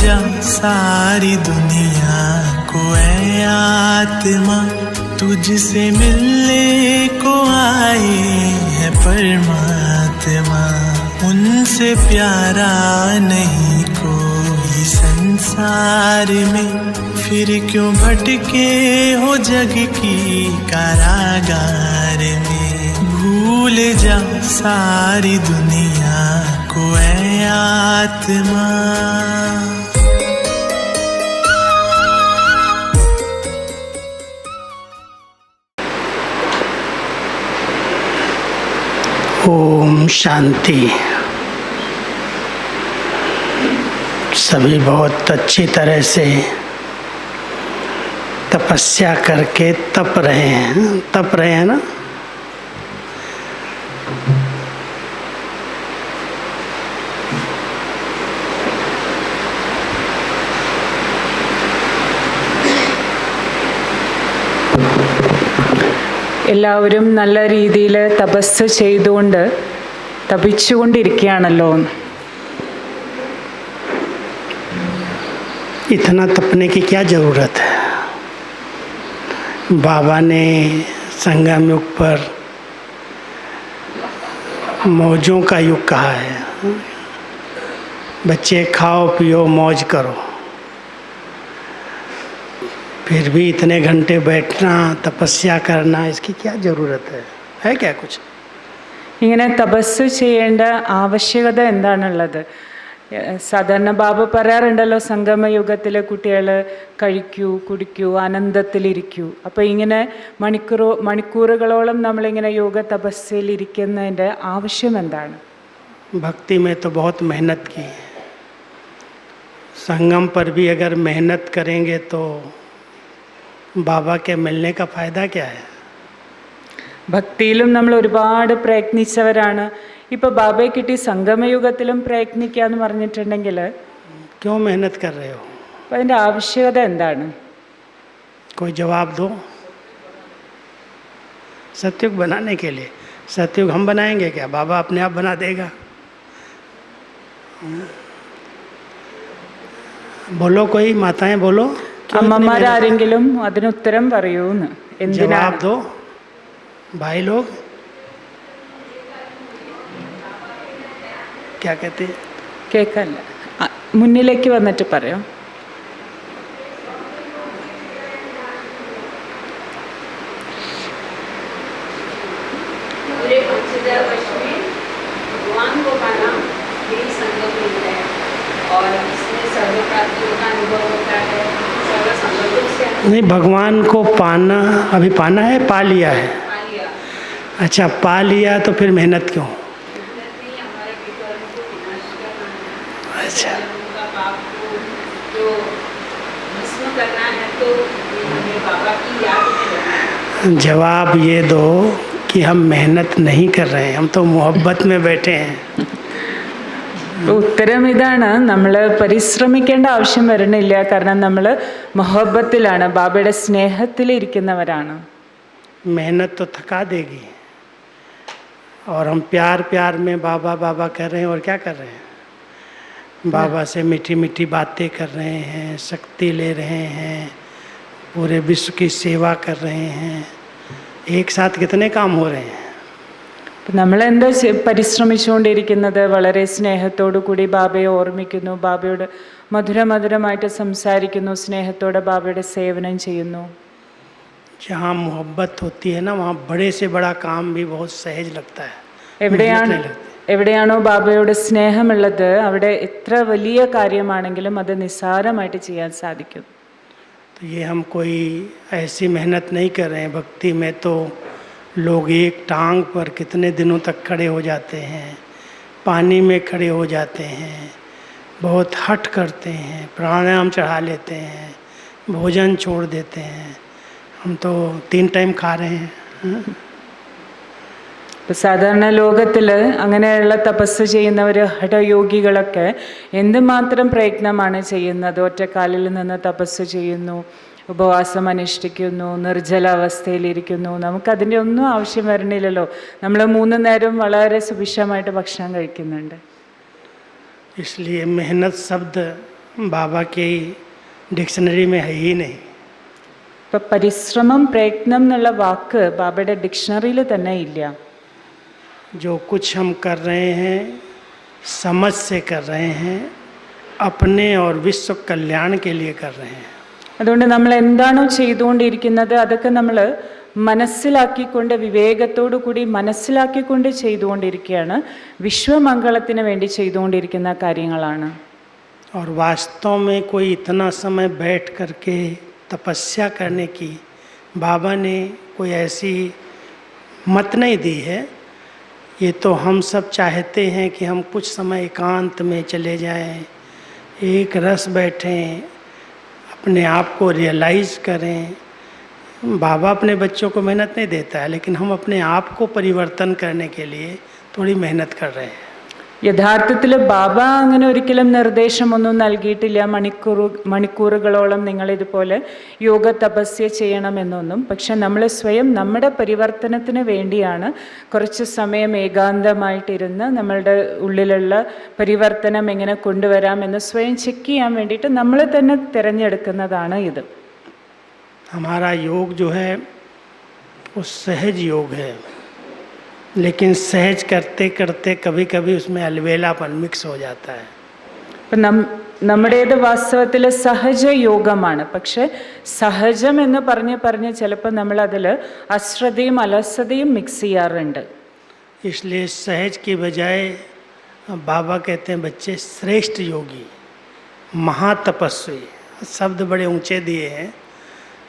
जा सारी दुनिया को ऐ आत्मा, तुझसे मिलने को आए है परमात्मा। उनसे प्यारा नहीं कोई संसार में, फिर क्यों भटके हो जग की कारागार में। भूल जा सारी दुनिया को ऐ आत्मा। ओम शांति। सभी बहुत अच्छी तरह से तपस्या करके तप रहे हैं ना। എല്ലാവരും നല്ല രീതിയിൽ തപസ് ചെയ്തുകൊണ്ട് തപിച്ചുകൊണ്ടിരിക്കുകയാണല്ലോ. इतना तपने की क्या ज़रूरत है? बाबा ने संगम युग पर मौजों का युग कहा है। बच्चे खाओ पियो मौज करो। फिर भी इतने घंटे बैठना तपस्या करना, इसकी क्या ज़रूरत है क्या कुछ? ഇങ്ങനെ തപസ് ചെയ്യേണ്ട ആവശ്യകത എന്താണുള്ളത്? സാധാരണ ബാബ പറയാറുണ്ടല്ലോ, സംഗമയുഗത്തിലെ കുട്ടികൾ കഴിക്കൂ കുടിക്കൂ ആനന്ദത്തിലിരിക്കൂ. അപ്പോൾ ഇങ്ങനെ മണിക്കൂറുകളോളം നമ്മളിങ്ങനെ യോഗ തപസ്സിൽ ഇരിക്കുന്നതിൻ്റെ ആവശ്യം എന്താണ്? भक्ति में तो बहुत मेहनत की, संगम पर भी अगर मेहनत करेंगे तो बाबा के मिलने का फ़ायदा क्या है? ഭക്തിയിലും നമ്മൾ ഒരുപാട് പ്രയത്നിച്ചവരാണ്. ഇപ്പോൾ ബാബയെ കിട്ടി സംഗമയുഗത്തിലും പ്രയത്നിക്കുക എന്ന് പറഞ്ഞിട്ടുണ്ടെങ്കിൽ क्यों मेहनत कर रहे हो? അപ്പം അതിൻ്റെ ആവശ്യകത എന്താണ്? कोई जवाब दो। सतयुग बनाने के लिए। सतयुग हम बनाएंगे क्या? बाबा अपने आप बना देगा। बोलो कोई माताएं बोलो। അമ്മമാരാരെങ്കിലും അതിനുത്തരം പറയൂന്ന്. जवाब दो भाई लोग, क्या कहते हैं? കേൾക്കല്ല, മുന്നിലേക്ക് വന്നിട്ട് പറയോ. नहीं, भगवान को पाना अभी पाना है, पा लिया है। अच्छा, पा लिया तो फिर मेहनत क्यों? अच्छा, जवाब ये दो कि हम मेहनत नहीं कर रहे हैं, हम तो मोहब्बत में बैठे हैं। ഉത്തരം ഇതാണ്, നമ്മൾ പരിശ്രമിക്കേണ്ട ആവശ്യം വരുന്നില്ല. കാരണം നമ്മൾ മൊഹബ്ബത്തിലാണ്, ബാബയുടെ സ്നേഹത്തിലിരിക്കുന്നവരാണ്. मेहनत तो थका देगी, और हम प्यार प्यार में बाबा बाबा कर रहे हैं, और क्या कर रहे हैं? बाबा से मीठी मीठी बातें कर रहे हैं, शक्ति ले रहे हैं, पूरे विश्व की सेवा कर रहे हैं। एक साथ कितने काम हो रहे हैं? നമ്മളെന്താ പരിശ്രമിച്ചുകൊണ്ടിരിക്കുന്നത്? വളരെ സ്നേഹത്തോടു കൂടി ബാബയെ ഓർമ്മിക്കുന്നു, ബാബയോട് മധുരമായിട്ട് സംസാരിക്കുന്നു, സ്നേഹത്തോടെ ബാബയുടെ സേവനം ചെയ്യുന്നു. जहाँ मोहब्बत होती है ना, वहाँ बड़े से बड़ा काम भी बहुत सहज लगता है. എവിടെയാണോ ബാബയോട് സ്നേഹമുള്ളത് അവിടെ എത്ര വലിയ കാര്യമാണെങ്കിലും അത് നിസ്സാരമായിട്ട് ചെയ്യാൻ സാധിക്കും. तो ये हम कोई ऐसी मेहनत नहीं कर रहे हैं. भक्ति में तो लोग एक टांग पर कितने दिनों तक खड़े हो जाते हैं, पानी में खड़े हो जाते हैं, बहुत हठ करते हैं, प्राणायाम चढ़ा लेते हैं, भोजन छोड़ देते हैं. हम तो 3 टाइम खा रहे हैं. സാധാരണ ലോകത്തിൽ അങ്ങനെയുള്ള തപസ് ചെയ്യുന്നവർ, ഹഠയോഗികളൊക്കെ എന്തുമാത്രം പ്രയത്നമാണ് ചെയ്യുന്നത്. ഒറ്റക്കാലിൽ നിന്ന് തപസ് ചെയ്യുന്നു, ഉപവാസം അനുഷ്ഠിക്കുന്നു, നിർജ്ജല അവസ്ഥയിലിരിക്കുന്നു. നമുക്കതിൻ്റെ ഒന്നും ആവശ്യം വരണില്ലല്ലോ. നമ്മൾ 3 നേരം വളരെ സുഭിക്ഷമായിട്ട് ഭക്ഷണം കഴിക്കുന്നുണ്ട്. इसलिए मेहनत शब्द बाबा की डिक्शनरी में है ही नहीं। ഇപ്പം പരിശ്രമം പ്രയത്നം എന്നുള്ള വാക്ക് ബാബയുടെ ഡിക്ഷണറിയിൽ തന്നെ ഇല്ല. जो कुछ हम कर रहे हैं समझ से कर रहे हैं, अपने और विश्व कल्याण के लिए कर रहे हैं. അതുകൊണ്ട് നമ്മൾ എന്താണോ ചെയ്തുകൊണ്ടിരിക്കുന്നത് അതൊക്കെ നമ്മൾ മനസ്സിലാക്കിക്കൊണ്ട് വിവേകത്തോടു കൂടി മനസ്സിലാക്കിക്കൊണ്ട് ചെയ്തുകൊണ്ടിരിക്കുകയാണ്. വിശ്വമംഗളത്തിന് വേണ്ടി ചെയ്തുകൊണ്ടിരിക്കുന്ന കാര്യങ്ങളാണ്. और वास्तव में कोई इतना समय बैठ करके तपस्या करने की बाबा ने कोई ऐसी मत नहीं दी है. ये तो हम सब चाहते हैं कि हम कुछ समय एकांत में चले जाएं, एक रस बैठें, अपने आप को रियलाइज़ करें. बाबा अपने बच्चों को मेहनत नहीं देता है, लेकिन हम अपने आप को परिवर्तन करने के लिए थोड़ी मेहनत कर रहे हैं. യഥാർത്ഥത്തിൽ ബാബ അങ്ങനെ ഒരിക്കലും നിർദ്ദേശമൊന്നും നൽകിയിട്ടില്ല, മണിക്കൂറുകളോളം നിങ്ങളിതുപോലെ യോഗ തപസ്യ ചെയ്യണമെന്നൊന്നും. പക്ഷെ നമ്മൾ സ്വയം നമ്മുടെ പരിവർത്തനത്തിന് വേണ്ടിയാണ് കുറച്ച് സമയം ഏകാന്തമായിട്ടിരുന്ന് നമ്മളുടെ ഉള്ളിലുള്ള പരിവർത്തനം എങ്ങനെ കൊണ്ടുവരാമെന്ന് സ്വയം ചെക്ക് ചെയ്യാൻ വേണ്ടിയിട്ട് നമ്മൾ തന്നെ തിരഞ്ഞെടുക്കുന്നതാണ് ഇത്. हमारा योग जो है वो सहज योग है, लेकिन सहज करते करते कभी कभी उसमें अलबेलापन मिक्स हो जाता है. ഇപ്പം നമ്മുടേത് വാസ്തവത്തിൽ സഹജ യോഗമാണ്. പക്ഷെ സഹജം എന്ന് പറഞ്ഞ് ചിലപ്പോൾ നമ്മളതിൽ അശ്രദ്ധയും അലസതയും മിക്സ് ചെയ്യാറുണ്ട്. इसलिए सहज की बजाय बाबा कहते हैं बच्चे श्रेष्ठ योगी, महातपस्वी. शब्द बड़े ऊंचे दिए हैं.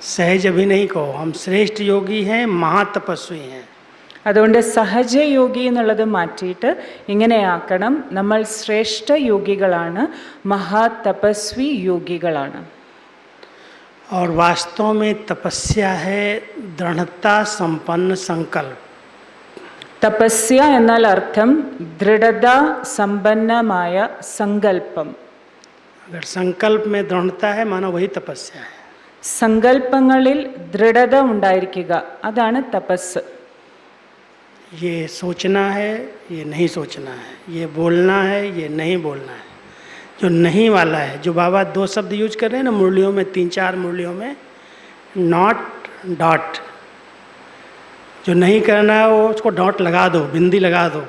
सहज अभी नहीं कहो, हम श्रेष्ठ योगी हैं, महातपस्वी हैं. അതുകൊണ്ട് സഹജയോഗി എന്നുള്ളത് മാറ്റിയിട്ട് ഇങ്ങനെയാക്കണം, നമ്മൾ ശ്രേഷ്ഠ യോഗികളാണ്, മഹാതപസ്വി യോഗികളാണ്. और वास्तव में तपस्या है दृढ़ता संपन्न संकल्प. തപസ്യ എന്നാൽ അർത്ഥം ദൃഢത സമ്പന്നമായ സങ്കല്പം. अगर संकल्प में दृढ़ता है मानो वही तपस्या है. സങ്കല്പങ്ങളിൽ ദൃഢത ഉണ്ടായിരിക്കുക, അതാണ് തപസ്. ये सोचना है, ये नहीं सोचना है, ये बोलना है, ये नहीं बोलना है. जो नहीं वाला है, जो बाबा दो शब्द यूज कर रहे हैं ना मुरलियों में, 3-4 मुरलियों में, नॉट डॉट. जो नहीं करना है वो उसको डॉट लगा दो, बिंदी लगा दो.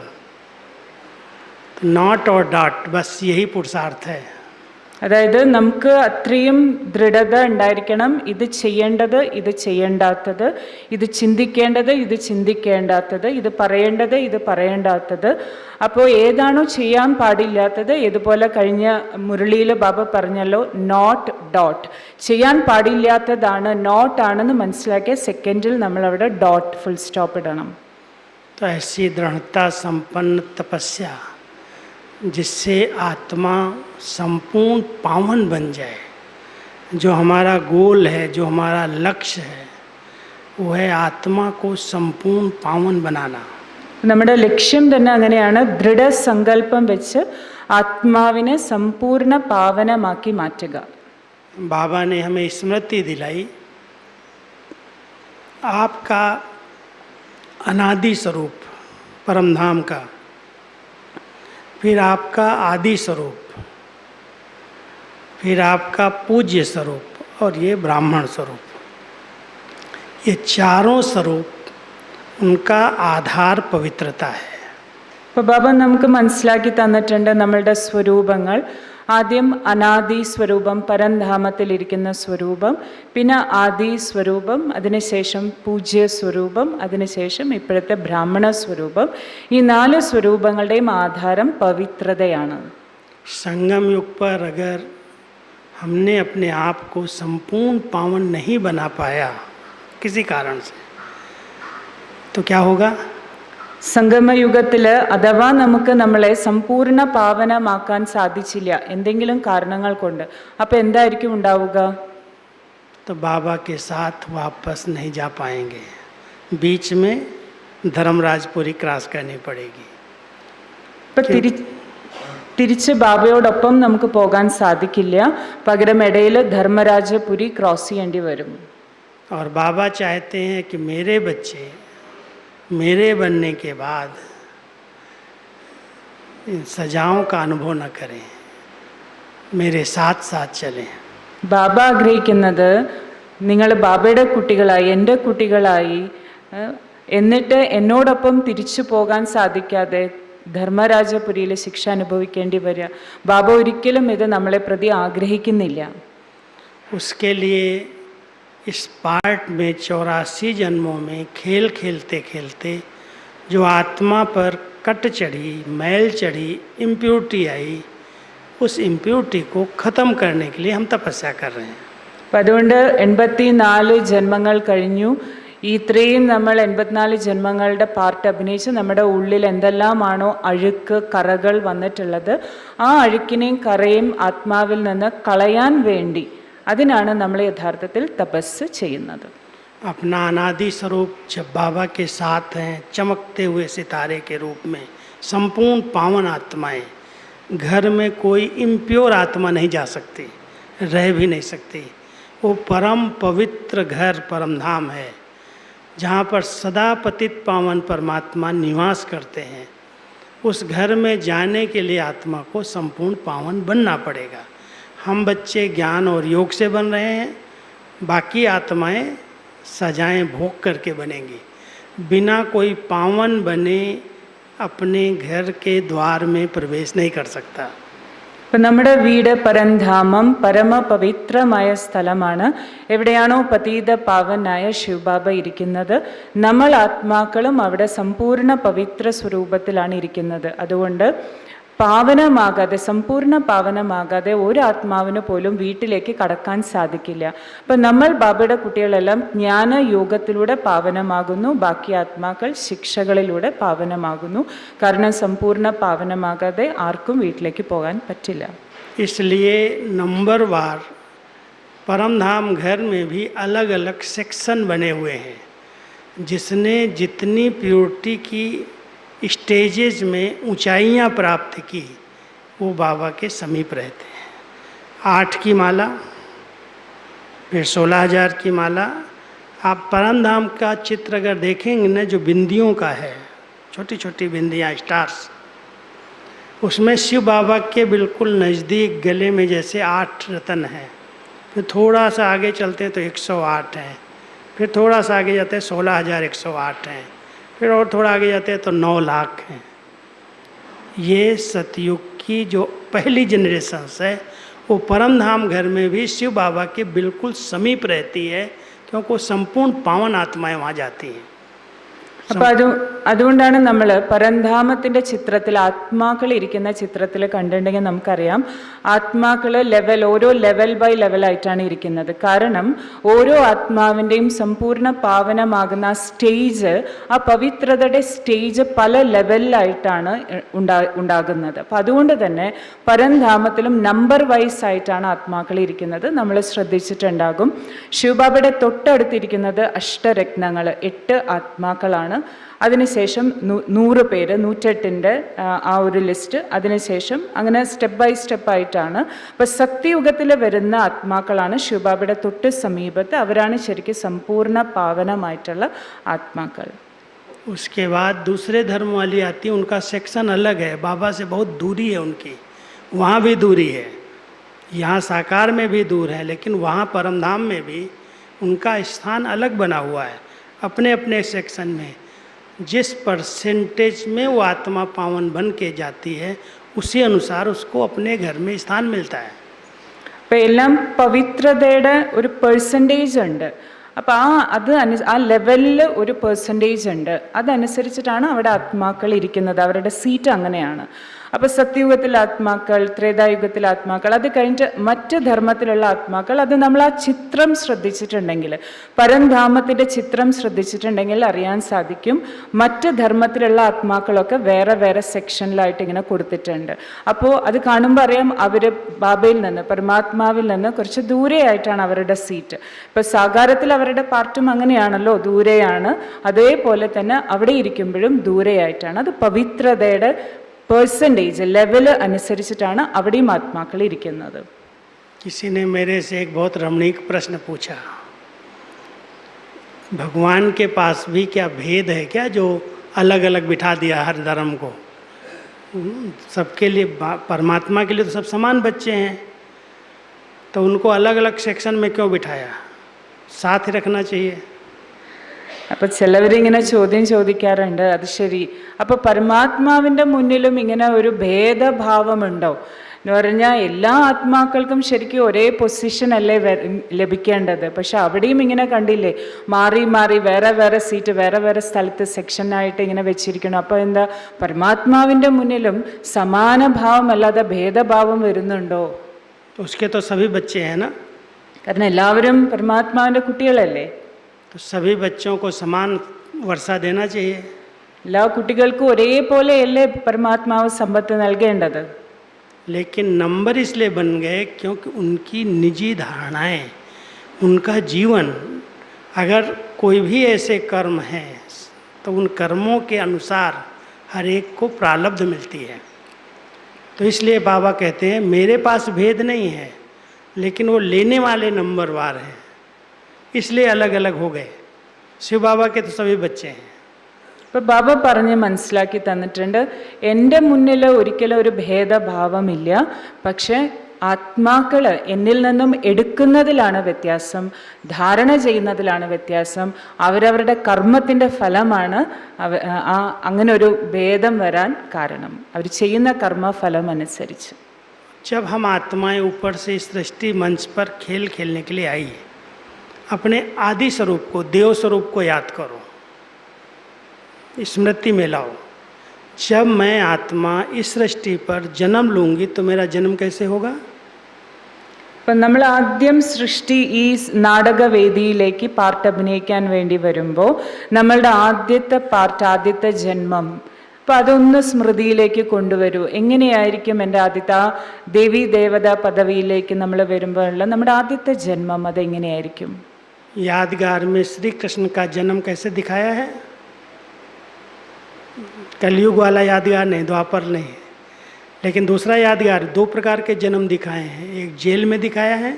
तो नॉट और डॉट, बस यही पुरुषार्थ है. അതായത് നമുക്ക് അത്രയും ദൃഢത ഉണ്ടായിരിക്കണം. ഇത് ചെയ്യേണ്ടത്, ഇത് ചെയ്യേണ്ടാത്തത്, ഇത് ചിന്തിക്കേണ്ടത്, ഇത് ചിന്തിക്കേണ്ടാത്തത്, ഇത് പറയേണ്ടത്, ഇത് പറയേണ്ടാത്തത്. അപ്പോൾ ഏതാണോ ചെയ്യാൻ പാടില്ലാത്തത്, ഇതുപോലെ കഴിഞ്ഞ മുരളിയിൽ ബാബ പറഞ്ഞല്ലോ നോട്ട് ഡോട്ട്. ചെയ്യാൻ പാടില്ലാത്തതാണ് നോട്ട് ആണെന്ന് മനസ്സിലാക്കിയ സെക്കൻഡിൽ നമ്മളവിടെ ഡോട്ട് ഫുൾ സ്റ്റോപ്പ് ഇടണം. तो ऐसी दृढ़ता संपन्न तपस्या जिससे आत्मा संपूर्ण पावन बन जाए. जो हमारा गोल है, जो हमारा लक्ष्य है, वो है आत्मा को संपूर्ण पावन बनाना. നമ്മുടെ ലക്ഷ്യം തന്നെ അങ്ങനെയാണ്, ദൃഢസങ്കല്പം വെച്ച് ആത്മാവിനെ സമ്പൂർണ്ണ പാവനമാക്കി മാറ്റുക. बाबा ने हमें स्मृति दिलाई आपका अनादि स्वरूप परमधाम का, फिर आपका आदि स्वरूप, फिर आपका पूज्य स्वरूप और ये ब्राह्मण स्वरूप. ये चारों स्वरूप उनका आधार पवित्रता है. അപ്പോൾ ബാബ നമുക്ക് മനസ്സിലാക്കി തന്നിട്ടുണ്ട് നമ്മളുടെ സ്വരൂപങ്ങൾ. ആദ്യം അനാദി സ്വരൂപം, പരംധാമത്തിലിരിക്കുന്ന സ്വരൂപം, പിന്നെ ആദി സ്വരൂപം, അതിനുശേഷം പൂജ്യ സ്വരൂപം, അതിനുശേഷം ഇപ്പോഴത്തെ ബ്രാഹ്മണ സ്വരൂപം. ഈ 4 സ്വരൂപങ്ങളുടെയും ആധാരം പവിത്രതയാണ്. संगम युग पर अगर हमने अपने आप को संपूर्ण पावन नहीं बना पाया किसी कारण से, तो क्या होगा? സംഗമയുഗത്തിൽ അഥവാ നമുക്ക് നമ്മളെ സമ്പൂർണ്ണ പാവനമാക്കാൻ സാധിച്ചില്ല എന്തെങ്കിലും കാരണങ്ങൾ കൊണ്ട്, അപ്പോൾ എന്തായിരിക്കും ഉണ്ടാവുക? तो बाबा के साथ वापस नहीं जा पाएंगे. बीच में धर्मराजपुरी क्रॉस करनी पड़ेगी. ഇപ്പം തിരിച്ച് ബാബയോടൊപ്പം നമുക്ക് പോകാൻ സാധിക്കില്ല. പകരം ഇടയിൽ ധർമ്മരാജപുരി ക്രോസ് ചെയ്യേണ്ടി വരും. और बाबा चाहते हैं कि मेरे बच्चे मेरे बनने के बाद इन सजाओं का अनुभव न करें. मेरे साथ साथ चलें। ബാബ ആഗ്രഹിക്കുന്നത് നിങ്ങൾ ബാബയുടെ കുട്ടികളായി, എൻ്റെ കുട്ടികളായി, എന്നിട്ട് എന്നോടൊപ്പം തിരിച്ചു പോകാൻ സാധിക്കാതെ ധർമ്മരാജപുരിയിൽ ശിക്ഷ അനുഭവിക്കേണ്ടി വരിക. ബാബ ഒരിക്കലും ഇത് നമ്മളെ പ്രതി ആഗ്രഹിക്കുന്നില്ല. उसके लिए इस पार्ट में 84 जन्मों में खेल खेलते खेलते जो आत्मा पर कट चढ़ी, मैल चढ़ी, इम्प्योरिटी आई, उस इम्प्योरिटी को ख़त्म करने के लिए हम तपस्या कर रहे हैं. അപ്പം അതുകൊണ്ട് 84 ജന്മങ്ങൾ കഴിഞ്ഞു. ഇത്രയും നമ്മൾ 84 ജന്മങ്ങളുടെ പാർട്ട് അഭിനയിച്ച് നമ്മുടെ ഉള്ളിൽ എന്തെല്ലാമാണോ അഴുക്ക് കറകൾ വന്നിട്ടുള്ളത്, ആ അഴുക്കിനെയും കറയും ആത്മാവിൽ നിന്ന് കളയാൻ വേണ്ടി, അതിനാണ് നമ്മൾ യഥാർത്ഥത്തിൽ തപസ് ചെയ്യുന്നത്. अपना अनादि स्वरूप जब बाबा के साथ हैं, चमकते हुए सितारे के रूप में संपूर्ण पावन आत्माएं, घर में कोई इम्प्योर आत्मा नहीं जा सकती, रह भी नहीं सकती. वो परम पवित्र घर परम धाम है जहाँ पर सदा पतित पावन परमात्मा निवास करते हैं. उस घर में जाने के लिए आत्मा को संपूर्ण पावन बनना पड़ेगा. हम बच्चे ज्ञान और योग से बन रहे हैं, बाकी आत्माएं सजाएं भोग करके बनेंगी. बिना कोई पावन बने अपने घर के द्वार में प्रवेश नहीं कर सकता. ഇപ്പം നമ്മുടെ വീട് പരംധാമം, പരമപവിത്രമായ സ്ഥലമാണ്. എവിടെയാണോ പതീത പാവനായ ശിവബാബ ഇരിക്കുന്നത്, നമ്മൾ ആത്മാക്കളും അവിടെ സമ്പൂർണ്ണ പവിത്ര സ്വരൂപത്തിലാണ് ഇരിക്കുന്നത്. അതുകൊണ്ട് പാവനമാകാതെ, സമ്പൂർണ്ണ പാവനമാകാതെ ഒരു ആത്മാവിന് പോലും വീട്ടിലേക്ക് കടക്കാൻ സാധിക്കില്ല. അപ്പം നമ്മൾ ബാബയുടെ കുട്ടികളെല്ലാം ജ്ഞാനയോഗത്തിലൂടെ പാവനമാകുന്നു, ബാക്കി ആത്മാക്കൾ ശിക്ഷകളിലൂടെ പാവനമാകുന്നു. കാരണം സമ്പൂർണ്ണ പാവനമാകാതെ ആർക്കും വീട്ടിലേക്ക് പോകാൻ പറ്റില്ല. इसलिए नंबरवार परमधाम घर में भी अलग अलग सेक्शन बने हुए हैं. जिसने जितनी प्योरिटी की स्टेजेस में ऊंचाइयां प्राप्त की, वो बाबा के समीप रहते हैं. 8 की माला, फिर 16,000 की माला. आप परमधाम का चित्र अगर देखेंगे न, जो बिंदियों का है, छोटी छोटी बिंदियाँ, स्टार्स, उसमें शिव बाबा के बिल्कुल नज़दीक गले में जैसे 8 रतन हैं. फिर थोड़ा सा आगे चलते हैं तो 108 हैं. फिर थोड़ा सा आगे जाते हैं 16,108 हैं. फिर और थोड़ा आगे जाते हैं तो 9 लाख हैं. ये सतयुग की जो पहली जनरेशन्स है, वो परमधाम घर में भी शिव बाबा के बिल्कुल समीप रहती है, क्योंकि वो संपूर्ण पावन आत्माएं वहाँ जाती हैं. അപ്പം അതുകൊണ്ടാണ് നമ്മൾ പരംധാമത്തിൻ്റെ ചിത്രത്തിൽ, ആത്മാക്കൾ ഇരിക്കുന്ന ചിത്രത്തിൽ കണ്ടിട്ടുണ്ടെങ്കിൽ നമുക്കറിയാം, ആത്മാക്കൾ ഓരോ ലെവൽ ബൈ ലെവലായിട്ടാണ് ഇരിക്കുന്നത്. കാരണം ഓരോ ആത്മാവിൻ്റെയും സമ്പൂർണ്ണ പാവനമാകുന്ന സ്റ്റേജ്, ആ പവിത്രതയുടെ സ്റ്റേജ് പല ലെവലിലായിട്ടാണ് ഉണ്ടാകുന്നത്. അപ്പം അതുകൊണ്ട് തന്നെ പരംധാമത്തിലും നമ്പർ വൈസ് ആയിട്ടാണ് ആത്മാക്കൾ ഇരിക്കുന്നത്. നമ്മൾ ശ്രദ്ധിച്ചിട്ടുണ്ടാകും. ശിവബാബയുടെ തൊട്ടടുത്തിരിക്കുന്നത് അഷ്ടരത്നങ്ങൾ, 8 ആത്മാക്കളാണ്. അതിനുശേഷം 100 പേര്, 108ൻ്റെ ആ ഒരു ലിസ്റ്റ്. അതിനുശേഷം അങ്ങനെ സ്റ്റെപ്പ് ബൈ സ്റ്റെപ്പായിട്ടാണ്. അപ്പോൾ സത്യയുഗത്തിൽ വരുന്ന ആത്മാക്കളാണ് ശിവബാബയുടെ തൊട്ട് സമീപത്ത്. അവരാണ് ശരിക്കും സമ്പൂർണ്ണ പാവനമായിട്ടുള്ള ആത്മാക്കൾ. उसके बाद दूसरे धर्म वाली आती है, उनका सेक्शन अलग है. बाबा से बहुत दूरी है उनकी, वहाँ भी दूरी है. यहाँ साकार में भी दूर है, लेकिन वहाँ परमधाम में भी उनका स्थान अलग बना हुआ है. अपने अपने सेक्शन में जिस परसेंटेज में वो आत्मा पावन बन के जाती है, उसी अनुसार उसको अपने घर में स्थान मिलता है. അപ്പം എല്ലാം പവിത്രതയുടെ ഒരു പെർസെൻറ്റേജ് ഉണ്ട്. അപ്പോൾ ആ ലെവലിൽ ഒരു പെർസെൻറ്റേജ് ഉണ്ട്. അതനുസരിച്ചിട്ടാണ് അവിടെ ആത്മാക്കൾ ഇരിക്കുന്നത്. അവരുടെ സീറ്റ് അങ്ങനെയാണ്. അപ്പോൾ സത്യയുഗത്തിലെ ആത്മാക്കൾ, ത്രേതായുഗത്തിലെ ആത്മാക്കൾ, അത് കഴിഞ്ഞിട്ട് മറ്റ് ധർമ്മത്തിലുള്ള ആത്മാക്കൾ, അത് നമ്മൾ ആ ചിത്രം ശ്രദ്ധിച്ചിട്ടുണ്ടെങ്കിൽ, പരംധാമത്തിൻ്റെ ചിത്രം ശ്രദ്ധിച്ചിട്ടുണ്ടെങ്കിൽ അറിയാൻ സാധിക്കും. മറ്റ് ധർമ്മത്തിലുള്ള ആത്മാക്കളൊക്കെ വേറെ വേറെ സെക്ഷനിലായിട്ട് ഇങ്ങനെ കൊടുത്തിട്ടുണ്ട്. അപ്പോൾ അത് കാണുമ്പോൾ അറിയാം, അവർ ബാബയിൽ നിന്ന്, പരമാത്മാവിൽ നിന്ന് കുറച്ച് ദൂരെയായിട്ടാണ് അവരുടെ സീറ്റ്. ഇപ്പോൾ സാകാരത്തിൽ അവരുടെ പാർട്ടും അങ്ങനെയാണല്ലോ, ദൂരെയാണ്. അതേപോലെ തന്നെ അവിടെ ഇരിക്കുമ്പോഴും ദൂരെയായിട്ടാണ്. അത് പവിത്രതയുടെ പെർസെൻറ്റേജ് ലെവല് അനുസരിച്ചിട്ടാണ് അവിടെയും ആത്മാക്കൾ ഇരിക്കുന്നത്. किसी ने मेरे से एक बहुत रमणीक प्रश्न पूछा, भगवान के पास भी क्या भेद है क्या, जो अलग अलग बिठा दिया हर धर्म को? सबके लिए, परमात्मा के लिए तो सब समान बच्चे हैं. तो उनको अलग अलग सेक्शन में क्यों बिठाया? साथ ही रखना चाहिए। അപ്പോൾ ചിലവരിങ്ങനെ ചോദ്യം ചോദിക്കാറുണ്ട്, അത് ശരി, അപ്പോൾ പരമാത്മാവിൻ്റെ മുന്നിലും ഇങ്ങനെ ഒരു ഭേദഭാവമുണ്ടോ എന്ന് പറഞ്ഞാൽ എല്ലാ ആത്മാക്കൾക്കും ശരിക്കും ഒരേ പൊസിഷൻ അല്ലേ ലഭിക്കേണ്ടത്? പക്ഷെ അവിടെയും ഇങ്ങനെ കണ്ടില്ലേ, മാറി മാറി വേറെ വേറെ സീറ്റ് വേറെ വേറെ സ്ഥലത്ത് സെക്ഷനായിട്ട് ഇങ്ങനെ വെച്ചിരിക്കണം. അപ്പോൾ എന്താ, പരമാത്മാവിൻ്റെ മുന്നിലും സമാന ഭാവം അല്ലാതെ ഭേദഭാവം വരുന്നുണ്ടോ? उसके तो सभी बच्चे हैं ना, കാരണം എല്ലാവരും പരമാത്മാവിൻ്റെ കുട്ടികളല്ലേ. तो सभी बच्चों को समान वर्षा देना चाहिए. എല്ലാ കുട്ടികൾക്കും ഒരേപോലെയല്ലേ പരമാത്മാവ് സമ്പത്ത് നൽകേണ്ടത്. लेकिन नंबर इसलिए बन गए क्योंकि उनकी निजी धारणाएं, उनका जीवन, अगर कोई भी ऐसे कर्म हैं तो उन कर्मों के अनुसार हर एक को प्रारब्ध मिलती है. तो इसलिए बाबा कहते हैं मेरे पास भेद नहीं है, लेकिन वो लेने वाले नंबरवार हैं, इसलिए अलग अलग हो गए. शिव बाबा के तो सभी बच्चे हैं. ഇപ്പം ബാബ പറഞ്ഞ് മനസ്സിലാക്കി തന്നിട്ടുണ്ട്, എൻ്റെ മുന്നിൽ ഒരിക്കലും ഒരു ഭേദഭാവമില്ല, പക്ഷെ ആത്മാക്കൾ എന്നിൽ നിന്നും എടുക്കുന്നതിലാണ് വ്യത്യാസം, ധാരണ ചെയ്യുന്നതിലാണ് വ്യത്യാസം, അവരവരുടെ കർമ്മത്തിൻ്റെ ഫലമാണ് അങ്ങനെ ഒരു ഭേദം വരാൻ കാരണം, അവർ ചെയ്യുന്ന കർമ്മഫലം അനുസരിച്ച്. जब हम आत्माएं ऊपर से इस सृष्टि मंच पर खेल खेलने के लिए आई, अपने आदि स्वरूप को, देव स्वरूप को याद करो, स्मृति में लाओ. जब मैं आत्मा इस सृष्टि पर जन्म लूँगी तो मेरा जन्म कैसे होगा? അപ്പം നമ്മൾ ആദ്യം സൃഷ്ടി ഈ നാടകവേദിയിലേക്ക് പാർട്ട് അഭിനയിക്കാൻ വേണ്ടി വരുമ്പോൾ നമ്മളുടെ ആദ്യത്തെ പാർട്ട്, ആദ്യത്തെ ജന്മം, അപ്പം അതൊന്ന് സ്മൃതിയിലേക്ക് കൊണ്ടുവരൂ. എങ്ങനെയായിരിക്കും എൻ്റെ ആദ്യത്തെ ആ ദേവീ ദേവത പദവിയിലേക്ക് നമ്മൾ വരുമ്പോഴുള്ള നമ്മുടെ ആദ്യത്തെ ജന്മം, അതെങ്ങനെയായിരിക്കും? यादगार में श्री कृष्ण का जन्म कैसे दिखाया है? कलयुग वाला यादगार नहीं, द्वापर नहीं, लेकिन दूसरा यादगार, दो प्रकार के जन्म दिखाए हैं. एक जेल में दिखाया है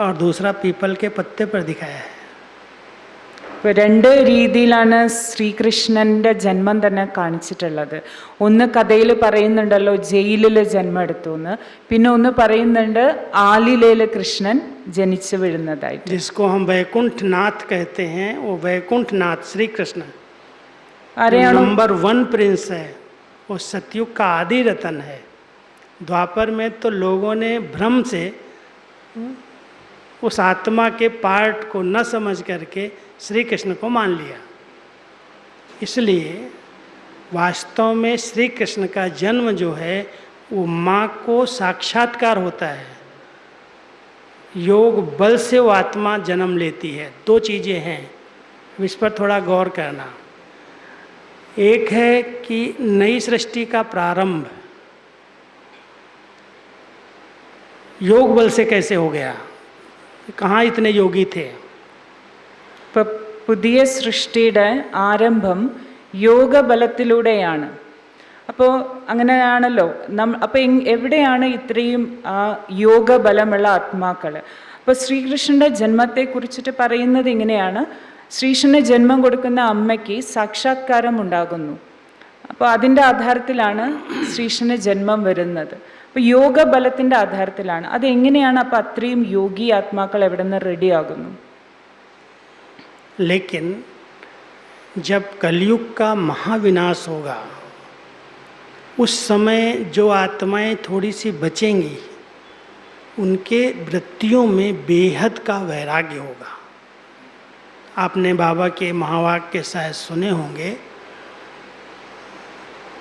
और दूसरा पीपल के पत्ते पर दिखाया है. ഇപ്പോൾ രണ്ട് രീതിയിലാണ് ശ്രീകൃഷ്ണൻ്റെ ജന്മം തന്നെ കാണിച്ചിട്ടുള്ളത്. ഒന്ന് കഥയിൽ പറയുന്നുണ്ടല്ലോ ജയിലിൽ ജന്മം എടുത്തു എന്ന്, പിന്നെ ഒന്ന് പറയുന്നുണ്ട് ആലിലയിൽ കൃഷ്ണൻ ജനിച്ചു വീഴുന്നതായിട്ട്. जिसको हम वैकुंठ नाथ कहते हैं, वो वैकुंठ नाथ श्री कृष्ण नंबर 1 प्रिंस है. वो सतयुग का आदि रतन है. द्वापर में तो लोगों ने भ्रम से उस आत्मा के पार्ट को न समझ करके श्री कृष्ण को मान लिया. इसलिए वास्तव में श्री कृष्ण का जन्म जो है वो माँ को साक्षात्कार होता है. योग बल से वो आत्मा जन्म लेती है. दो चीज़ें हैं, इस पर थोड़ा गौर करना. एक है कि नई सृष्टि का प्रारंभ योग बल से कैसे हो गया, कहाँ इतने योगी थे? ഇപ്പം പുതിയ സൃഷ്ടിയുടെ ആരംഭം യോഗബലത്തിലൂടെയാണ്. അപ്പോൾ അങ്ങനെയാണല്ലോ അപ്പോൾ എവിടെയാണ് ഇത്രയും യോഗബലമുള്ള ആത്മാക്കൾ? അപ്പോൾ ശ്രീകൃഷ്ണൻ്റെ ജന്മത്തെക്കുറിച്ചിട്ട് പറയുന്നത് ഇങ്ങനെയാണ്, ശ്രീകൃഷ്ണന് ജന്മം കൊടുക്കുന്ന അമ്മയ്ക്ക് സാക്ഷാത്കാരം ഉണ്ടാകുന്നു. അപ്പോൾ അതിൻ്റെ ആധാരത്തിലാണ് ശ്രീകൃഷ്ണന് ജന്മം വരുന്നത്. അപ്പോൾ യോഗബലത്തിൻ്റെ ആധാരത്തിലാണ്. അതെങ്ങനെയാണ് അപ്പോൾ അത്രയും യോഗി ആത്മാക്കൾ എവിടെ നിന്ന് റെഡിയാകുന്നു? लेकिन जब कलयुग का महाविनाश होगा, उस समय जो आत्माएं थोड़ी सी बचेंगी, उनके वृत्तियों में बेहद का वैराग्य होगा. आपने बाबा के महावाक्य शायद सुने होंगे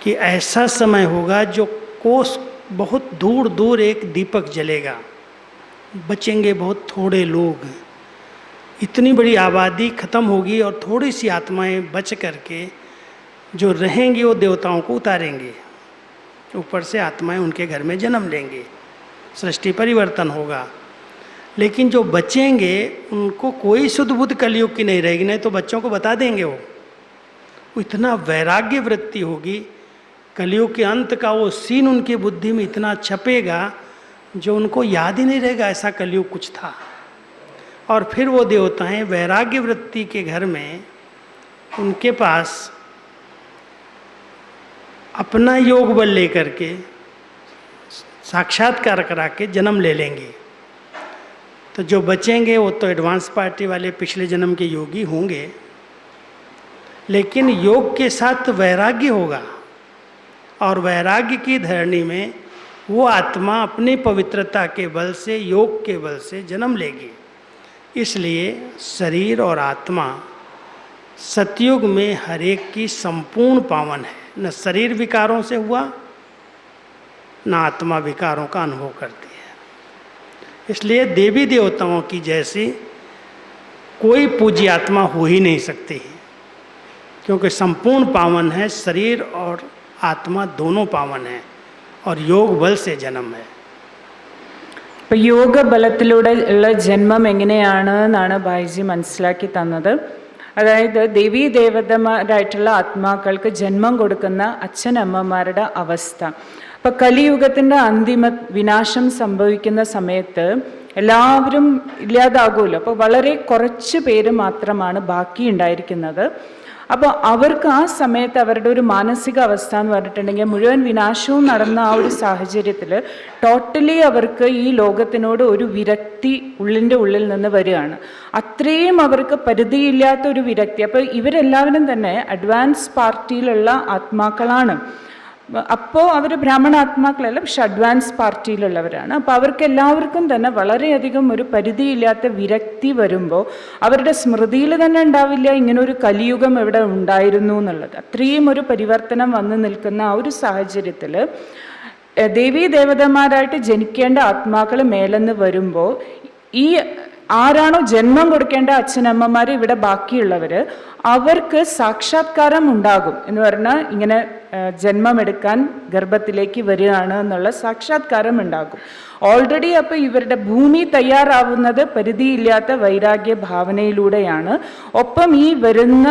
कि ऐसा समय होगा जो कोस बहुत दूर दूर एक दीपक जलेगा, बचेंगे बहुत थोड़े लोग. इतनी बड़ी आबादी खत्म होगी और थोड़ी सी आत्माएं बच करके जो रहेंगी वो देवताओं को उतारेंगे. ऊपर से आत्माएं उनके घर में जन्म लेंगे, सृष्टि परिवर्तन होगा. लेकिन जो बचेंगे उनको कोई शुद्ध बुद्ध कलयुग की नहीं रहेगी, नहीं तो बच्चों को बता देंगे. वो इतना वैराग्य वृत्ति होगी, कलयुग के अंत का वो सीन उनकी बुद्धि में इतना छपेगा जो उनको याद ही नहीं रहेगा ऐसा कलयुग कुछ था. और फिर वो देवताएं वैराग्य वृत्ति के घर में उनके पास अपना योग बल लेकर के साक्षात्कार करा के जन्म ले लेंगे. तो जो बचेंगे वो तो एडवांस पार्टी वाले पिछले जन्म के योगी होंगे, लेकिन योग के साथ वैराग्य होगा, और वैराग्य की धरणी में वो आत्मा अपनी पवित्रता के बल से, योग के बल से जन्म लेगी। इसलिए शरीर और आत्मा सतयुग में हर एक की संपूर्ण पावन है। न शरीर विकारों से हुआ, न आत्मा विकारों का अनुभव करती है। इसलिए देवी देवताओं की जैसी कोई पूज्य आत्मा हो ही नहीं सकती है, क्योंकि संपूर्ण पावन है, शरीर और आत्मा दोनों पावन है, और योग बल से जन्म है। അപ്പോൾ യോഗ ബലത്തിലൂടെ ഉള്ള ജന്മം എങ്ങനെയാണെന്നാണ് ഭായിജി മനസ്സിലാക്കി തന്നത്. അതായത് ദേവീ ദേവതമാരായിട്ടുള്ള ആത്മാക്കൾക്ക് ജന്മം കൊടുക്കുന്ന അച്ഛനമ്മമാരുടെ അവസ്ഥ. അപ്പം കലിയുഗത്തിൻ്റെ അന്തിമ വിനാശം സംഭവിക്കുന്ന സമയത്ത് എല്ലാവരും ഇല്ലാതാകുമല്ലോ. അപ്പോൾ വളരെ കുറച്ച് പേര് മാത്രമാണ് ബാക്കി ഉണ്ടായിരിക്കുന്നത്. അപ്പോൾ അവർക്ക് ആ സമയത്ത് അവരുടെ ഒരു മാനസിക അവസ്ഥ എന്ന് പറഞ്ഞിട്ടുണ്ടെങ്കിൽ മുഴുവൻ വിനാശവും നടന്ന ആ ഒരു സാഹചര്യത്തിൽ ടോട്ടലി അവർക്ക് ഈ ലോകത്തിനോട് ഒരു വിരക്തി ഉള്ളിൻ്റെ ഉള്ളിൽ നിന്ന് വരികയാണ്. അത്രയും അവർക്ക് പരിധിയില്ലാത്ത ഒരു വിരക്തി. അപ്പോൾ ഇവരെല്ലാവരും തന്നെ അഡ്വാൻസ് പാർട്ടിയിലുള്ള ആത്മാക്കളാണ്. അപ്പോൾ അവർ ബ്രാഹ്മണ ആത്മാക്കളല്ല, പക്ഷെ അഡ്വാൻസ് പാർട്ടിയിലുള്ളവരാണ്. അപ്പോൾ അവർക്ക് എല്ലാവർക്കും തന്നെ വളരെയധികം ഒരു പരിധിയില്ലാത്ത വിരക്തി വരുമ്പോൾ അവരുടെ സ്മൃതിയിൽ തന്നെ ഉണ്ടാവില്ല ഇങ്ങനെ ഒരു കലിയുഗം ഇവിടെ ഉണ്ടായിരുന്നു എന്നുള്ളത്. അത്രയും ഒരു പരിവർത്തനം വന്നു നിൽക്കുന്ന ആ ഒരു സാഹചര്യത്തിൽ ദേവീ ദേവതമാരായിട്ട് ജനിക്കേണ്ട ആത്മാക്കൾ മേലെന്ന് വരുമ്പോൾ ഈ ആരാണോ ജന്മം കൊടുക്കേണ്ട അച്ഛനമ്മമാർ ഇവിടെ ബാക്കിയുള്ളവർ, അവർക്ക് സാക്ഷാത്കാരം ഉണ്ടാകും എന്ന് പറഞ്ഞാൽ ഇങ്ങനെ ജന്മമെടുക്കാൻ ഗർഭത്തിലേക്ക് വരികയാണ് എന്നുള്ള സാക്ഷാത്കാരം ഉണ്ടാകും ഓൾറെഡി. അപ്പോൾ ഇവരുടെ ഭൂമി തയ്യാറാവുന്നത് പരിധിയില്ലാത്ത വൈരാഗ്യ ഭാവനയിലൂടെയാണ്. ഒപ്പം ഈ വരുന്ന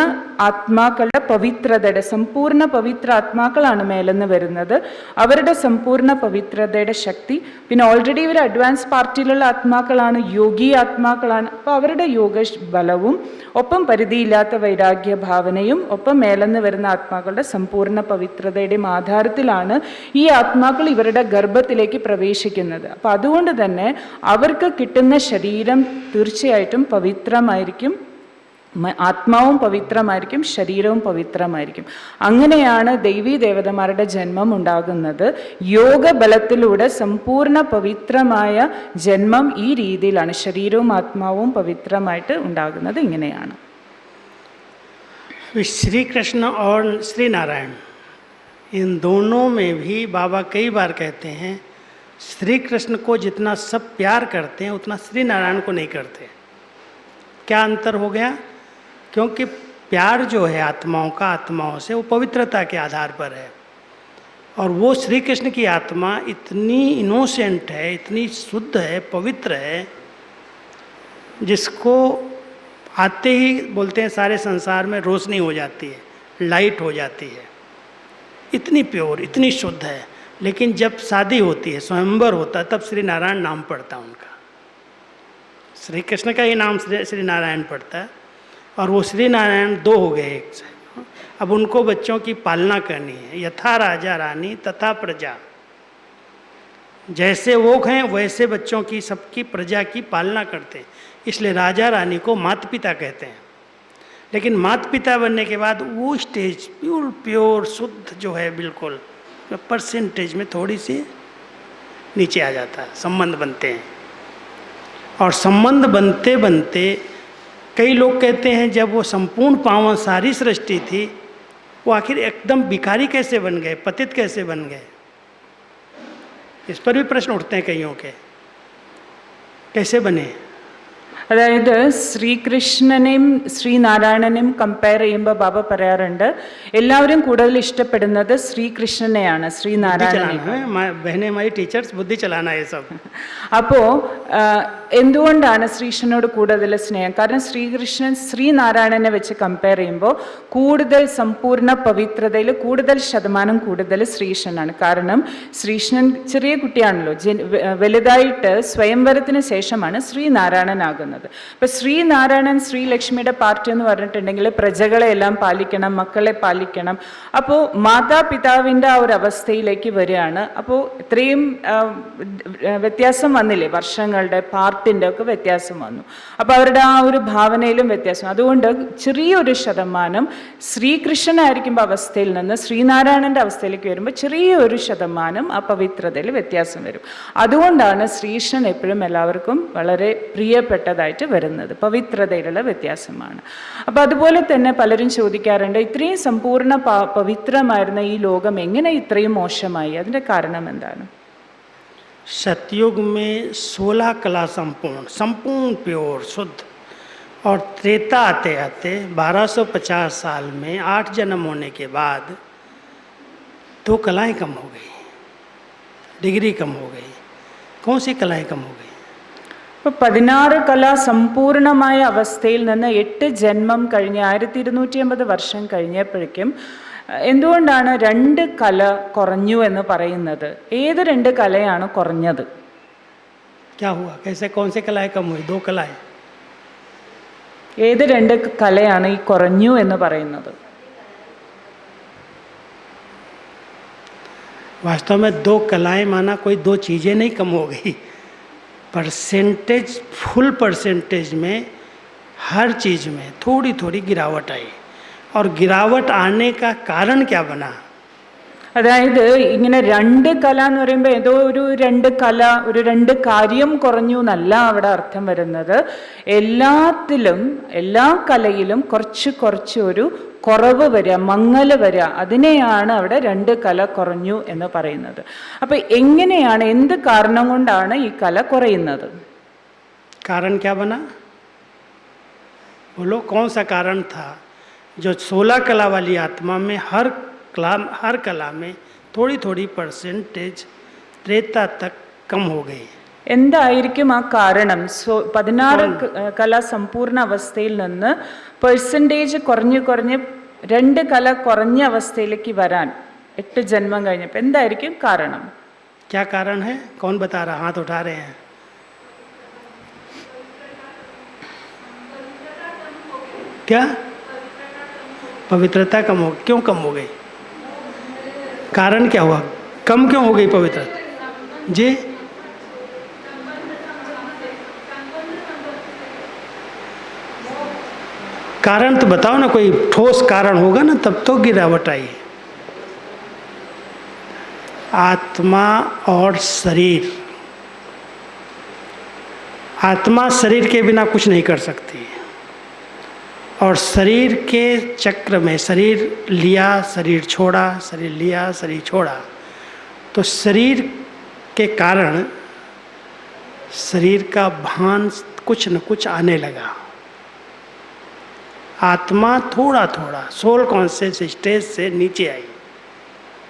ആത്മാക്കളുടെ പവിത്രതയുടെ സമ്പൂർണ്ണ പവിത്ര ആത്മാക്കളാണ് മേലെന്ന് വരുന്നത്. അവരുടെ സമ്പൂർണ്ണ പവിത്രതയുടെ ശക്തി, പിന്നെ ഓൾറെഡി ഇവർ അഡ്വാൻസ് പാർട്ടിയിലുള്ള ആത്മാക്കളാണ്, യോഗി ആത്മാക്കളാണ്. അപ്പോൾ അവരുടെ യോഗ ബലവും ഒപ്പം പരിധിയില്ലാത്ത വൈരാഗ്യ ഭാവനയും ഒപ്പം മേലെന്ന് വരുന്ന ആത്മാക്കളുടെ സമ്പൂർണ്ണ പവിത്രതയുടെയും ആധാരത്തിലാണ് ഈ ആത്മാക്കൾ ഇവരുടെ ഗർഭത്തിലേക്ക് പ്രവേശിക്കുന്നത്. അപ്പം അതുകൊണ്ട് തന്നെ അവർക്ക് കിട്ടുന്ന ശരീരം തീർച്ചയായിട്ടും പവിത്രമായിരിക്കും, ആത്മാവും പവിത്രമായിരിക്കും, ശരീരവും പവിത്രമായിരിക്കും. അങ്ങനെയാണ് ദൈവീ ദേവതമാരുടെ ജന്മം ഉണ്ടാകുന്നത്. യോഗബലത്തിലൂടെ സമ്പൂർണ്ണ പവിത്രമായ ജന്മം ഈ രീതിയിലാണ്, ശരീരവും ആത്മാവും പവിത്രമായിട്ട് ഉണ്ടാകുന്നത് ഇങ്ങനെയാണ്. श्री कृष्ण और श्री नारायण इन दोनों में भी बाबा कई बार कहते हैं श्री कृष्ण को जितना सब प्यार करते हैं उतना श्री नारायण को नहीं करते। क्या अंतर हो गया? क्योंकि प्यार जो है आत्माओं का आत्माओं से वो पवित्रता के आधार पर है, और वो श्री कृष्ण की आत्मा इतनी इनोसेंट है, इतनी शुद्ध है, पवित्र है, जिसको आते ही बोलते हैं सारे संसार में रोशनी हो जाती है, लाइट हो जाती है, इतनी प्योर, इतनी शुद्ध है। लेकिन जब शादी होती है, स्वयंवर होता है, तब श्री नारायण नाम पड़ता है उनका, श्री कृष्ण का ही नाम श्री नारायण पड़ता है। और वो श्री नारायण दो हो गए एक से। अब उनको बच्चों की पालना करनी है, यथा राजा रानी तथा प्रजा, जैसे वो हैं वैसे बच्चों की सबकी प्रजा की पालना करते हैं। इसलिए राजा रानी को माता पिता कहते हैं। लेकिन माता पिता बनने के बाद वो स्टेज प्योर शुद्ध जो है बिल्कुल परसेंटेज में थोड़ी सी नीचे आ जाता है, संबंध बनते हैं। और संबंध बनते बनते कई लोग कहते हैं जब वो संपूर्ण पावन सारी सृष्टि थी, वो आखिर एकदम भिखारी कैसे बन गए, पतित कैसे बन गए? इस पर भी प्रश्न उठते हैं कईयों के, कैसे बने? അതായത് ശ്രീകൃഷ്ണനെയും ശ്രീനാരായണനെയും കമ്പയർ ചെയ്യുമ്പോൾ ബാബ പറയാറുണ്ട് എല്ലാവരും കൂടുതൽ ഇഷ്ടപ്പെടുന്നത് ശ്രീകൃഷ്ണനെയാണ്, ശ്രീനാരായണനെ. ടീച്ചേഴ്സ് ബുദ്ധി ചലാന അപ്പോൾ എന്തുകൊണ്ടാണ് ശ്രീകൃഷ്ണനോട് കൂടുതൽ സ്നേഹം? കാരണം ശ്രീകൃഷ്ണൻ ശ്രീനാരായണനെ വെച്ച് കമ്പയർ ചെയ്യുമ്പോൾ കൂടുതൽ സമ്പൂർണ്ണ പവിത്രതയിൽ കൂടുതൽ ശതമാനം കൂടുതൽ ശ്രീകൃഷ്ണനാണ്. കാരണം ശ്രീകൃഷ്ണൻ ചെറിയ കുട്ടിയാണല്ലോ, വലുതായിട്ട് സ്വയംവരത്തിന് ശേഷമാണ് ശ്രീനാരായണനാകുന്നത്. പറയുന്നത്. ഇപ്പം ശ്രീനാരായണൻ ശ്രീലക്ഷ്മിയുടെ പാർട്ടി എന്ന് പറഞ്ഞിട്ടുണ്ടെങ്കിൽ പ്രജകളെ എല്ലാം പാലിക്കണം, മക്കളെ പാലിക്കണം. അപ്പോൾ മാതാപിതാവിൻ്റെ ആ ഒരു അവസ്ഥയിലേക്ക് വരികയാണ്. അപ്പോൾ ഇത്രയും വ്യത്യാസം വന്നില്ലേ, വർഷങ്ങളുടെ പാർട്ടിൻ്റെ ഒക്കെ വ്യത്യാസം വന്നു. അപ്പോൾ അവരുടെ ആ ഒരു ഭാവനയിലും വ്യത്യാസം. അതുകൊണ്ട് ചെറിയൊരു ശതമാനം ശ്രീകൃഷ്ണനായിരിക്കുമ്പോൾ അവസ്ഥയിൽ നിന്ന് ശ്രീനാരായണൻ്റെ അവസ്ഥയിലേക്ക് വരുമ്പോൾ ചെറിയൊരു ശതമാനം ആ പവിത്രതയിൽ വ്യത്യാസം വരും. അതുകൊണ്ടാണ് ശ്രീകൃഷ്ണൻ എപ്പോഴും എല്ലാവർക്കും വളരെ പ്രിയപ്പെട്ടതായിട്ട് വരുന്നത്. പവിത്രതയിലുള്ള വ്യത്യാസമാണ്. അപ്പോൾ അതുപോലെ തന്നെ പലരും ചോദിക്കാറുണ്ട്, ഇത്രയും സമ്പൂർണ്ണ പവിത്രമായിരുന്ന ഈ ലോകം എങ്ങനെ ഇത്രയും മോശമായി? അതിൻ്റെ കാരണം എന്താണ്? सतयुग में 16 कला संपूर्ण प्योर शुद्ध, और त्रेता आते आते 1250 साल में 8 जन्म होने के बाद 2 कलाएं कम हो गई, डिग्री कम हो गई. कौन सी कलाएं कम हो गई? ഇപ്പോൾ 16 കല സമ്പൂർണമായ അവസ്ഥയിൽ നിന്ന് 8 ജന്മം കഴിഞ്ഞ് 1250 വർഷം കഴിഞ്ഞപ്പോഴേക്കും എന്തുകൊണ്ടാണ് 2 കല കുറഞ്ഞു എന്ന് പറയുന്നത്? ഏത് 2 കലയാണ് കുറഞ്ഞത്? क्या हुआ? कैसे? कौन सी कलाएं कम हुई? 2 कलाएं. ഏത് 2 കലയാണ് ഈ കുറഞ്ഞു എന്ന് പറയുന്നത്? वास्तव में 2 कलाएं माना कोई 2 चीज़ें नहीं कम हो गई. परसेंटेज, फुल परसेंटेज में हर चीज़ में थोड़ी थोड़ी गिरावट आई. और गिरावट आने का कारण क्या बना? അതായത് ഇങ്ങനെ 2 കല എന്ന് പറയുമ്പോൾ ഏതോ ഒരു 2 കല, ഒരു 2 കാര്യം കുറഞ്ഞു എന്നല്ല അവിടെ അർത്ഥം വരുന്നത്. എല്ലാത്തിലും, എല്ലാ കലയിലും കുറച്ച് കുറച്ച് ഒരു കുറവ് വരിക, മങ്ങൽ വരിക, അതിനെയാണ് അവിടെ 2 കല കുറഞ്ഞു എന്ന് പറയുന്നത്. അപ്പം എങ്ങനെയാണ്, എന്ത് കാരണം കൊണ്ടാണ് ഈ കല കുറയുന്നത്? कारण क्या बना? बोलो, कौन सा कारण था जो 16 कला वाली आत्मा में हर कला में थोड़ी थोड़ी परसेंटेज त्रेता तक कम हो गई? എന്തായിരിക്കും ആ കാരണം? 16 കല സമ്പൂർണ്ണ അവസ്ഥയിൽ നിന്ന് പെർസെൻറ്റേജ് കുറഞ്ഞ് 2 കല കുറഞ്ഞ അവസ്ഥയിലേക്ക് വരാൻ 8 ജന്മം കഴിഞ്ഞപ്പോൾ എന്തായിരിക്കും കാരണം? क्या कारण है? कौन बता रहा? हाथ उठा रहे हैं. क्या? पवित्रता कम हो? क्यों कम हो गई? कारण क्या हुआ? कम क्यों हो गई पवित्रता? जी, कारण तो बताओ ना, कोई ठोस कारण होगा ना, तब तो गिरावट आई. आत्मा और शरीर, आत्मा शरीर के बिना कुछ नहीं कर सकती. और शरीर के चक्र में शरीर लिया, शरीर छोड़ा, शरीर लिया, शरीर छोड़ा, तो शरीर के कारण शरीर का भान कुछ न कुछ आने लगा. आत्मा थोड़ा थोड़ा सोल कॉन्शियस स्टेज से नीचे आई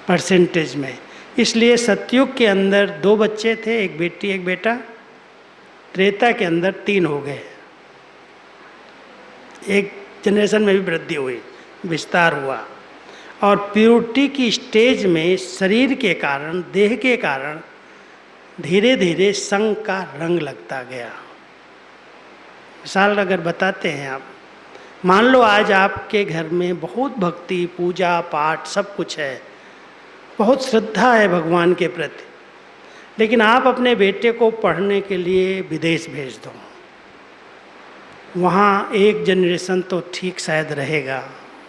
परसेंटेज में. इसलिए सतयुग के अंदर 2 बच्चे थे, एक बेटी एक बेटा. त्रेता के अंदर 3 हो गए. एक जनरेशन में भी वृद्धि हुई, विस्तार हुआ. और प्योरिटी की स्टेज में शरीर के कारण, देह के कारण धीरे धीरे संग का रंग लगता गया. मिसाल अगर बताते हैं आप, मान लो आज आपके घर में बहुत भक्ति, पूजा पाठ सब कुछ है, बहुत श्रद्धा है भगवान के प्रति, लेकिन आप अपने बेटे को पढ़ने के लिए विदेश भेज दो. वहाँ एक जनरेशन तो ठीक शायद रहेगा,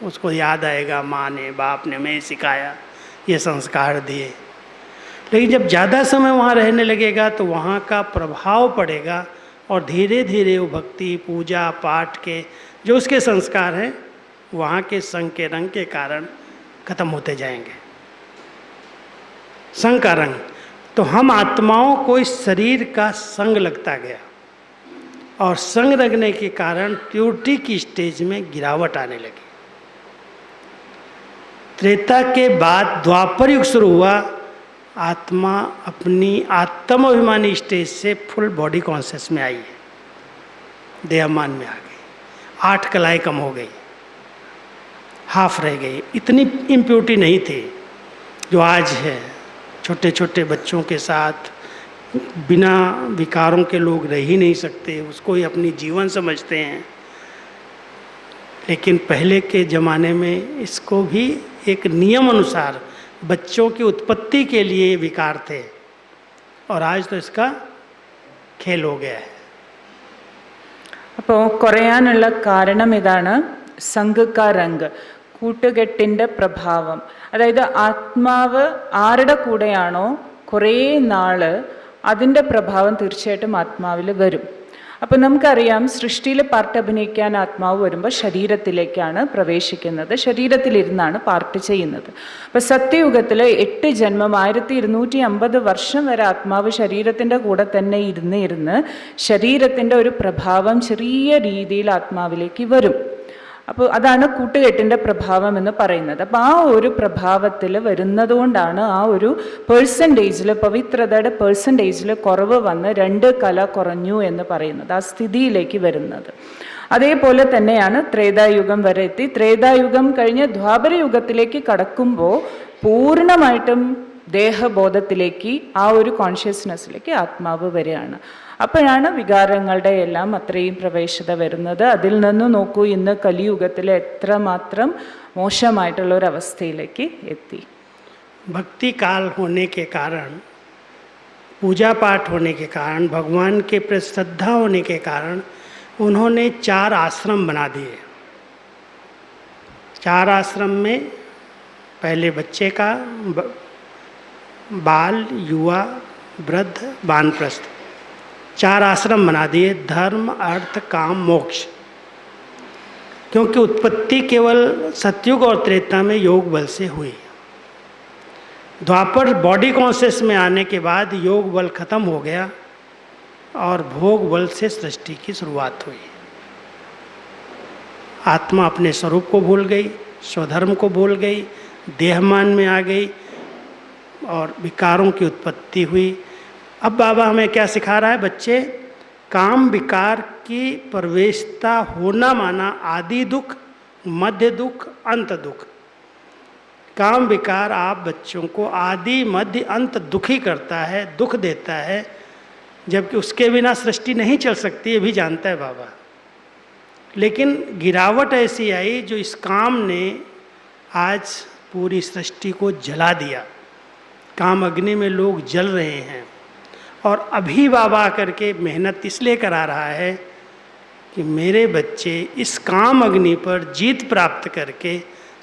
उसको याद आएगा माँ ने, बाप ने मैं सिखाया, ये संस्कार दिए. लेकिन जब ज़्यादा समय वहाँ रहने लगेगा तो वहाँ का प्रभाव पड़ेगा और धीरे धीरे वो भक्ति, पूजा पाठ के जो उसके संस्कार हैं वहाँ के संग के रंग के कारण खत्म होते जाएंगे. संग का रंग, तो हम आत्माओं को इस शरीर का संग लगता गया और संग लगने के कारण प्योरिटी की स्टेज में गिरावट आने लगी. त्रेता के बाद द्वापर युग शुरू हुआ. आत्मा अपनी आत्माभिमानी स्टेज से फुल बॉडी कॉन्शियस में आई है, देहमान में आ गई. 8 कलाएं कम हो गई, हाफ रह गई. इतनी इम्प्योरिटी नहीं थी जो आज है. छोटे छोटे बच्चों के साथ बिना विकारों के लोग रह ही नहीं सकते, उसको ही अपनी जीवन समझते हैं। लेकिन पहले के ज़माने में इसको भी एक नियम अनुसार बच्चों की उत्पत्ति के लिए विकार थे, और आज तो इसका खेल हो गया है। അപ്പോൾ കുറയാനുള്ള കാരണം ഇതാണ്, സംഘകാരംഗ്, കൂട്ടുകെട്ടിൻ്റെ പ്രഭാവം. അതായത് ആത്മാവ് ആരുടെ കൂടെയാണോ കുറേ നാൾ, അതിൻ്റെ പ്രഭാവം തീർച്ചയായിട്ടും ആത്മാവിൽ വരും. അപ്പോൾ നമുക്കറിയാം, സൃഷ്ടിയിൽ പാർട്ട് അഭിനയിക്കാൻ ആത്മാവ് വരുമ്പോൾ ശരീരത്തിലേക്കാണ് പ്രവേശിക്കുന്നത്, ശരീരത്തിലിരുന്നാണ് പാർട്ട് ചെയ്യുന്നത്. അപ്പോൾ സത്യയുഗത്തിൽ 8 ജന്മം 1250 വർഷം വരെ ആത്മാവ് ശരീരത്തിൻ്റെ കൂടെ തന്നെ ഇരുന്ന് ശരീരത്തിൻ്റെ ഒരു പ്രഭാവം ചെറിയ രീതിയിൽ ആത്മാവിലേക്ക് വരും. അപ്പോൾ അതാണ് കൂട്ടുകെട്ടിൻ്റെ പ്രഭാവം എന്ന് പറയുന്നത്. അപ്പോൾ ആ ഒരു പ്രഭാവത്തിൽ വരുന്നത് കൊണ്ടാണ് ആ ഒരു പേഴ്സൻറ്റേജിൽ, പവിത്രതയുടെ പേഴ്സൻറ്റേജിൽ കുറവ് വന്ന് 2 കല കുറഞ്ഞു എന്ന് പറയുന്നത്, ആ സ്ഥിതിയിലേക്ക് വരുന്നത്. അതേപോലെ തന്നെയാണ് ത്രേതായുഗം വരെ എത്തി. ത്രേതായുഗം കഴിഞ്ഞ് ദ്വാപരയുഗത്തിലേക്ക് കടക്കുമ്പോൾ പൂർണ്ണമായിട്ടും ദേഹബോധത്തിലേക്ക്, ആ ഒരു കോൺഷ്യസ്നെസ്സിലേക്ക് ആത്മാവ് വരികയാണ്. അപ്പോഴാണ് വികാരങ്ങളുടെ എല്ലാം അത്രയും പ്രവേശത വരുന്നത്. അതിൽ നിന്ന് നോക്കൂ, ഇന്ന് കലിയുഗത്തിൽ എത്രമാത്രം മോശമായിട്ടുള്ളൊരവസ്ഥയിലേക്ക് എത്തി. भक्ति काल होने के कारण, पूजा पाठ होने के कारण, भगवान के प्रति श्रद्धा होने के कारण उन्होंने 4 आश्रम बना दिए। 4 आश्रम में पहले बच्चे का, बाल, युवा, वृद्ध, वानप्रस्थ, 4 आश्रम बना दिए, धर्म, अर्थ, काम, मोक्ष। क्योंकि उत्पत्ति केवल सतयुग और त्रेता में योग बल से हुई। द्वापर बॉडी कॉन्शियस में आने के बाद योग बल खत्म हो गया और भोग बल से सृष्टि की शुरुआत हुई। आत्मा अपने स्वरूप को भूल गई, स्वधर्म को भूल गई, देहमान में आ गई और विकारों की उत्पत्ति हुई। अब बाबा हमें क्या सिखा रहा है? बच्चे, काम विकार की प्रवेशता होना माना आदि दुख, मध्य दुख, अंत दुख। काम विकार आप बच्चों को आदि मध्य अंत दुखी करता है, दुख देता है, जबकि उसके बिना सृष्टि नहीं चल सकती, ये भी जानता है बाबा। लेकिन गिरावट ऐसी आई जो इस काम ने आज पूरी सृष्टि को जला दिया। काम अग्नि में लोग जल रहे हैं, और अभी बाबा करके मेहनत इसलिए करा रहा है कि मेरे बच्चे इस काम अग्नि पर जीत प्राप्त करके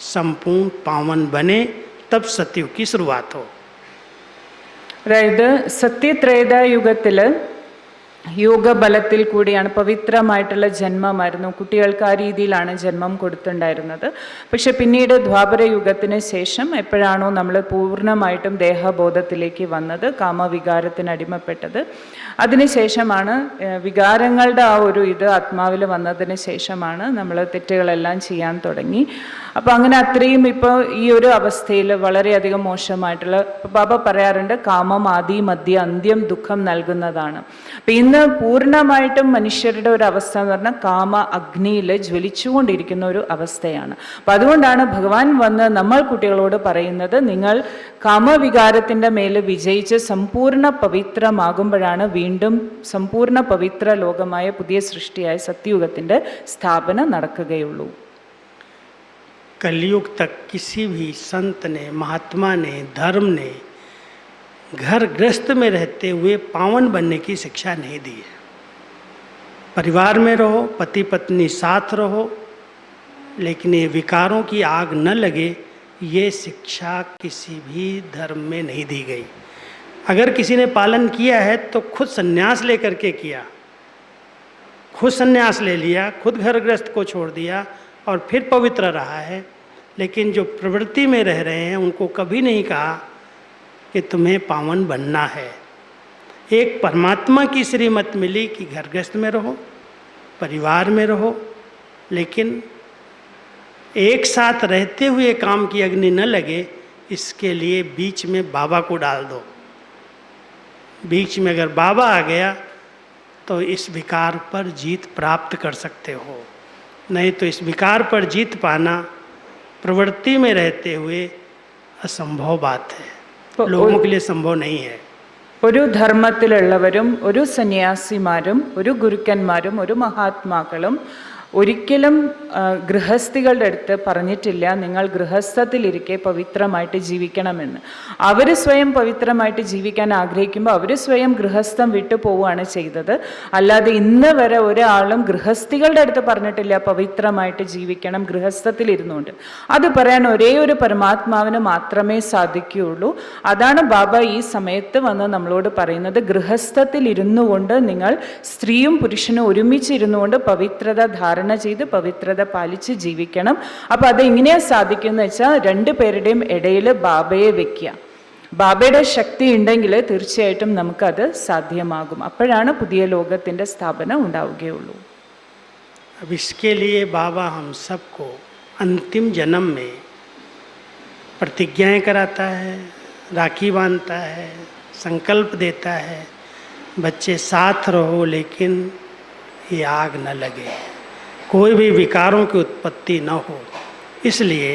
संपूर्ण पावन बने, तब सतयुग की शुरुआत हो। അതായത് സത്യത്രേതായുഗത്തിൽ യോഗബലത്തിൽ കൂടിയാണ്, പവിത്രമായിട്ടുള്ള ജന്മമായിരുന്നു, കുട്ടികൾക്ക് ആ രീതിയിലാണ് ജന്മം കൊടുത്തിട്ടുണ്ടായിരുന്നത്. പക്ഷെ പിന്നീട് ദ്വാപര യുഗത്തിന് ശേഷം എപ്പോഴാണോ നമ്മൾ പൂർണ്ണമായിട്ടും ദേഹബോധത്തിലേക്ക് വന്നത്, കാമവികാരത്തിന് അടിമപ്പെട്ടത്, അതിനുശേഷമാണ് വികാരങ്ങളുടെ ആ ഒരു ഇത് ആത്മാവിൽ വന്നതിന് ശേഷമാണ് നമ്മൾ തെറ്റുകളെല്ലാം ചെയ്യാൻ തുടങ്ങി. അപ്പോൾ അങ്ങനെ അത്രയും ഇപ്പോൾ ഈ ഒരു അവസ്ഥയിൽ വളരെയധികം മോശമായിട്ടുള്ള, ബാബ പറയാറുണ്ട്, കാമം ആദി മധ്യ അന്ത്യം ദുഃഖം നൽകുന്നതാണ്. അപ്പം ഇന്ന് പൂർണ്ണമായിട്ടും മനുഷ്യരുടെ ഒരു അവസ്ഥ എന്ന് പറഞ്ഞാൽ കാമ അഗ്നിയിൽ ജ്വലിച്ചുകൊണ്ടിരിക്കുന്ന ഒരു അവസ്ഥയാണ്. അപ്പം അതുകൊണ്ടാണ് ഭഗവാൻ വന്ന് നമ്മൾ കുട്ടികളോട് പറയുന്നത്, നിങ്ങൾ കാമവികാരത്തിൻ്റെ മേൽ വിജയിച്ച് സമ്പൂർണ്ണ പവിത്രമാകുമ്പോഴാണ് വീണ്ടും സമ്പൂർണ്ണ പവിത്ര ലോകമായ പുതിയ സൃഷ്ടിയായ സത്യയുഗത്തിൻ്റെ സ്ഥാപനം നടക്കുകയുള്ളൂ. कलयुग तक किसी भी संत ने, महात्मा ने, धर्म ने घर गृहस्थ में रहते हुए पावन बनने की शिक्षा नहीं दी है। परिवार में रहो, पति पत्नी साथ रहो, लेकिन ये विकारों की आग न लगे, ये शिक्षा किसी भी धर्म में नहीं दी गई। अगर किसी ने पालन किया है तो खुद संन्यास लेकर के किया, खुद संन्यास ले लिया, खुद घर गृहस्थ को छोड़ दिया और फिर पवित्र रहा है। लेकिन जो प्रवृत्ति में रह रहे हैं उनको कभी नहीं कहा कि तुम्हें पावन बनना है। एक परमात्मा की श्रीमत मिली कि घर गृहस्थ में रहो, परिवार में रहो, लेकिन एक साथ रहते हुए काम की अग्नि न लगे, इसके लिए बीच में बाबा को डाल दो। बीच में अगर बाबा आ गया तो इस विकार पर जीत प्राप्त कर सकते हो, नहीं तो इस विकार पर जीत पाना प्रवृत्ति में रहते हुए असंभव बात है, लोगों के लिए संभव नहीं है. ഒരു ധർമ്മത്തിലുള്ളവരും ഒരു സന്യാസിമാരും ഒരു ഗുരുക്കന്മാരും ഒരു മഹാത്മാക്കളും ഒരിക്കലും ഗൃഹസ്ഥികളുടെ അടുത്ത് പറഞ്ഞിട്ടില്ല നിങ്ങൾ ഗൃഹസ്ഥത്തിലിരിക്കെ പവിത്രമായിട്ട് ജീവിക്കണമെന്ന്. അവർ സ്വയം പവിത്രമായിട്ട് ജീവിക്കാൻ ആഗ്രഹിക്കുമ്പോൾ അവർ സ്വയം ഗൃഹസ്ഥം വിട്ടു പോവുകയാണ് ചെയ്തത്. അല്ലാതെ ഇന്ന് വരെ ഒരാളും ഗൃഹസ്ഥികളുടെ അടുത്ത് പറഞ്ഞിട്ടില്ല പവിത്രമായിട്ട് ജീവിക്കണം ഗൃഹസ്ഥത്തിലിരുന്നുകൊണ്ട്. അത് പറയാൻ ഒരേ ഒരു പരമാത്മാവിന് മാത്രമേ സാധിക്കുകയുള്ളൂ. അതാണ് ബാബ ഈ സമയത്ത് വന്ന് നമ്മളോട് പറയുന്നത്, ഗൃഹസ്ഥത്തിലിരുന്നു കൊണ്ട് നിങ്ങൾ സ്ത്രീയും പുരുഷനും ഒരുമിച്ച് ഇരുന്നുകൊണ്ട് പവിത്രത ധാരണ ചെയ്ത് പവിത്രത പാലിച്ച് ജീവിക്കണം. അപ്പോൾ അതെങ്ങനെയാ സാധിക്കുന്നത് വെച്ചാൽ രണ്ടുപേരുടെയും ഇടയിൽ ബാബയെ വെക്കുക. ബാബയുടെ ശക്തി ഉണ്ടെങ്കിൽ തീർച്ചയായിട്ടും നമുക്കത് സാധ്യമാകും. അപ്പോഴാണ് പുതിയ ലോകത്തിൻ്റെ സ്ഥാപനം ഉണ്ടാവുകയുള്ളൂ. अब इसके लिए बाबा हम सबको अंतिम जन्म में प्रतिज्ञाएं कराता है, राखी बांधता है, संकल्प देता है, बच्चे साथ रहो लेकिन ये आग न लगे, कोई भी विकारों की उत्पत्ति न हो, इसलिए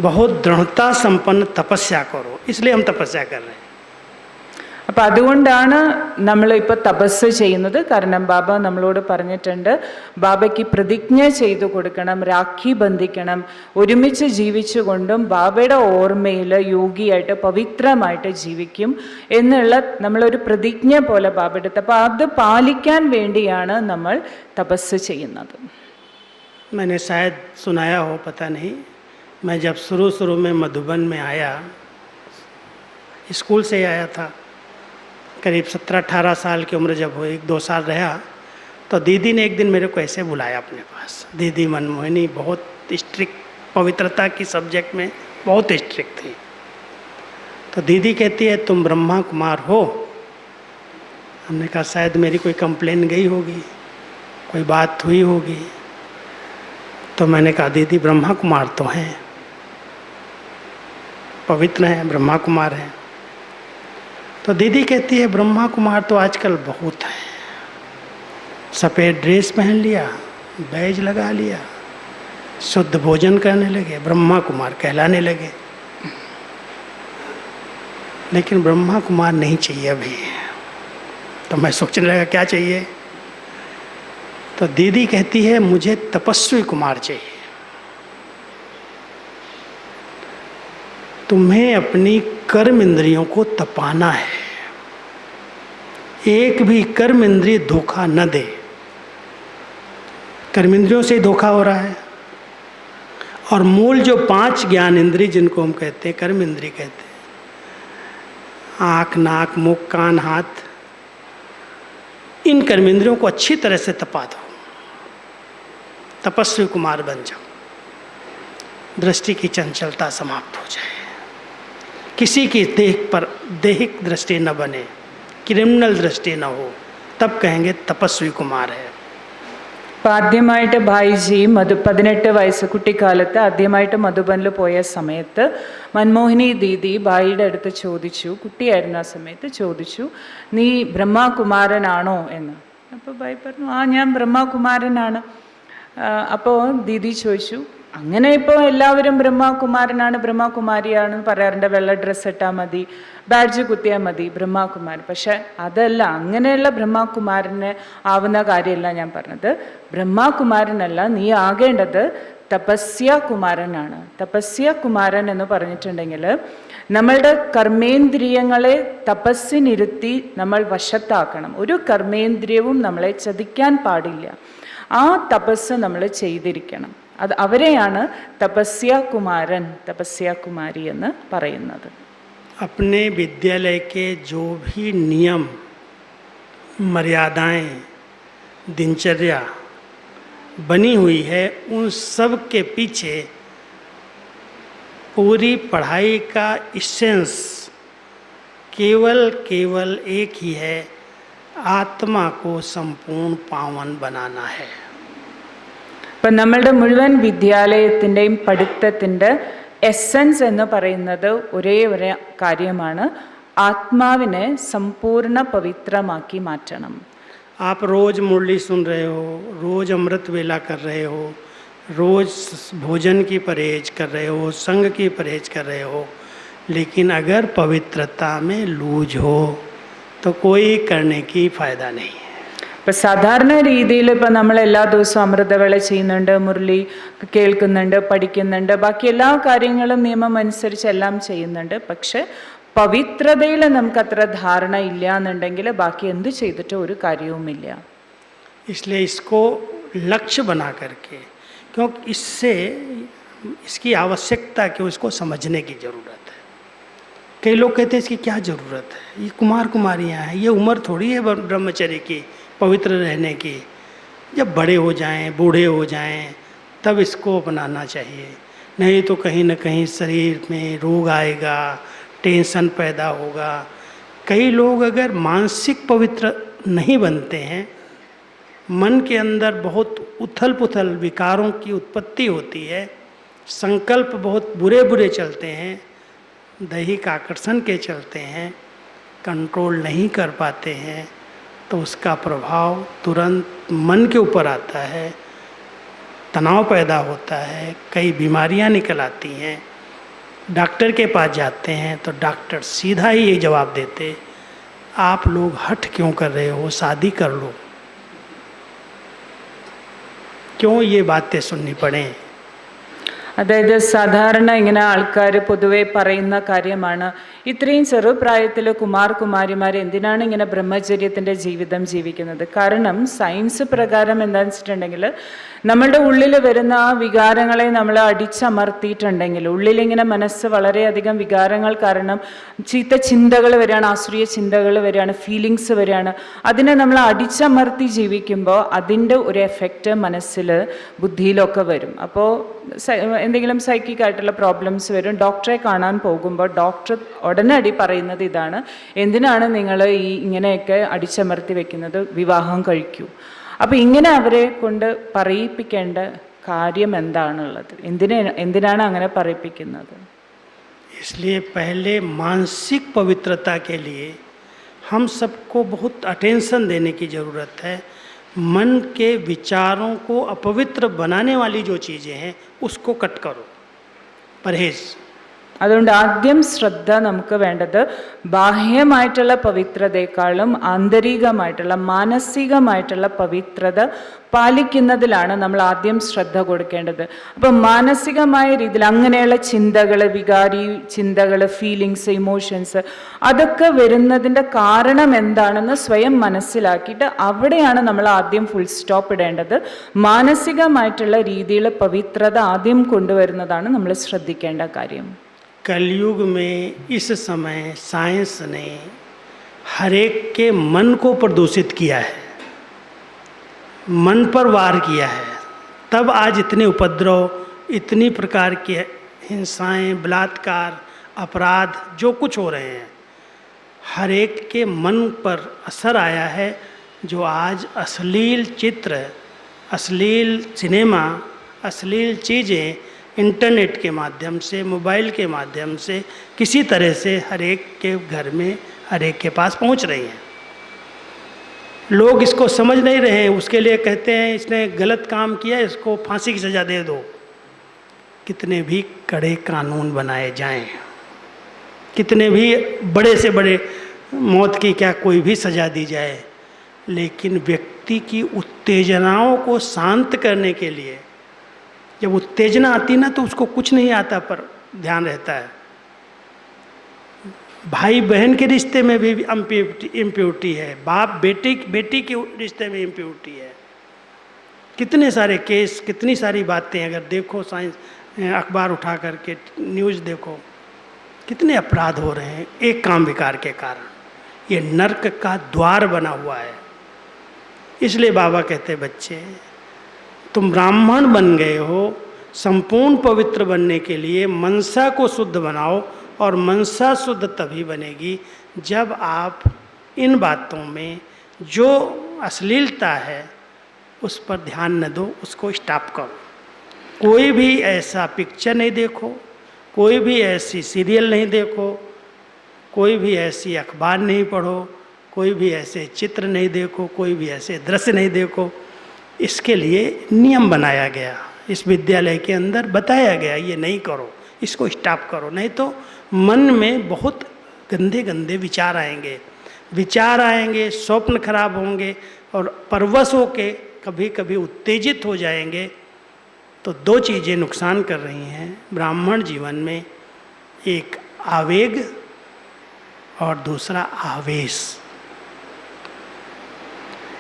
बहुत दृढ़ता संपन्न तपस्या करो. इसलिए हम तपस्या कर रहे हैं. അപ്പം അതുകൊണ്ടാണ് നമ്മളിപ്പോൾ തപസ് ചെയ്യുന്നത്. കാരണം ബാബ നമ്മളോട് പറഞ്ഞിട്ടുണ്ട് ബാബയ്ക്ക് പ്രതിജ്ഞ ചെയ്തു കൊടുക്കണം, രാഖി ബന്ധിക്കണം, ഒരുമിച്ച് ജീവിച്ചുകൊണ്ടും ബാബയുടെ ഓർമ്മയിൽ യോഗിയായിട്ട് പവിത്രമായിട്ട് ജീവിക്കും എന്നുള്ള നമ്മളൊരു പ്രതിജ്ഞ പോലെ ബാബ എടുത്ത്. അപ്പോൾ അത് പാലിക്കാൻ വേണ്ടിയാണ് നമ്മൾ തപസ് ചെയ്യുന്നത്. मैंने शायद सुनाया हो, पता नहीं, मैं जब शुरू में मधुबन में आया, स्कूल से आया था, करीब 17-18 साल की उम्र जब हुई, 1-2 साल रहा, तो दीदी ने एक दिन मेरे को ऐसे बुलाया अपने पास. दीदी मनमोहिनी बहुत स्ट्रिक्ट, पवित्रता की सब्जेक्ट में बहुत स्ट्रिक्ट थी. तो दीदी कहती है तुम ब्रह्मा कुमार हो. हमने कहा शायद मेरी कोई कंप्लेन गई होगी, कोई बात हुई होगी. तो मैंने कहा दीदी ब्रह्मा कुमार तो हैं, पवित्र हैं, ब्रह्मा कुमार हैं. तो दीदी कहती है ब्रह्मा कुमार तो आजकल बहुत हैं, सफ़ेद ड्रेस पहन लिया, बैज लगा लिया, शुद्ध भोजन करने लगे, ब्रह्मा कुमार कहलाने लगे. लेकिन ब्रह्मा कुमार नहीं चाहिए अभी. तो मैं सोचने लगा क्या चाहिए. तो दीदी कहती है मुझे तपस्वी कुमार चाहिए. तुम्हें अपनी कर्म इंद्रियों को तपाना है, एक भी कर्म इंद्रिय धोखा न दे. कर्म इंद्रियों से धोखा हो रहा है. और मूल जो 5 ज्ञान इंद्रिय जिनको हम कहते हैं, कर्म इंद्रिय कहते हैं, आँख, नाक, मुख, कान, हाथ, इन कर्म इंद्रियों को अच्छी तरह से तपा दो. तपस्वी कुमार बन जाओ. दृष्टि की चंचलता समाप्त हो जाए, किसी की देह पर देहिक दृष्टि न बने, क्रिमिनल दृष्टि न हो, तब कहेंगे तपस्वी कुमार है. ആദ്യമായിട്ട് ഭായിജി 18 വയസ്സ് കുട്ടിക്കാലത്ത് ആദ്യമായിട്ട് മധുബനിൽ പോയ സമയത്ത് മൻമോഹിനി ദീദി ഭായിയുടെ അടുത്ത് ചോദിച്ചു, കുട്ടിയായിരുന്നു ആ സമയത്ത്, ചോദിച്ചു നീ ബ്രഹ്മകുമാരനാണോ എന്ന്. അപ്പോൾ ഭായി പറഞ്ഞു ഞാൻ ബ്രഹ്മകുമാരനാണ്. അപ്പോൾ ദീദി ചോദിച്ചു അങ്ങനെ ഇപ്പോൾ എല്ലാവരും ബ്രഹ്മകുമാരനാണ് ബ്രഹ്മകുമാരിയാണെന്ന് പറയാറുണ്ട്, വെള്ള ഡ്രസ്സ് ഇട്ടാൽ മതി, ബാഡ്ജ് കുത്തിയാൽ മതി ബ്രഹ്മകുമാരൻ. പക്ഷെ അതല്ല, അങ്ങനെയുള്ള ബ്രഹ്മകുമാരന് ആവുന്ന കാര്യമല്ല ഞാൻ പറഞ്ഞത്. ബ്രഹ്മകുമാരനല്ല, നീ ആകേണ്ടത് തപസ്യ കുമാരനാണ്. തപസ്യ കുമാരൻ എന്ന് പറഞ്ഞിട്ടുണ്ടെങ്കിൽ നമ്മളുടെ കർമ്മേന്ദ്രിയങ്ങളെ തപസ്സിനിരുത്തി നമ്മൾ വശത്താക്കണം. ഒരു കർമ്മേന്ദ്രിയവും നമ്മളെ ചതിക്കാൻ പാടില്ല. ആ തപസ് നമ്മൾ ചെയ്തിരിക്കണം. അത് അവരെയാണ് തപസ്യ കുമാരൻ, തപസ്യ കുമാരി എന്ന് പറയുന്നത്. अपने विद्यालय के जो भी नियम, मर्यादाएं, दिनचर्या बनी हुई है, उन सब के पीछे पूरी पढ़ाई का इसेंस केवल एक ही है, आत्मा को संपूर्ण पावन बनाना है. ഇപ്പം നമ്മളുടെ മുഴുവൻ വിദ്യാലയത്തിൻ്റെയും പഠിത്തത്തിൻ്റെ എസൻസ് എന്ന് പറയുന്നത് ഒരേ ഒരു കാര്യമാണ്, ആത്മാവിനെ സമ്പൂർണ്ണ പവിത്രമാക്കി മാറ്റണം. आप रोज मुरली सुन रहे हो, रोज अमृत वेला कर रहे हो, रोज भोजन की परहेज कर रहे हो, संग की परहेज कर रहे हो, लेकिन अगर पवित्रता में लूज हो, तो कोई करने की फ़ायदा नहीं है। ഇപ്പം സാധാരണ രീതിയിൽ ഇപ്പം നമ്മൾ എല്ലാ ദിവസവും അമൃതവേള ചെയ്യുന്നുണ്ട്, മുരളി കേൾക്കുന്നുണ്ട്, പഠിക്കുന്നുണ്ട്, ബാക്കി എല്ലാ കാര്യങ്ങളും നിയമം അനുസരിച്ച് എല്ലാം ചെയ്യുന്നുണ്ട്. പക്ഷെ പവിത്രതയിൽ നമുക്ക് അത്ര ധാരണ ഇല്ല എന്നുണ്ടെങ്കിൽ ബാക്കി എന്ത് ചെയ്തിട്ട് ഒരു കാര്യവുമില്ല. इसलिए इसको लक्ष्य बना करके, क्योंकि इससे इसकी आवश्यकता क्यों, इसको समझने की ज़रूरत है। कई लोग कहते हैं इसकी क्या ज़रूरत है, ये कुमार कुमारियाँ हैं, ये उम्र थोड़ी है ब्रह्मचर्य की, पवित्र रहने की। जब बड़े हो जाएं, बूढ़े हो जाएं, तब इसको अपनाना चाहिए, नहीं तो कहीं न कहीं शरीर में रोग आएगा, टेंशन पैदा होगा। कई लोग अगर मानसिक पवित्र नहीं बनते हैं, मन के अंदर बहुत उथल पुथल विकारों की उत्पत्ति होती है, संकल्प बहुत बुरे बुरे चलते हैं, दैहिक आकर्षण के चलते हैं, कंट्रोल नहीं कर पाते हैं, तो उसका प्रभाव तुरंत मन के ऊपर आता है, तनाव पैदा होता है, कई बीमारियां निकल आती हैं। डॉक्टर के पास जाते हैं तो डॉक्टर सीधा ही ये जवाब देते, आप लोग हठ क्यों कर रहे हो, शादी कर लो। क्यों ये बातें सुननी पड़े? അതായത് സാധാരണ ഇങ്ങനെ ആൾക്കാർ പൊതുവെ പറയുന്ന കാര്യമാണ്, ഇത്രയും ചെറുപ്രായത്തിൽ കുമാരിമാർ എന്തിനാണ് ഇങ്ങനെ ബ്രഹ്മചര്യത്തിൻ്റെ ജീവിതം ജീവിക്കുന്നത്? കാരണം സയൻസ് പ്രകാരം എന്താണെന്ന് വെച്ചിട്ടുണ്ടെങ്കിൽ നമ്മളുടെ ഉള്ളിൽ വരുന്ന ആ വികാരങ്ങളെ നമ്മൾ അടിച്ചമർത്തിയിട്ടുണ്ടെങ്കിൽ, ഉള്ളിലിങ്ങനെ മനസ്സ് വളരെയധികം വികാരങ്ങൾ കാരണം ചീത്ത ചിന്തകൾ വരികയാണ്, ആസുരീയ ചിന്തകൾ വരികയാണ്, ഫീലിങ്സ് വരികയാണ്. അതിനെ നമ്മൾ അടിച്ചമർത്തി ജീവിക്കുമ്പോൾ അതിൻ്റെ ഒരു എഫക്റ്റ് മനസ്സിൽ ബുദ്ധിയിലൊക്കെ വരും. അപ്പോൾ എന്തെങ്കിലും സൈക്കിക് ആയിട്ടുള്ള പ്രോബ്ലംസ് വരും. ഡോക്ടറെ കാണാൻ പോകുമ്പോൾ ഡോക്ടർ ഉടനടി പറയുന്നത് ഇതാണ്, എന്തിനാണ് നിങ്ങൾ ഈ ഇങ്ങനെയൊക്കെ അടിച്ചമർത്തി വെക്കുന്നത്, വിവാഹം കഴിക്കൂ. അപ്പോൾ ഇങ്ങനെ അവരെ കൊണ്ട് പറയിപ്പിക്കേണ്ട കാര്യം എന്താണുള്ളത്? എന്തിനാണ് അങ്ങനെ പറയിപ്പിക്കുന്നത്? इसलिए पहले मानसिक पवित्रता के लिए हम सबको बहुत अटेंशन देने की ज़रूरत है। मन के विचारों को अपवित्र बनाने वाली जो चीज़ें हैं उसको कट करो, परहेज। അതുകൊണ്ട് ആദ്യം ശ്രദ്ധ നമുക്ക് വേണ്ടത് ബാഹ്യമായിട്ടുള്ള പവിത്രതയെക്കാളും ആന്തരികമായിട്ടുള്ള മാനസികമായിട്ടുള്ള പവിത്രത പാലിക്കുന്നതിലാണ് നമ്മൾ ആദ്യം ശ്രദ്ധ കൊടുക്കേണ്ടത്. അപ്പം മാനസികമായ രീതിയിൽ അങ്ങനെയുള്ള ചിന്തകൾ, വികാരി ചിന്തകൾ, ഫീലിങ്സ്, ഇമോഷൻസ് അതൊക്കെ വരുന്നതിൻ്റെ കാരണം എന്താണെന്ന് സ്വയം മനസ്സിലാക്കിയിട്ട് അവിടെയാണ് നമ്മൾ ആദ്യം ഫുൾ സ്റ്റോപ്പ് ഇടേണ്ടത്. മാനസികമായിട്ടുള്ള രീതിയിൽ പവിത്രത ആദ്യം കൊണ്ടുവരുന്നതാണ് നമ്മൾ ശ്രദ്ധിക്കേണ്ട കാര്യം. कलयुग में इस समय साइंस ने हर एक के मन को प्रदूषित किया है, मन पर वार किया है, तब आज इतने उपद्रव, इतनी प्रकार की हिंसाएं, बलात्कार, अपराध जो कुछ हो रहे हैं, हर एक के मन पर असर आया है। जो आज अश्लील चित्र, अश्लील सिनेमा, अश्लील चीज़ें इंटरनेट के माध्यम से, मोबाइल के माध्यम से किसी तरह से हर एक के घर में, हर एक के पास पहुंच रही हैं। लोग इसको समझ नहीं रहे हैं, उसके लिए कहते हैं इसने गलत काम किया, इसको फांसी की सज़ा दे दो। कितने भी कड़े कानून बनाए जाएं, कितने भी बड़े से बड़े मौत की क्या कोई भी सज़ा दी जाए, लेकिन व्यक्ति की उत्तेजनाओं को शांत करने के लिए, जब उत्तेजना आती ना तो उसको कुछ नहीं आता पर ध्यान रहता है। भाई बहन के रिश्ते में भी इम्प्योरिटी है, बाप बेटी के रिश्ते में इम्प्योरिटी है। कितने सारे केस, कितनी सारी बातें अगर देखो, साइंस अखबार उठा करके न्यूज़ देखो, कितने अपराध हो रहे हैं एक काम विकार के कारण। ये नर्क का द्वार बना हुआ है। इसलिए बाबा कहते बच्चे, तुम ब्राह्मण बन गए हो, संपूर्ण पवित्र बनने के लिए मनसा को शुद्ध बनाओ, और मनसा शुद्ध तभी बनेगी जब आप इन बातों में जो अश्लीलता है उस पर ध्यान न दो, उसको स्टॉप करो। कोई भी ऐसा पिक्चर नहीं देखो, कोई भी ऐसी सीरियल नहीं देखो, कोई भी ऐसी अखबार नहीं पढ़ो, कोई भी ऐसे चित्र नहीं देखो, कोई भी ऐसे दृश्य नहीं देखो। इसके लिए नियम बनाया गया, इस विद्यालय के अंदर बताया गया, ये नहीं करो, इसको स्टॉप करो, नहीं तो मन में बहुत गंदे गंदे विचार आएंगे। विचार आएंगे, स्वप्न खराब होंगे और परवश होके कभी कभी उत्तेजित हो जाएंगे। तो दो चीज़ें नुकसान कर रही हैं ब्राह्मण जीवन में, एक आवेग और दूसरा आवेश।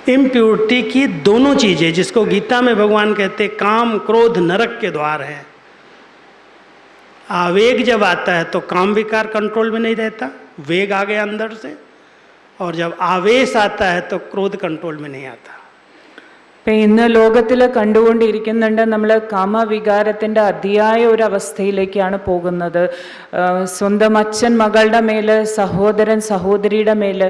इम्प्योरिटी की दोनों चीज़ें, जिसको गीता में भगवान कहते काम क्रोध नरक के द्वार हैं। आवेग जब आता है तो काम विकार कंट्रोल में नहीं रहता, वेग आ गया अंदर से, और जब आवेश आता है तो क्रोध कंट्रोल में नहीं आता। ഇപ്പം ഇന്ന് ലോകത്തിൽ കണ്ടുകൊണ്ടിരിക്കുന്നുണ്ട്, നമ്മൾ കാമവികാരത്തിൻ്റെ അതിയായ ഒരു അവസ്ഥയിലേക്കാണ് പോകുന്നത്. സ്വന്തം അച്ഛൻ മകളുടെ മേൽ, സഹോദരൻ സഹോദരിയുടെ മേൽ.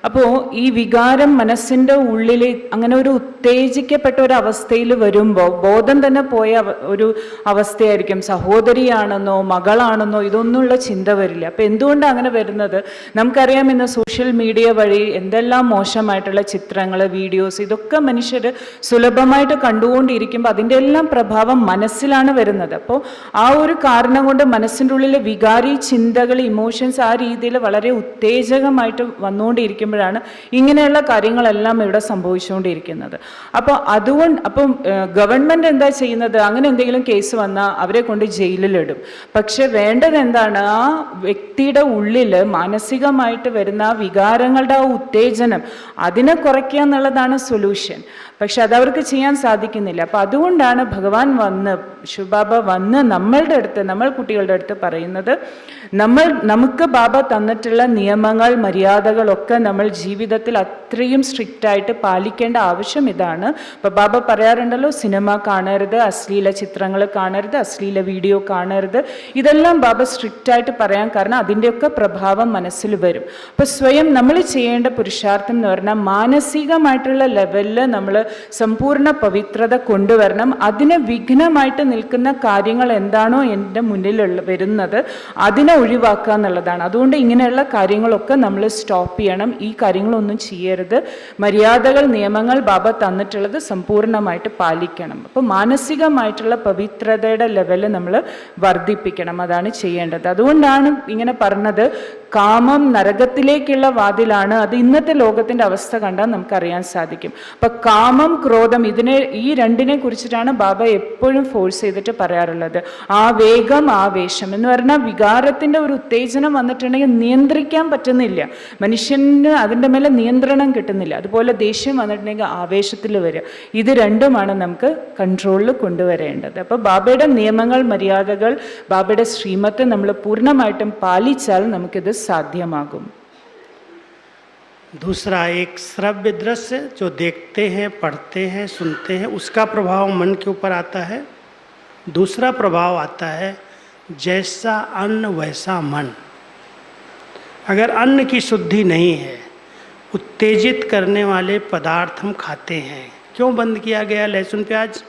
അപ്പോൾ ഈ വികാരം മനസ്സിൻ്റെ ഉള്ളിൽ അങ്ങനെ ഒരു ഉത്തേജിക്കപ്പെട്ട ഒരു അവസ്ഥയിൽ വരുമ്പോൾ ബോധം തന്നെ പോയ ഒരു അവസ്ഥയായിരിക്കും. സഹോദരിയാണെന്നോ മകളാണെന്നോ ഇതൊന്നുമുള്ള ചിന്ത വരില്ല. അപ്പോൾ എന്തുകൊണ്ടാണ് അങ്ങനെ വരുന്നത്? നമുക്കറിയാം, ഇന്ന് സോഷ്യൽ മീഡിയ വഴി എന്തെല്ലാം മോശമായിട്ടുള്ള ചിത്രങ്ങൾ, വീഡിയോസ്, ഇതൊക്കെ മനുഷ്യർ സുലഭമായിട്ട് കണ്ടുകൊണ്ടിരിക്കുമ്പോൾ അതിൻ്റെ എല്ലാം പ്രഭാവം മനസ്സിലാണ് വരുന്നത്. അപ്പോൾ ആ ഒരു കാരണം കൊണ്ട് മനസ്സിൻ്റെ ഉള്ളിൽ വികാരി ചിന്തകൾ, ഇമോഷൻസ് ആ രീതിയിൽ വളരെ ഉത്തേജകമായിട്ട് വന്നുകൊണ്ടിരിക്കുമ്പോഴാണ് ഇങ്ങനെയുള്ള കാര്യങ്ങളെല്ലാം ഇവിടെ സംഭവിച്ചുകൊണ്ടിരിക്കുന്നത്. അപ്പോൾ അപ്പം ഗവൺമെൻറ് എന്താ ചെയ്യുന്നത്? അങ്ങനെ എന്തെങ്കിലും കേസ് വന്നാൽ അവരെ കൊണ്ട് ജയിലിലിടും. പക്ഷെ വേണ്ടത് എന്താണ്? ആ വ്യക്തിയുടെ ഉള്ളിൽ മാനസികമായിട്ട് വരുന്ന ആ വികാരങ്ങളുടെ ആ ഉത്തേജനം, അതിനെ കുറയ്ക്കുക എന്നുള്ളതാണ് സൊല്യൂഷൻ. പക്ഷെ അതവർക്ക് ചെയ്യാൻ സാധിക്കുന്നില്ല. അപ്പം അതുകൊണ്ടാണ് ഭഗവാൻ വന്ന്, ശിവബാബ വന്ന് നമ്മളുടെ അടുത്ത്, നമ്മൾ കുട്ടികളുടെ അടുത്ത് പറയുന്നത്, നമുക്ക് ബാബ തന്നിട്ടുള്ള നിയമങ്ങൾ, മര്യാദകളൊക്കെ നമ്മൾ ജീവിതത്തിൽ അത്രയും സ്ട്രിക്റ്റായിട്ട് പാലിക്കേണ്ട ആവശ്യം ഇതാണ്. ഇപ്പം ബാബ പറയാറുണ്ടല്ലോ, സിനിമ കാണരുത്, അശ്ലീല ചിത്രങ്ങൾ കാണരുത്, അശ്ലീല വീഡിയോ കാണരുത്. ഇതെല്ലാം ബാബ സ്ട്രിക്റ്റായിട്ട് പറയാൻ കാരണം അതിൻ്റെയൊക്കെ പ്രഭാവം മനസ്സിൽ വരും. അപ്പോൾ സ്വയം നമ്മൾ ചെയ്യേണ്ട പുരുഷാർത്ഥം എന്ന് പറഞ്ഞാൽ മാനസികമായിട്ടുള്ള ലെവലിൽ നമ്മൾ സമ്പൂർണ്ണ പവിത്രത കൊണ്ടുവരണം. അതിന് വിഘ്നമായിട്ട് നിൽക്കുന്ന കാര്യങ്ങൾ എന്താണോ എൻ്റെ മുന്നിൽ വരുന്നത് അതിനെ ഒഴിവാക്കുക എന്നുള്ളതാണ്. അതുകൊണ്ട് ഇങ്ങനെയുള്ള കാര്യങ്ങളൊക്കെ നമ്മൾ സ്റ്റോപ്പ് ചെയ്യണം. ഈ കാര്യങ്ങളൊന്നും ചെയ്യരുത്. മര്യാദകൾ, നിയമങ്ങൾ ബാബ തന്നിട്ടുള്ളത് സമ്പൂർണ്ണമായിട്ട് പാലിക്കണം. അപ്പോൾ മാനസികമായിട്ടുള്ള പവിത്രതയുടെ ലെവല് നമ്മൾ വർദ്ധിപ്പിക്കണം. അതാണ് ചെയ്യേണ്ടത്. അതുകൊണ്ടാണ് ഇങ്ങനെ പറഞ്ഞത്, കാമം നരകത്തിലേക്കുള്ള വാതിലാണ്. അത് ഇന്നത്തെ ലോകത്തിൻ്റെ അവസ്ഥ കണ്ടാൽ നമുക്കറിയാൻ സാധിക്കും. അപ്പം കാമം, ക്രോധം, ഈ രണ്ടിനെ കുറിച്ചിട്ടാണ് ബാബ എപ്പോഴും ഫോഴ്സ് ചെയ്തിട്ട് പറയാറുള്ളത്. ആവേഗം, ആവേശം എന്ന് പറഞ്ഞാൽ വികാരത്തിൻ്റെ ഒരു ഉത്തേജനം വന്നിട്ടുണ്ടെങ്കിൽ നിയന്ത്രിക്കാൻ പറ്റുന്നില്ല, മനുഷ്യന് അതിൻ്റെ മേലെ നിയന്ത്രണം കിട്ടുന്നില്ല. അതുപോലെ ദേഷ്യം വന്നിട്ടുണ്ടെങ്കിൽ ആവേശത്തിൽ വരിക. ഇത് രണ്ടുമാണ് നമുക്ക് കൺട്രോളിൽ കൊണ്ടുവരേണ്ടത്. അപ്പോൾ ബാബയുടെ നിയമങ്ങൾ, മര്യാദകൾ, ബാബയുടെ ശ്രീമത്ത് നമ്മൾ പൂർണ്ണമായിട്ടും പാലിച്ചാൽ നമുക്കിത് സാധ്യമാകും. दूसरा, एक श्रव्य दृश्य जो देखते हैं, पढ़ते हैं, सुनते हैं, उसका प्रभाव मन के ऊपर आता है। दूसरा प्रभाव आता है जैसा अन्न वैसा मन। अगर अन्न की शुद्धि नहीं है, उत्तेजित करने वाले पदार्थ हम खाते हैं, क्यों बंद किया गया लहसुन प्याज?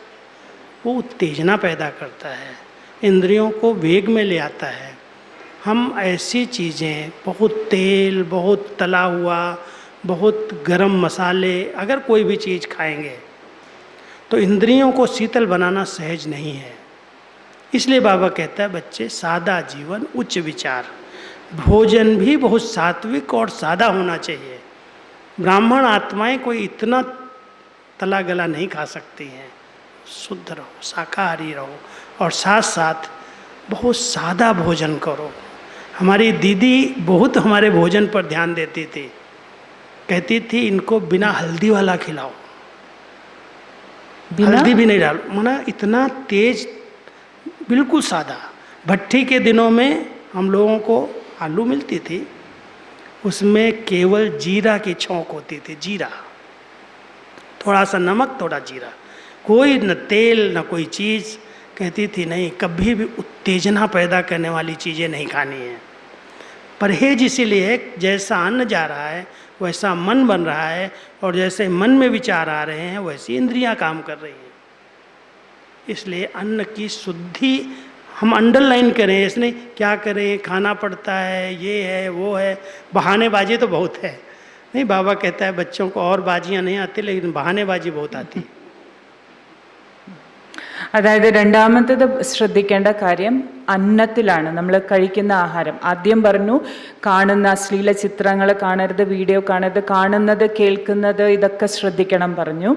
वो उत्तेजना पैदा करता है, इंद्रियों को वेग में ले आता है। हम ऐसी चीज़ें, बहुत तेल, बहुत तला हुआ, बहुत गरम मसाले, अगर कोई भी चीज़ खाएंगे तो इंद्रियों को शीतल बनाना सहज नहीं है। इसलिए बाबा कहता है, बच्चे सादा जीवन, उच्च विचार। भोजन भी बहुत सात्विक और सादा होना चाहिए। ब्राह्मण आत्माएं कोई इतना तला गला नहीं खा सकती हैं। शुद्ध रहो, शाकाहारी रहो, और साथ साथ बहुत सादा भोजन करो। हमारी दीदी बहुत हमारे भोजन पर ध्यान देती थी, कहती थी इनको बिना हल्दी वाला खिलाओ, हल्दी भी नहीं डालो, माना इतना तेज, बिल्कुल सादा। भट्टी के दिनों में हम लोगों को आलू मिलती थी, उसमें केवल जीरा की छौंक होती थी, जीरा, थोड़ा सा नमक, थोड़ा जीरा, कोई न तेल न कोई चीज़। कहती थी नहीं, कभी भी उत्तेजना पैदा करने वाली चीज़ें नहीं खानी है। परहेज इसीलिए है, जैसा अन्न जा रहा है वैसा मन बन रहा है, और जैसे मन में विचार आ रहे हैं वैसी इंद्रियां काम कर रही हैं। इसलिए अन्न की शुद्धि हम अंडरलाइन करें, इसने क्या करें, खाना पड़ता है, ये है वो है, बहानेबाजी तो बहुत है। नहीं, बाबा कहता है बच्चों को और बाजियां नहीं आती, लेकिन बहानेबाजी बहुत आती है। അതായത് രണ്ടാമത്തേത് ശ്രദ്ധിക്കേണ്ട കാര്യം അന്നത്തിലാണ്, നമ്മൾ കഴിക്കുന്ന ആഹാരം. ആദ്യം പറഞ്ഞു കാണുന്ന അശ്ലീല ചിത്രങ്ങൾ കാണരുത്, വീഡിയോ കാണരുത്, കാണുന്നത് കേൾക്കുന്നത് ഇതൊക്കെ ശ്രദ്ധിക്കണം പറഞ്ഞു.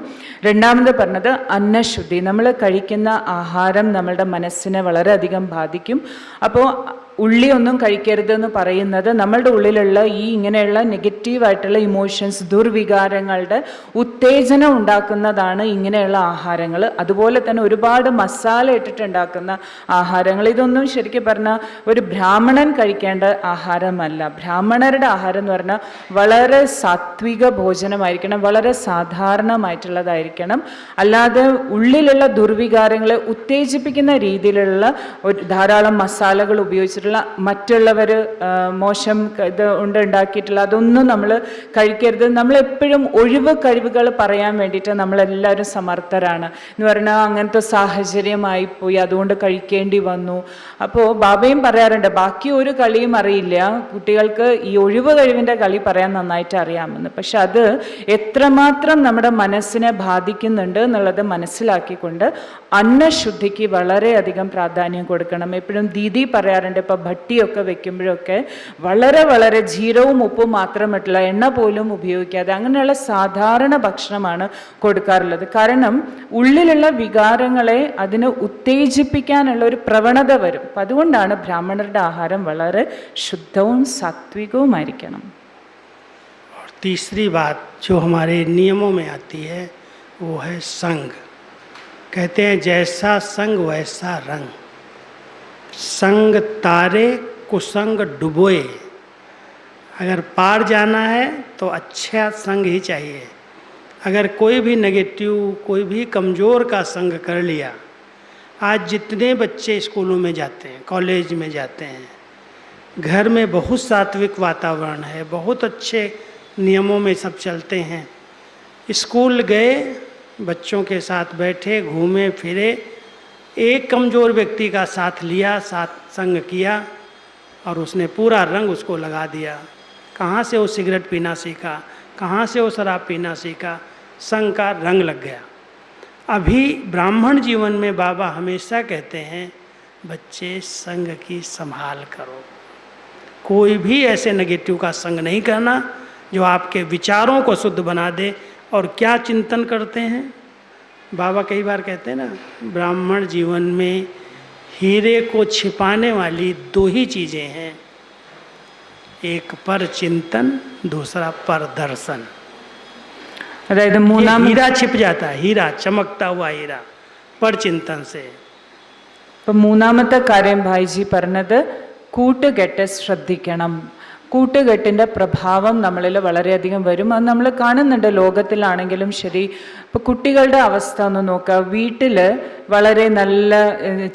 രണ്ടാമത് പറഞ്ഞത് അന്നശുദ്ധി, നമ്മൾ കഴിക്കുന്ന ആഹാരം നമ്മളുടെ മനസ്സിനെ വളരെയധികം ബാധിക്കും. അപ്പോൾ ഉള്ളിയൊന്നും കഴിക്കരുതെന്ന് പറയുന്നത് നമ്മളുടെ ഉള്ളിലുള്ള ഈ ഇങ്ങനെയുള്ള നെഗറ്റീവായിട്ടുള്ള ഇമോഷൻസ്, ദുർവികാരങ്ങളുടെ ഉത്തേജനം ഉണ്ടാക്കുന്നതാണ് ഇങ്ങനെയുള്ള ആഹാരങ്ങൾ. അതുപോലെ തന്നെ ഒരുപാട് മസാല ഇട്ടിട്ടുണ്ടാക്കുന്ന ആഹാരങ്ങൾ, ഇതൊന്നും ശരിക്കും പറഞ്ഞാൽ ഒരു ബ്രാഹ്മണൻ കഴിക്കേണ്ട ആഹാരമല്ല. ബ്രാഹ്മണരുടെ ആഹാരം എന്ന് പറഞ്ഞാൽ വളരെ സാത്വിക ഭോജനമായിരിക്കണം, വളരെ സാധാരണമായിട്ടുള്ളതായിരിക്കണം. അല്ലാതെ ഉള്ളിലുള്ള ദുർവികാരങ്ങളെ ഉത്തേജിപ്പിക്കുന്ന രീതിയിലുള്ള ഒരു ധാരാളം മസാലകൾ ഉപയോഗിച്ചിട്ടുള്ള മറ്റുള്ളവർ മോശം ഇത് കൊണ്ട് ഉണ്ടാക്കിയിട്ടുള്ള അതൊന്നും നമ്മൾ കഴിക്കരുത്. നമ്മളെപ്പോഴും ഒഴിവ് കഴിവുകൾ പറയാൻ വേണ്ടിയിട്ട് നമ്മളെല്ലാവരും സമർത്ഥരാണ് എന്ന് പറഞ്ഞാൽ അങ്ങനത്തെ സാഹചര്യമായിപ്പോയി, അതുകൊണ്ട് കഴിക്കേണ്ടി വന്നു. അപ്പോൾ ബാബയും പറയാറുണ്ട് ബാക്കി ഒരു കളിയും അറിയില്ല, കുട്ടികൾക്ക് ഈ ഒഴിവ് കഴിവിൻ്റെ കളി പറയാൻ നന്നായിട്ട് അറിയാമെന്ന്. പക്ഷെ അത് എത്രമാത്രം നമ്മുടെ മനസ്സിനെ ബാധിക്കുന്നുണ്ട് എന്നുള്ളത് മനസ്സിലാക്കിക്കൊണ്ട് അന്നശുദ്ധിക്ക് വളരെയധികം പ്രാധാന്യം കൊടുക്കണം. എപ്പോഴും ദീദി പറയാറുണ്ട്, ഇപ്പോൾ ഭട്ടിയൊക്കെ വെക്കുമ്പോഴൊക്കെ വളരെ വളരെ ജീരവും ഉപ്പും മാത്രമിട്ടുള്ള എണ്ണ പോലും ഉപയോഗിക്കാതെ അങ്ങനെയുള്ള സാധാരണ ഭക്ഷണമാണ് കൊടുക്കാറുള്ളത്. കാരണം ഉള്ളിലുള്ള വികാരങ്ങളെ അതിന് ഉത്തേജിപ്പിക്കാനുള്ള ഒരു പ്രവണത വരും. അപ്പം അതുകൊണ്ടാണ് ബ്രാഹ്മണരുടെ ആഹാരം വളരെ ശുദ്ധവും സാത്വികവുമായിരിക്കണം. और तीसरी बात जो हमारे नियमों में आती है वो है संग. कहते हैं जैसा संग वैसा रंग, संग तारे कुसंग डुबोए. अगर पार जाना है तो अच्छा संग ही चाहिए. अगर कोई भी नेगेटिव, कोई भी कमज़ोर का संग कर लिया, आज जितने बच्चे स्कूलों में जाते हैं, कॉलेज में जाते हैं, घर में बहुत सात्विक वातावरण है, बहुत अच्छे नियमों में सब चलते हैं. स्कूल गए, बच्चों के साथ बैठे, घूमे फिरे, एक कमज़ोर व्यक्ति का साथ लिया, साथ संग किया और उसने पूरा रंग उसको लगा दिया. कहाँ से वो सिगरेट पीना सीखा, कहाँ से वो शराब पीना सीखा, संग का रंग लग गया. अभी ब्राह्मण जीवन में बाबा हमेशा कहते हैं बच्चे संग की संभाल करो. कोई भी ऐसे नेगेटिव का संग नहीं करना जो आपके विचारों को शुद्ध बना दे. और क्या चिंतन करते हैं बाबा, कई बार कहते हैं ना, ब्राह्मण जीवन में हीरे को छिपाने वाली दो ही चीज़ें हैं, एक पर चिंतन, दूसरा पर दर्शन. അതായത് हीरा छिप जाता है, हीरा चमकता हुआ हीरा पर चिंतन से. ഇപ്പം മൂന്നാമത്തെ കാര്യം ഭായിജി പറഞ്ഞത് കൂട്ടുകെട്ട് ശ്രദ്ധിക്കണം. കൂട്ടുകെട്ടിൻ്റെ പ്രഭാവം നമ്മളിൽ വളരെയധികം വരും. അത് നമ്മൾ കാണുന്നുണ്ട് ലോകത്തിലാണെങ്കിലും ശരി. ഇപ്പോൾ കുട്ടികളുടെ അവസ്ഥ ഒന്ന് നോക്കുക. വീട്ടിൽ വളരെ നല്ല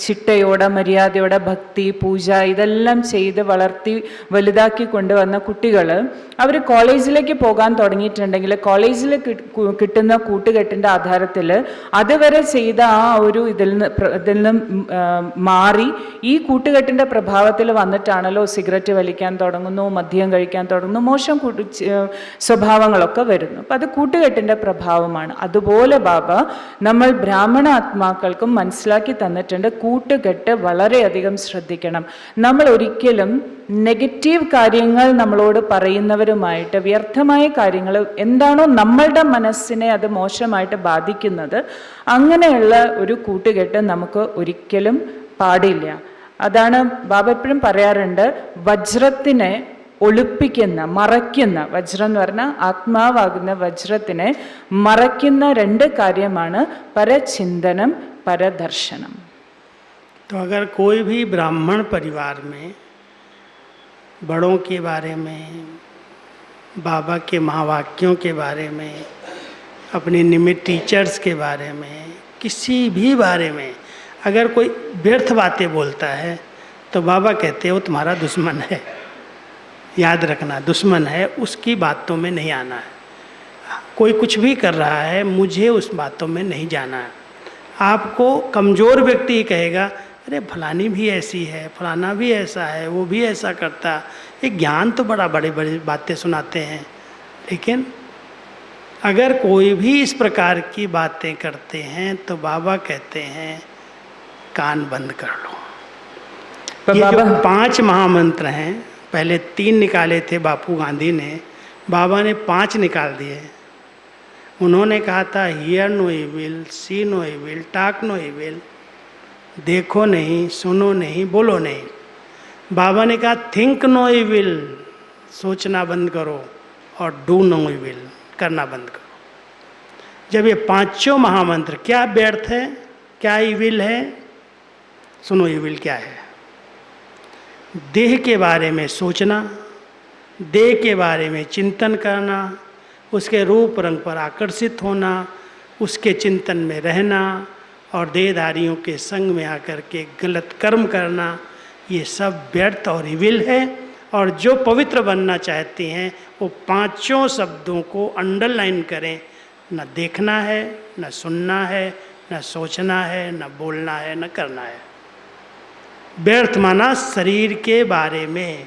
ചിട്ടയോടെ മര്യാദയോടെ ഭക്തി പൂജ ഇതെല്ലാം ചെയ്ത് വളർത്തി വലുതാക്കി കൊണ്ടുവന്ന കുട്ടികൾ അവർ കോളേജിലേക്ക് പോകാൻ തുടങ്ങിയിട്ടുണ്ടെങ്കിൽ കോളേജിൽ കിട്ടുന്ന കൂട്ടുകെട്ടിൻ്റെ ആധാരത്തിൽ അതുവരെ ചെയ്ത ആ ഒരു ഇതിൽ നിന്ന് മാറി ഈ കൂട്ടുകെട്ടിൻ്റെ പ്രഭാവത്തിൽ വന്നിട്ടാണല്ലോ സിഗരറ്റ് വലിക്കാൻ തുടങ്ങുന്നു, മദ്യം കഴിക്കാൻ തുടങ്ങുന്നു, മോശം സ്വഭാവങ്ങളൊക്കെ വരുന്നു. അപ്പം അത് കൂട്ടുകെട്ടിൻ്റെ പ്രഭാവമാണ്. അതുപോലെ ബാബ നമ്മൾ ബ്രാഹ്മണ ആത്മാക്കൾക്കും മനസ്സിലാക്കി തന്നിട്ടുണ്ട്, കൂട്ടുകെട്ട് വളരെയധികം ശ്രദ്ധിക്കണം. നമ്മൾ ഒരിക്കലും നെഗറ്റീവ് കാര്യങ്ങൾ നമ്മളോട് പറയുന്നവരുമായിട്ട് വ്യർത്ഥമായ കാര്യങ്ങൾ എന്താണോ നമ്മളുടെ മനസ്സിനെ അത് മോശമായിട്ട് ബാധിക്കുന്നത് അങ്ങനെയുള്ള ഒരു കൂട്ടുകെട്ട് നമുക്ക് ഒരിക്കലും പാടില്ല. അതാണ് ബാബ എപ്പോഴും പറയാറുണ്ട്, വജ്രത്തിനെ ഒളിപ്പിക്കുന്ന മറയ്ക്കുന്ന, വജ്രം എന്ന് പറഞ്ഞാൽ ആത്മാവാകുന്ന വജ്രത്തിനെ മറയ്ക്കുന്ന രണ്ട് കാര്യമാണ് परचिंतनम परदर्शनम। तो अगर कोई भी ब्राह्मण परिवार में बड़ों के बारे में, बाबा के महावाक्यों के बारे में, अपने निमित्त टीचर्स के बारे में, किसी भी बारे में अगर कोई व्यर्थ बातें बोलता है तो बाबा कहते हैं वो तुम्हारा दुश्मन है। याद रखना, दुश्मन है, उसकी बातों में नहीं आना है। कोई कुछ भी कर रहा है, मुझे उस बातों में नहीं जाना है। आपको कमज़ोर व्यक्ति ही कहेगा अरे फलानी भी ऐसी है, फलाना भी ऐसा है, वो भी ऐसा करता। ये ज्ञान तो बड़ी बड़ी बातें सुनाते हैं, लेकिन अगर कोई भी इस प्रकार की बातें करते हैं तो बाबा कहते हैं कान बंद कर लो। तो ये बाबा जो 5 महामंत्र हैं, पहले 3 निकाले थे बापू गांधी ने, बाबा ने 5 निकाल दिए। उन्होंने कहा था hear no evil, see no evil, talk no evil, देखो नहीं, सुनो नहीं, बोलो नहीं। बाबा ने कहा थिंक नो इविल, सोचना बंद करो, और डू नो इविल, करना बंद करो। जब ये 5 महामंत्र, क्या व्यर्थ है, क्या इविल है, सुनो इविल क्या है। देह के बारे में सोचना, देह के बारे में चिंतन करना, उसके रूप रंग पर आकर्षित होना, उसके चिंतन में रहना और देहधारियों के संग में आकर के गलत कर्म करना, ये सब व्यर्थ और इविल है। और जो पवित्र बनना चाहते हैं वो 5 शब्दों को अंडरलाइन करें। न देखना है, न सुनना है, न सोचना है, न बोलना है, न करना है। व्यर्थ माना शरीर के बारे में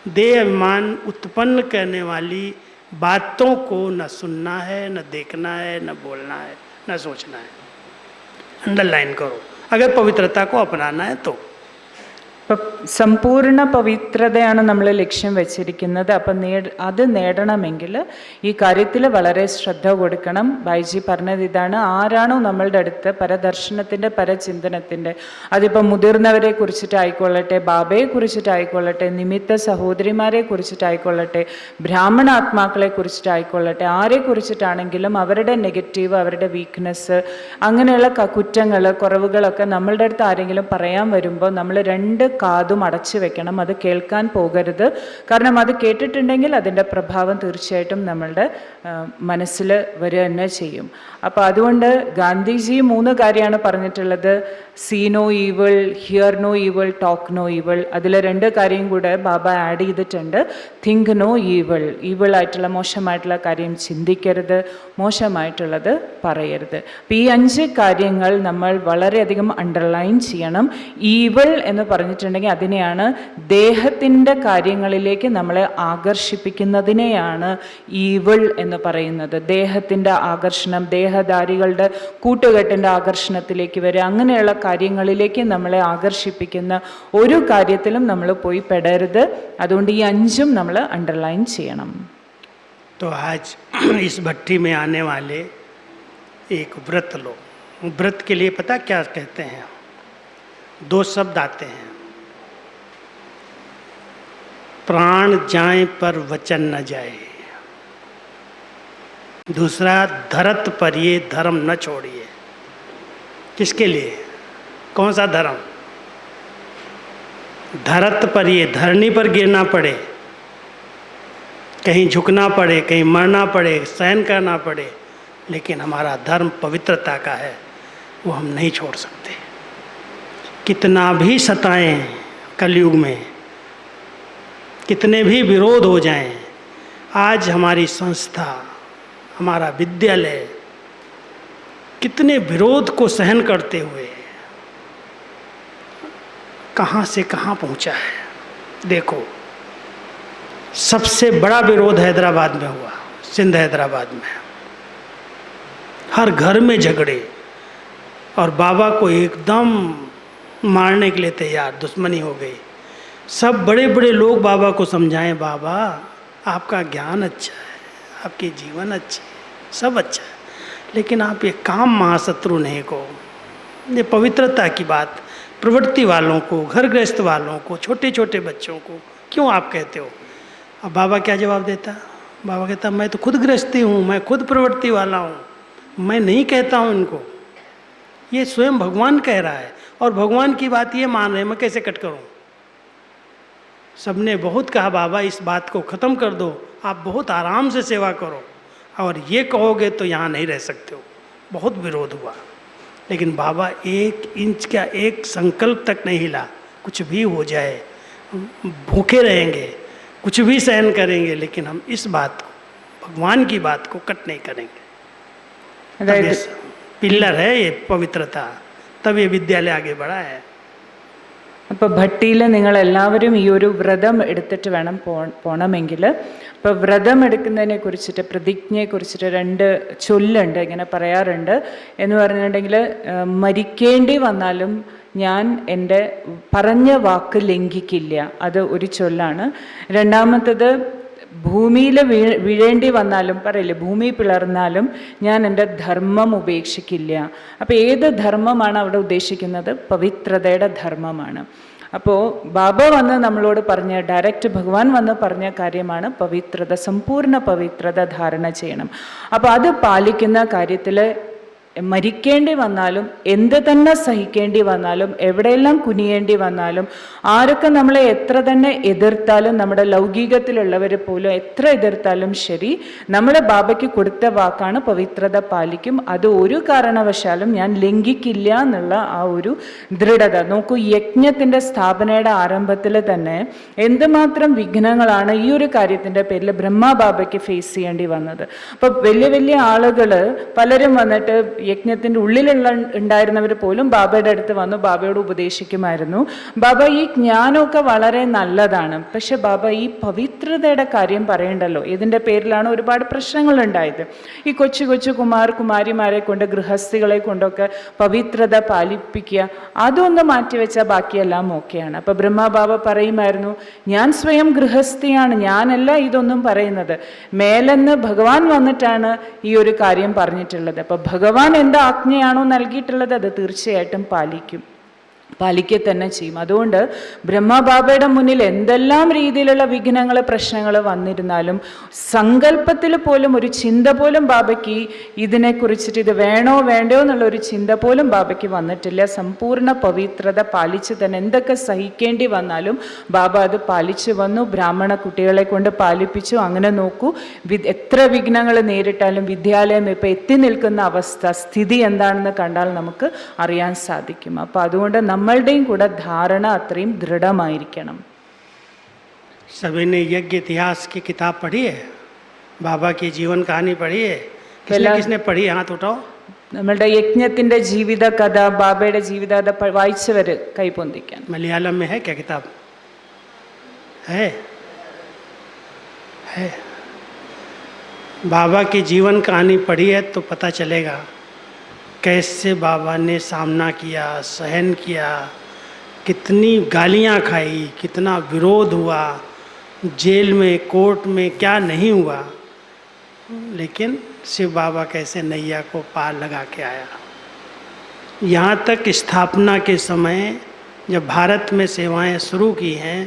देह अभिमान उत्पन्न करने वाली बातों को न सुनना है, न देखना है, न बोलना है, न सोचना है। अंडरलाइन करो अगर पवित्रता को अपनाना है तो। സമ്പൂർണ്ണ പവിത്രതയാണ് നമ്മൾ ലക്ഷ്യം വെച്ചിരിക്കുന്നത്. അപ്പം അത് നേടണമെങ്കിൽ ഈ കാര്യത്തിൽ വളരെ ശ്രദ്ധ കൊടുക്കണം. ബൈജി പറഞ്ഞത് ഇതാണ്, ആരാണോ നമ്മളുടെ അടുത്ത് പരദർശനത്തിൻ്റെ പരചിന്തനത്തിൻ്റെ, അതിപ്പോൾ മുതിർന്നവരെ കുറിച്ചിട്ടായിക്കൊള്ളട്ടെ, ബാബയെ കുറിച്ചിട്ടായിക്കൊള്ളട്ടെ, നിമിത്ത സഹോദരിമാരെ കുറിച്ചിട്ടായിക്കൊള്ളട്ടെ, ബ്രാഹ്മണ ആത്മാക്കളെ കുറിച്ചിട്ടായിക്കൊള്ളട്ടെ, ആരെ കുറിച്ചിട്ടാണെങ്കിലും അവരുടെ നെഗറ്റീവ്, അവരുടെ വീക്ക്നെസ്, അങ്ങനെയുള്ള കുറ്റങ്ങൾ, കുറവുകളൊക്കെ നമ്മളുടെ അടുത്ത് ആരെങ്കിലും പറയാൻ വരുമ്പോൾ നമ്മൾ 2 കാതും അടച്ചു വെക്കണം. അത് കേൾക്കാൻ പോകരുത്. കാരണം അത് കേട്ടിട്ടുണ്ടെങ്കിൽ അതിൻ്റെ പ്രഭാവം തീർച്ചയായിട്ടും നമ്മളുടെ മനസ്സിൽ വരിക തന്നെ ചെയ്യും. അപ്പോൾ അതുകൊണ്ട് ഗാന്ധിജി 3 കാര്യമാണ് പറഞ്ഞിട്ടുള്ളത്. See no evil, hear no evil, talk no evil. അതിൽ 2 കാര്യം കൂടെ ബാബ ആഡ് ചെയ്തിട്ടുണ്ട്. തിങ്ക് നോ ഈവിൾ, ഈവിൾ ആയിട്ടുള്ള മോശമായിട്ടുള്ള കാര്യം ചിന്തിക്കരുത്, മോശമായിട്ടുള്ളത് പറയരുത്. അപ്പോൾ ഈ 5 കാര്യങ്ങൾ നമ്മൾ വളരെയധികം അണ്ടർലൈൻ ചെയ്യണം. ഈവിൾ എന്ന് പറഞ്ഞിട്ടുണ്ടെങ്കിൽ അതിനെയാണ് ദേഹത്തിൻ്റെ കാര്യങ്ങളിലേക്ക് നമ്മളെ ആകർഷിപ്പിക്കുന്നതിനെയാണ് ഈവിൾ എന്ന് പറയുന്നത്. ദേഹത്തിൻ്റെ ആകർഷണം, ദേഹധാരികളുടെ കൂട്ടുകെട്ടിൻ്റെ ആകർഷണത്തിലേക്ക് വരിക, അങ്ങനെയുള്ള കാര്യങ്ങളിലേക്ക് നമ്മളെ ആകർഷിപ്പിക്കുന്ന ഒരു കാര്യത്തിലും നമ്മൾ പോയി പെടരുത്. അതുകൊണ്ട് ഈ 5ഉം നമ്മൾ അണ്ടർലൈൻ ചെയ്യണം. तो आज इस भट्टी में आने वाले एक व्रत लो। व्रत के लिए पता क्या कहते हैं? 2 शब्द आते हैं, प्राण जाए पर वचन न जाए, दूसरा धरत पर ये धर्म न छोड़िए। किसके लिए? कौन सा धर्म? धरत पर ये धरनी पर गिरना पड़े, कहीं झुकना पड़े, कहीं मरना पड़े, सहन करना पड़े, लेकिन हमारा धर्म पवित्रता का है, वो हम नहीं छोड़ सकते। कितना भी सताएं कलयुग में, कितने भी विरोध हो जाएं, आज हमारी संस्था, हमारा विद्यालय कितने विरोध को सहन करते हुए कहाँ से कहाँ पहुँचा है। देखो, सबसे बड़ा विरोध हैदराबाद में हुआ, सिंध हैदराबाद में, हर घर में झगड़े और बाबा को एकदम मारने के लिए तैयार, दुश्मनी हो गई। सब बड़े बड़े लोग बाबा को समझाएं, बाबा आपका ज्ञान अच्छा है, आपके जीवन अच्छे है, सब अच्छा है, लेकिन आप ये काम महाशत्रु नहीं को, ये पवित्रता की बात प्रवृत्ति वालों को, घर गृहस्थ वालों को, छोटे छोटे बच्चों को क्यों आप कहते हो? अब बाबा क्या जवाब देता? बाबा कहता मैं तो खुद गृहस्थी हूँ, मैं खुद प्रवृत्ति वाला हूँ, मैं नहीं कहता हूँ इनको, ये स्वयं भगवान कह रहा है और भगवान की बात ये मान रहे हैं, मैं कैसे कट करूँ? सबने बहुत कहा बाबा इस बात को ख़त्म कर दो, आप बहुत आराम से सेवा करो, और ये कहोगे तो यहाँ नहीं रह सकते हो। बहुत विरोध हुआ, लेकिन बाबा 1 इंच का एक संकल्प तक नहीं हिला। कुछ भी हो जाए, भूखे रहेंगे, कुछ भी सहन करेंगे, लेकिन हम इस बात को, भगवान की बात को कट नहीं करेंगे। पिलर है ये पवित्रता, तब ये विद्यालय आगे बढ़ा है. അപ്പോൾ ഭട്ടിയിൽ നിങ്ങളെല്ലാവരും ഈ ഒരു വ്രതം എടുത്തിട്ട് വേണം പോകണമെങ്കിൽ. അപ്പോൾ വ്രതം എടുക്കുന്നതിനെ കുറിച്ചിട്ട്, പ്രതിജ്ഞയെക്കുറിച്ചിട്ട് 2 ചൊല്ലുണ്ട്, ഇങ്ങനെ പറയാറുണ്ട്. എന്ന് പറഞ്ഞിട്ടുണ്ടെങ്കിൽ മരിക്കേണ്ടി വന്നാലും ഞാൻ എൻ്റെ പറഞ്ഞ വാക്ക് ലംഘിക്കില്ല. അത് ഒരു ചൊല്ലാണ്. രണ്ടാമത്തത് ഭൂമിയിൽ വീഴേണ്ടി വന്നാലും പറയില്ലേ, ഭൂമി പിളർന്നാലും ഞാൻ എൻ്റെ ധർമ്മം ഉപേക്ഷിക്കില്ല. അപ്പോൾ ഏത് ധർമ്മമാണ് അവിടെ ഉദ്ദേശിക്കുന്നത്? പവിത്രതയുടെ ധർമ്മമാണ്. അപ്പോൾ ബാബ വന്ന് നമ്മളോട് പറഞ്ഞ, ഡയറക്റ്റ് ഭഗവാൻ വന്ന് പറഞ്ഞ കാര്യമാണ് പവിത്രത, സമ്പൂർണ്ണ പവിത്രത ധാരണ ചെയ്യണം. അപ്പോൾ അത് പാലിക്കുന്ന കാര്യത്തിൽ മരിക്കേണ്ടി വന്നാലും, എന്ത് തന്നെ സഹിക്കേണ്ടി വന്നാലും, എവിടെയെല്ലാം കുനിയേണ്ടി വന്നാലും, ആരൊക്കെ നമ്മളെ എത്ര തന്നെ എതിർത്താലും, നമ്മുടെ ലൗകികത്തിലുള്ളവർ പോലും എത്ര എതിർത്താലും ശരി, നമ്മുടെ ബാബയ്ക്ക് കൊടുത്ത വാക്കാണ് പവിത്രത പാലിക്കും. അത് ഒരു കാരണവശാലും ഞാൻ ലംഘിക്കില്ല എന്നുള്ള ആ ഒരു ദൃഢത. നോക്കൂ, യജ്ഞത്തിൻ്റെ സ്ഥാപനയുടെ ആരംഭത്തിൽ തന്നെ എന്തുമാത്രം വിഘ്നങ്ങളാണ് ഈ ഒരു കാര്യത്തിൻ്റെ പേരിൽ ബ്രഹ്മബാബയ്ക്ക് ഫേസ് ചെയ്യേണ്ടി വന്നത്. അപ്പോൾ വലിയ വലിയ ആളുകൾ പലരും വന്നിട്ട്, യജ്ഞത്തിൻ്റെ ഉള്ളിലുള്ള ഉണ്ടായിരുന്നവർ പോലും ബാബയുടെ അടുത്ത് വന്നു ബാബയോട് ഉപദേശിക്കുമായിരുന്നു, ബാബ ഈ ജ്ഞാനമൊക്കെ വളരെ നല്ലതാണ്, പക്ഷെ ബാബ ഈ പവിത്രതയുടെ കാര്യം പറയണ്ടല്ലോ. ഇതിൻ്റെ പേരിലാണ് ഒരുപാട് പ്രശ്നങ്ങൾ ഉണ്ടായത്. ഈ കൊച്ചു കൊച്ചു കുമാരിമാരെ കൊണ്ട്, ഗൃഹസ്ഥികളെ കൊണ്ടൊക്കെ പവിത്രത പാലിപ്പിക്കുക, അതൊന്ന് മാറ്റിവെച്ചാൽ ബാക്കിയെല്ലാം ഓക്കെയാണ്. അപ്പോൾ ബ്രഹ്മബാബ പറയുമായിരുന്നു, ഞാൻ സ്വയം ഗൃഹസ്ഥിയാണ്, ഞാനല്ല ഇതൊന്നും പറയുന്നത്, മേലെന്ന് ഭഗവാൻ വന്നിട്ടാണ് ഈ ഒരു കാര്യം പറഞ്ഞിട്ടുള്ളത്. അപ്പോൾ ഭഗവാൻ എന്താ ആജ്ഞയാണോ നൽകിയിട്ടുള്ളത് അത് തീർച്ചയായിട്ടും പാലിക്കുക തന്നെ ചെയ്യും. അതുകൊണ്ട് ബ്രഹ്മബാബയുടെ മുന്നിൽ എന്തെല്ലാം രീതിയിലുള്ള വിഘ്നങ്ങൾ, പ്രശ്നങ്ങൾ വന്നിരുന്നാലും സങ്കല്പത്തിൽ പോലും ഒരു ചിന്ത പോലും ബാബയ്ക്ക് ഇതിനെക്കുറിച്ചിട്ട് ഇത് വേണോ വേണ്ടോ എന്നുള്ള ഒരു ചിന്ത പോലും ബാബയ്ക്ക് വന്നിട്ടില്ല. സമ്പൂർണ്ണ പവിത്രത പാലിച്ച് തന്നെ എന്തൊക്കെ സഹിക്കേണ്ടി വന്നാലും ബാബ അത് പാലിച്ചു വന്നു. ബ്രാഹ്മണ കുട്ടികളെ കൊണ്ട് പാലിപ്പിച്ചു. അങ്ങനെ നോക്കൂ, എത്ര വിഘ്നങ്ങൾ നേരിട്ടാലും വിദ്യാലയം ഇപ്പം എത്തി നിൽക്കുന്ന അവസ്ഥ, സ്ഥിതി എന്താണെന്ന് കണ്ടാൽ നമുക്ക് അറിയാൻ സാധിക്കും. അപ്പം അതുകൊണ്ട് നമ്മളുടെയും കൂടെ ധാരണ അത്രയും ദൃഢമായിരിക്കണം. सभी ने यज्ञ इतिहास की किताब पढ़ी है, बाबा की जीवन कहानी पढ़ी है? किसने पढ़ी? हाथ उठाओ. നമ്മളുടെ യജ്ഞത്തിന്റെ ജീവിത കഥ, ബാബയുടെ ജീവിത കഥ വായിച്ചവര് കൈപ്പൊന്തിക്കാൻ. मलयालम में है क्या किताब? है. बाबा की जीवन कहानी पढ़ी है तो पता चलेगा कैसे बाबा ने सामना किया, सहन किया, कितनी गालियां खाई, कितना विरोध हुआ, जेल में, कोर्ट में क्या नहीं हुआ, लेकिन शिव बाबा कैसे नैया को पार लगा के आया। यहाँ तक स्थापना के समय जब भारत में सेवाएं शुरू की हैं,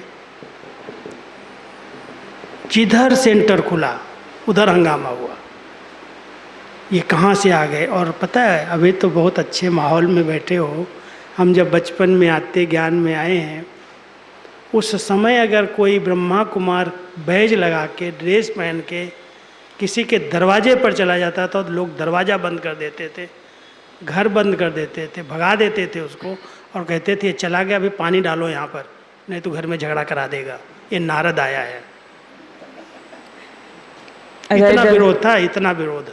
जिधर सेंटर खुला उधर हंगामा हुआ, ये कहाँ से आ गए? और पता है, अभी तो बहुत अच्छे माहौल में बैठे हो, हम जब बचपन में आते ज्ञान में आए हैं, उस समय अगर कोई ब्रह्मा कुमार बैज लगा के, ड्रेस पहन के किसी के दरवाजे पर चला जाता था तो लोग दरवाज़ा बंद कर देते थे, घर बंद कर देते थे, भगा देते थे उसको और कहते थे चला गया, अभी पानी डालो यहाँ पर, नहीं तो घर में झगड़ा करा देगा। ये नारद आया है। इतना विरोध था, इतना विरोध।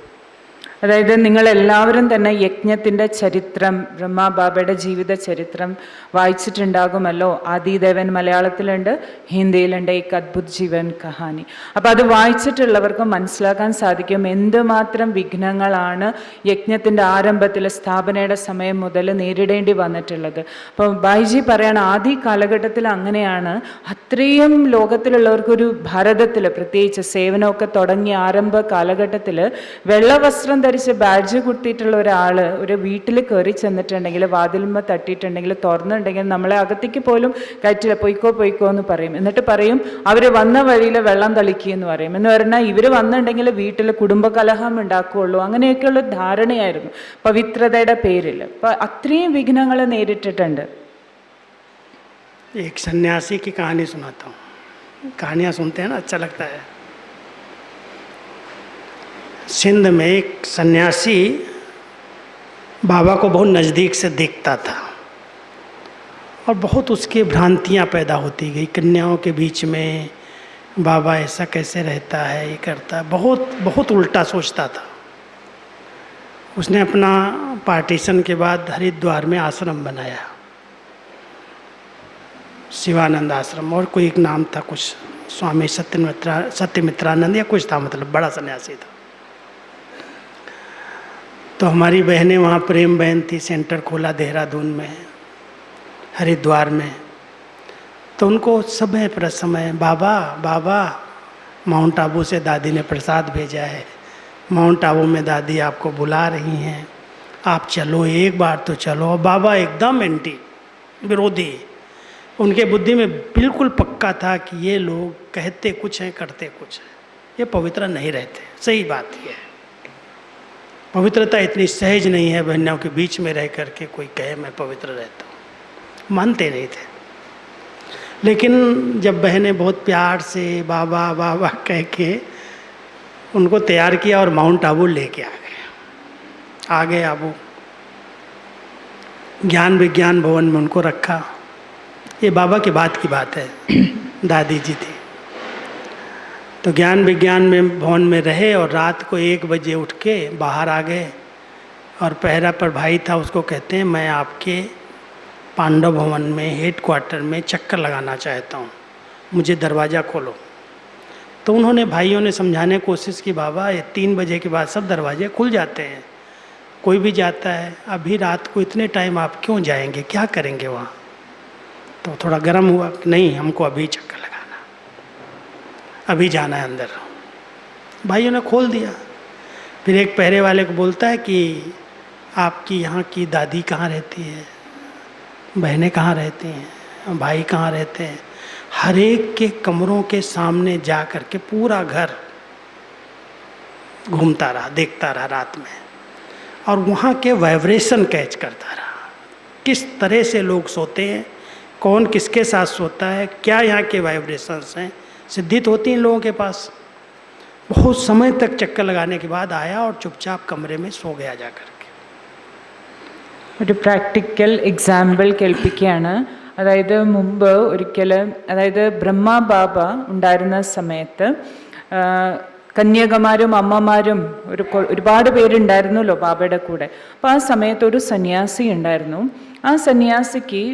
അതായത് നിങ്ങളെല്ലാവരും തന്നെ യജ്ഞത്തിൻ്റെ ചരിത്രം, ബ്രഹ്മബാബയുടെ ജീവിത ചരിത്രം വായിച്ചിട്ടുണ്ടാകുമല്ലോ. ആദിദേവൻ മലയാളത്തിലുണ്ട്, ഹിന്ദിയിലുണ്ട്, ഏക് അദ്ഭുത് ജീവൻ കഹാനി. അപ്പോൾ അത് വായിച്ചിട്ടുള്ളവർക്ക് മനസ്സിലാക്കാൻ സാധിക്കും എന്തുമാത്രം വിഘ്നങ്ങളാണ് യജ്ഞത്തിൻ്റെ ആരംഭത്തിൽ, സ്ഥാപനയുടെ സമയം മുതൽ നേരിടേണ്ടി വന്നിട്ടുള്ളത്. അപ്പോൾ ബായിജി പറയാണ്, ആദ്യ കാലഘട്ടത്തിൽ അങ്ങനെയാണ്. അത്രയും ലോകത്തിലുള്ളവർക്കൊരു ഭാരതത്തിൽ പ്രത്യേകിച്ച് സേവനമൊക്കെ തുടങ്ങിയ ആരംഭ കാലഘട്ടത്തിൽ വെള്ളവസ്ത്രം ബാഡ്ജ് കുത്തിയിട്ടുള്ള ഒരാൾ ഒരു വീട്ടിൽ കയറി ചെന്നിട്ടുണ്ടെങ്കിൽ, വാതിൽമ തട്ടിയിട്ടുണ്ടെങ്കിൽ, തുറന്നുണ്ടെങ്കിൽ നമ്മളെ അകത്തേക്ക് പോലും കയറ്റില്ല, പൊയ്ക്കോ എന്ന് പറയും. എന്നിട്ട് പറയും അവർ വന്ന വഴിയിൽ വെള്ളം തളിക്കുകയെന്ന് പറയും. എന്ന് പറഞ്ഞാൽ ഇവർ വന്നിട്ടുണ്ടെങ്കിൽ വീട്ടിൽ കുടുംബകലഹം ഉണ്ടാക്കുകയുള്ളൂ. അങ്ങനെയൊക്കെയുള്ള ധാരണയായിരുന്നു പവിത്രതയുടെ പേരിൽ. അപ്പം അത്രയും വിഘ്നങ്ങൾ നേരിട്ടിട്ടുണ്ട്. एक सन्यासी की कहानी सुनाता हूँ. कहानियाँ सुनते हैं ना, अच्छा लगता है. सिंध में एक सन्यासी बाबा को बहुत नज़दीक से देखता था और बहुत उसकी भ्रांतियाँ पैदा होती गई. कन्याओं के बीच में बाबा ऐसा कैसे रहता है, ये करता है, बहुत बहुत उल्टा सोचता था. उसने अपना पार्टीशन के बाद हरिद्वार में आश्रम बनाया, शिवानंद आश्रम, और कोई एक नाम था कुछ, स्वामी सत्यमित्रानंद या कुछ था, मतलब बड़ा सन्यासी था. तो हमारी बहनें वहाँ, प्रेम बहन थी, सेंटर खोला देहरादून में. हरिद्वार में। तो उनको समय पर समय, बाबा बाबा माउंट आबू से दादी ने प्रसाद भेजा है, माउंट आबू में दादी आपको बुला रही हैं, आप चलो, एक बार तो चलो। और बाबा एकदम एंटी, विरोधी। उनके बुद्धि में बिल्कुल पक्का था कि ये लोग कहते कुछ हैं करते कुछ हैं, ये पवित्र नहीं रहते। सही बात ये है, पवित्रता इतनी सहज नहीं है बहनों के बीच में रह करके कोई कहे मैं पवित्र रहता हूँ, मानते नहीं थे। लेकिन जब बहनें बहुत प्यार से बाबा बाबा कह के उनको तैयार किया और माउंट आबू लेके आ गए आबू। ज्ञान विज्ञान भवन में उनको रखा। ये बाबा के बाद की बात है, दादी जी थी। तो ज्ञान विज्ञान में भवन में रहे और रात को 1 बजे उठ के बाहर आ गए। और पहरा पर भाई था, उसको कहते हैं मैं आपके पांडव भवन में हेड क्वार्टर में चक्कर लगाना चाहता हूँ, मुझे दरवाज़ा खोलो। तो उन्होंने, भाइयों ने समझाने की कोशिश की, बाबा ये 3 बजे के बाद सब दरवाजे खुल जाते हैं, कोई भी जाता है, अभी रात को इतने टाइम आप क्यों जाएंगे, क्या करेंगे वहाँ। तो थोड़ा गर्म हुआ कि नहीं, हमको अभी चक्कर लगाना, अभी जाना है अंदर। भाइयों ने खोल दिया। फिर एक पहरे वाले को बोलता है कि आपकी यहाँ की दादी कहाँ रहती है, बहनें कहाँ रहती हैं, भाई कहाँ रहते हैं। हर एक के कमरों के सामने जा कर के पूरा घर घूमता रहा, देखता रहा रात में, और वहाँ के वाइब्रेशन कैच करता रहा, किस तरह से लोग सोते हैं, कौन किसके साथ सोता है, क्या यहाँ के वाइब्रेशंस हैं, सिद्धित होती हैं लोगों के पास। बहुत समय तक चक्कर लगाने के बाद आया और चुपचाप कमरे में सो गया जा करके। ഒരു പ്രാക്ടിക്കൽ എക്സാമ്പിൾ കേൾപ്പിക്കുകയാണ്. അതായത് മുമ്പ് ഒരിക്കൽ, അതായത് ബ്രഹ്മ ബാബ ഉണ്ടായിരുന്ന സമയത്ത് കന്യകമാരും അമ്മമാരും ഒരുപാട് പേരുണ്ടായിരുന്നല്ലോ ബാബയുടെ കൂടെ. അപ്പോൾ ആ സമയത്ത് ഒരു സന്യാസി ഉണ്ടായിരുന്നു. ആ സന്യാസിക്ക്